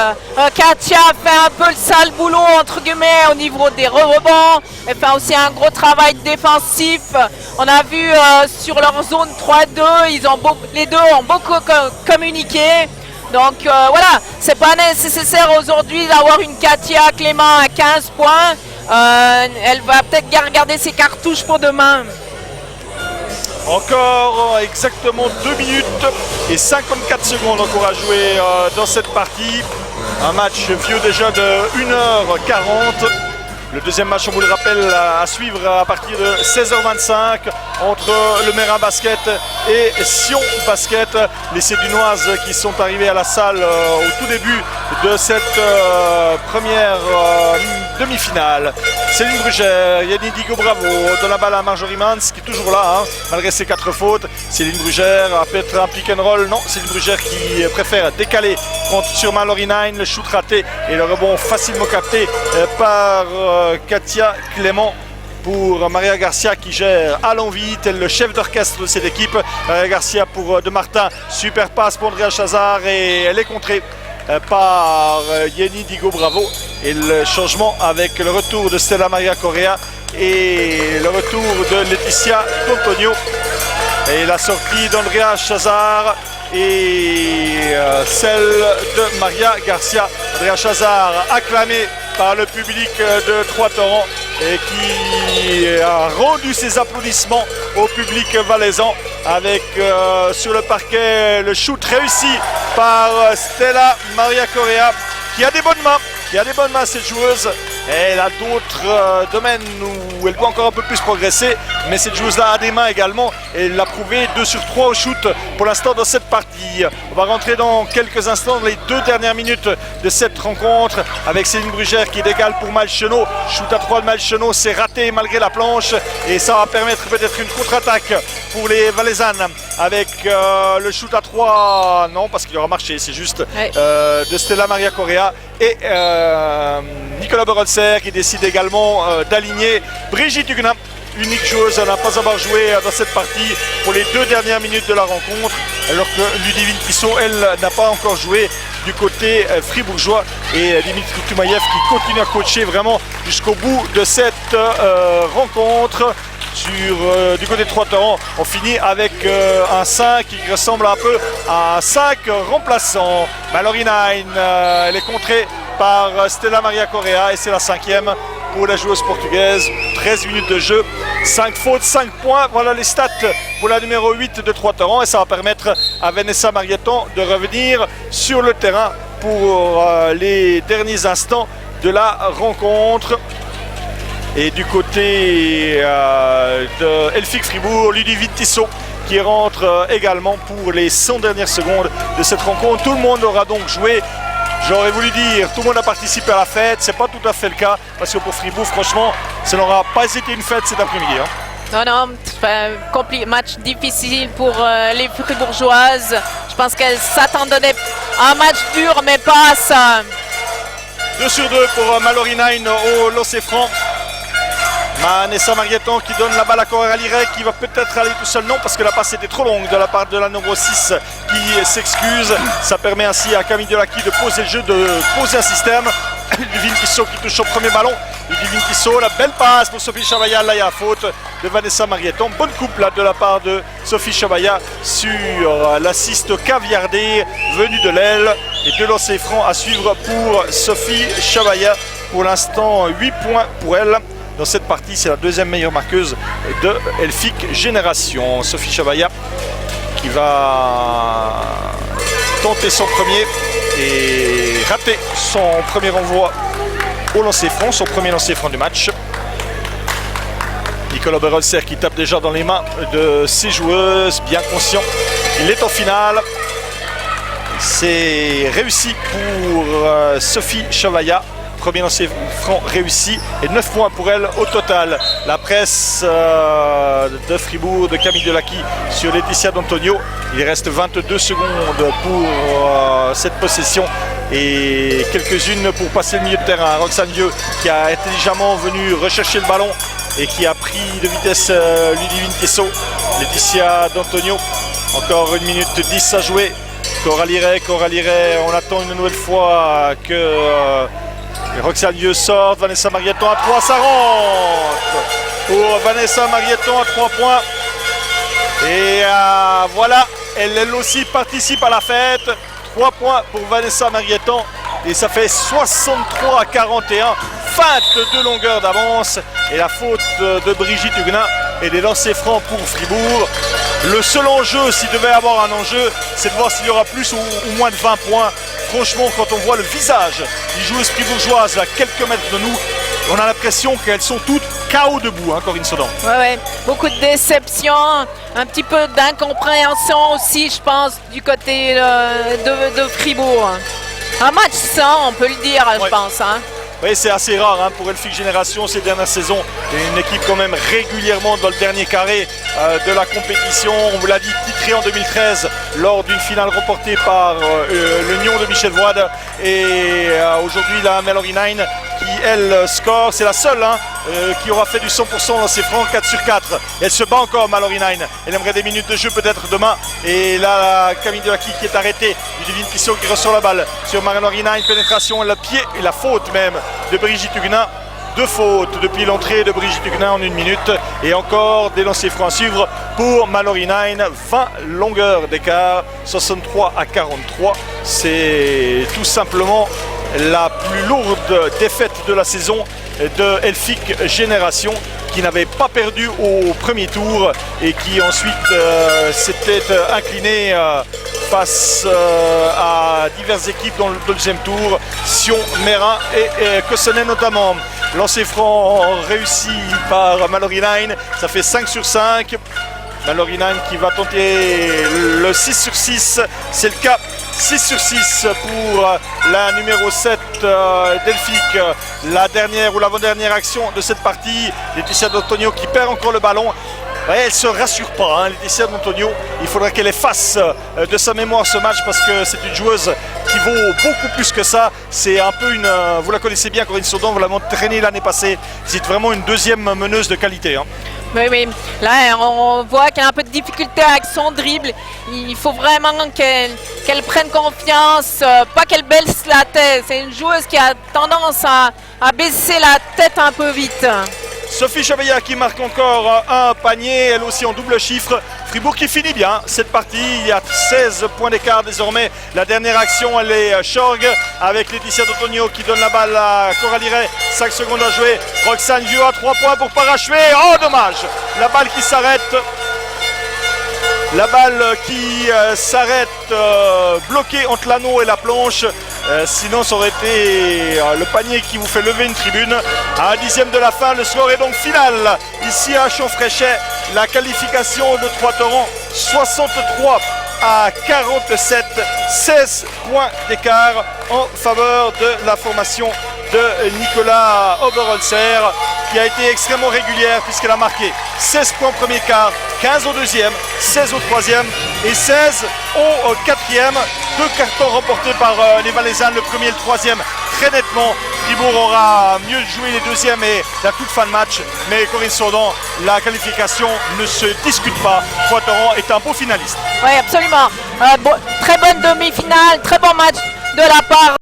Katia fait un peu le sale boulot entre guillemets au niveau des rebonds. Elle fait aussi un gros travail défensif. On a vu sur leur zone 3-2, les deux ont beaucoup communiqué. Donc voilà, c'est pas nécessaire aujourd'hui d'avoir une Katia Clément à 15 points. Elle va peut-être garder ses cartouches pour demain. Encore exactement 2 minutes et 54 secondes encore à jouer dans cette partie. Un match vieux déjà de 1h40. Le deuxième match, on vous le rappelle, à suivre à partir de 16h25 entre le Mérin Basket et Sion Basket. Les Sédunoises qui sont arrivées à la salle au tout début de cette première demi-finale. Céline Brugère, Yannick Digo Bravo, donne la balle à Marjorie Mans qui est toujours là, hein, malgré ses 4 fautes. Céline Brugère a peut-être un pick and roll. Non, Céline Brugère qui préfère décaler sur Mallory Nine, le shoot raté et le rebond facilement capté par Katia Clément pour Maria Garcia qui gère à l'envie, tel le chef d'orchestre de cette équipe. Maria Garcia pour De Martin, super passe pour Andrea Chazard et elle est contrée par Yenny Digo Bravo. Et le changement avec le retour de Stella Maria Correa et le retour de Laetitia D'Antonio. Et la sortie d'Andrea Chazard et celle de Maria Garcia. Andrea Chazard acclamé par le public de Trois-Torrents et qui a rendu ses applaudissements au public valaisan avec sur le parquet le shoot réussi par Stella Maria Correa qui a des bonnes mains. Cette joueuse. Elle a d'autres domaines où elle doit encore un peu plus progresser, mais cette joueuse-là a des mains également. Et elle l'a prouvé 2 sur 3 au shoot pour l'instant dans cette partie. On va rentrer dans quelques instants dans les 2 dernières minutes de cette rencontre avec Céline Brugère qui décale pour Malchenot. Shoot à 3 de Malchenot, c'est raté malgré la planche et ça va permettre peut-être une contre-attaque pour les Valaisannes avec le shoot à 3. Non, parce qu'il aura marché, c'est juste de Stella Maria Correa et Nicolas Berolser qui décide également d'aligner Brigitte Huguenin, unique joueuse à ne pas avoir joué dans cette partie pour les 2 dernières minutes de la rencontre, alors que Ludivine Tissot, elle, n'a pas encore joué du côté fribourgeois, et Dimitri Toumaïev qui continue à coacher vraiment jusqu'au bout de cette rencontre. Du côté de Trois-Torrents, on finit avec un 5 qui ressemble un peu à un 5 remplaçant. Mallory Nine, elle est contrée par Stella Maria Correa et c'est la 5e pour la joueuse portugaise. 13 minutes de jeu, 5 fautes, 5 points. Voilà les stats pour la numéro 8 de Trois-Torrents et ça va permettre à Vanessa Marieton de revenir sur le terrain pour les derniers instants de la rencontre. Et du côté de Elfic Fribourg, Ludivine Tissot qui rentre également pour les 100 dernières secondes de cette rencontre. Tout le monde aura donc joué. J'aurais voulu dire tout le monde a participé à la fête. C'est pas tout à fait le cas parce que pour Fribourg, franchement, ça n'aura pas été une fête cet après-midi. Hein. Non, match difficile pour les Fribourgeoises. Je pense qu'elles s'attendaient à un match dur, mais pas à ça. 2 sur 2 pour Mallory Nine au Lancé-Franc. Vanessa Marieton qui donne la balle à Coralie Ray qui va peut-être aller tout seul. Non, parce que la passe était trop longue de la part de la numéro 6 qui s'excuse. Ça permet ainsi à Camille Delacqui de poser le jeu, de poser un système. Ludivine Tissot qui touche au premier ballon. Ludivine Tissot, la belle passe pour Sophie Chavaya. Là, il y a faute de Vanessa Marieton. Bonne coupe là de la part de Sophie Chavaya sur l'assist caviardé venu de l'aile. Et 2 lancers francs à suivre pour Sophie Chavaya. Pour l'instant, 8 points pour elle. Dans cette partie, c'est la 2e meilleure marqueuse de Elfic Génération. Sophie Chavaya qui va tenter son premier et rater son premier renvoi au lancer franc, son premier lancer franc du match. Nicolas Berolser qui tape déjà dans les mains de ses joueuses, bien conscient. Il est en finale. C'est réussi pour Sophie Chavaya. Premier lancer franc réussi et 9 points pour elle au total. La presse de Fribourg de Camille Delacqui sur Laetitia D'Antonio. Il reste 22 secondes pour cette possession et quelques-unes pour passer le milieu de terrain. Roxane Vieux qui a intelligemment venu rechercher le ballon et qui a pris de vitesse Ludivine Tissot. Laetitia D'Antonio, encore 1 minute 10 à jouer. Coralie Ray, on attend une nouvelle fois que Roxane Vieux sort. Vanessa Marieton à 3, ça rentre pour Vanessa Marieton à 3 points. Et voilà, elle aussi participe à la fête. 3 points pour Vanessa Marietan et ça fait 63-41. Feinte de longueur d'avance et la faute de Brigitte Huguenin et des lancers francs pour Fribourg. Le seul enjeu, s'il devait y avoir un enjeu, c'est de voir s'il y aura plus ou moins de 20 points. Franchement, quand on voit le visage des joueuses fribourgeoises à quelques mètres de nous, on a l'impression qu'elles sont toutes KO debout, hein, Corinne Saudan. Ouais, beaucoup de déception, un petit peu d'incompréhension aussi, je pense, du côté de Fribourg. Un match sans, on peut le dire, je pense. Hein. Oui, c'est assez rare hein, pour Elfic Génération ces dernières saisons. Une équipe quand même régulièrement dans le dernier carré de la compétition. On vous l'a dit, titré en 2013 lors d'une finale remportée par l'Union de Michel Voide. Et aujourd'hui, la Mallory 9 qui, elle, score. C'est la seule hein, qui aura fait du 100% dans ses francs, 4 sur 4. Elle se bat encore, Mallory 9. Elle aimerait des minutes de jeu peut-être demain. Et là, Camille Delaki qui est arrêtée. Ludivine Tissot qui ressort la balle sur Mallory 9. Pénétration, le pied et la faute même de Brigitte Huguenin. 2 fautes depuis l'entrée de Brigitte Huguenin en 1 minute. Et encore des lancers francs à suivre pour Mallory 9. 20 longueurs d'écart, 63-43. C'est tout simplement la plus lourde défaite de la saison de Elfic Génération, qui n'avait pas perdu au premier tour et qui ensuite s'était incliné face à diverses équipes dans le deuxième tour, Sion, Mérin et Cossonay notamment. Lancer franc réussi par Mallory 9, ça fait 5 sur 5. Mallory 9 qui va tenter le 6 sur 6, c'est le cas. 6 sur 6 pour la numéro 7 d'Elfic. La dernière ou l'avant-dernière action de cette partie. Laetitia D'Antonio qui perd encore le ballon. Ouais, elle ne se rassure pas, hein, Laetitia D'Antonio. Il faudrait qu'elle efface de sa mémoire ce match parce que c'est une joueuse qui vaut beaucoup plus que ça. C'est un peu une... vous la connaissez bien, Corinne Saudan, vous l'avez entraînée l'année passée. C'est vraiment une deuxième meneuse de qualité. Hein. Oui, là on voit qu'elle a un peu de difficulté avec son dribble. Il faut vraiment qu'elle prenne confiance, pas qu'elle baisse la tête. C'est une joueuse qui a tendance à baisser la tête un peu vite. Sophie Chaveilla qui marque encore un panier, elle aussi en double chiffre. Fribourg qui finit bien cette partie, il y a 16 points d'écart désormais. La dernière action, elle est Schorg avec Laetitia D'Antonio qui donne la balle à Coralie Ray. 5 secondes à jouer. Roxane Vieux à 3 points pour parachever. Oh dommage, la balle qui s'arrête. La balle qui s'arrête bloquée entre l'anneau et la planche. Sinon ça aurait été le panier qui vous fait lever une tribune. À un 10e de la fin, le score est donc final. Ici à Champfréchet, la qualification de Trois-Torrents, 63-47, 16 points d'écart en faveur de la formation de Nicolas Oberholzer, qui a été extrêmement régulière puisqu'elle a marqué 16 points au premier quart, 15 au deuxième, 16 au troisième et 16 au quatrième. 2 cartons remportés par les Valaisannes, le premier et le troisième très nettement. Fribourg aura mieux joué les deuxièmes et la toute fin de match, mais Corinne Saudan, la qualification ne se discute pas. Trois-Torrents est un beau finaliste. Oui, absolument. Très bonne demi-finale, très bon match de la part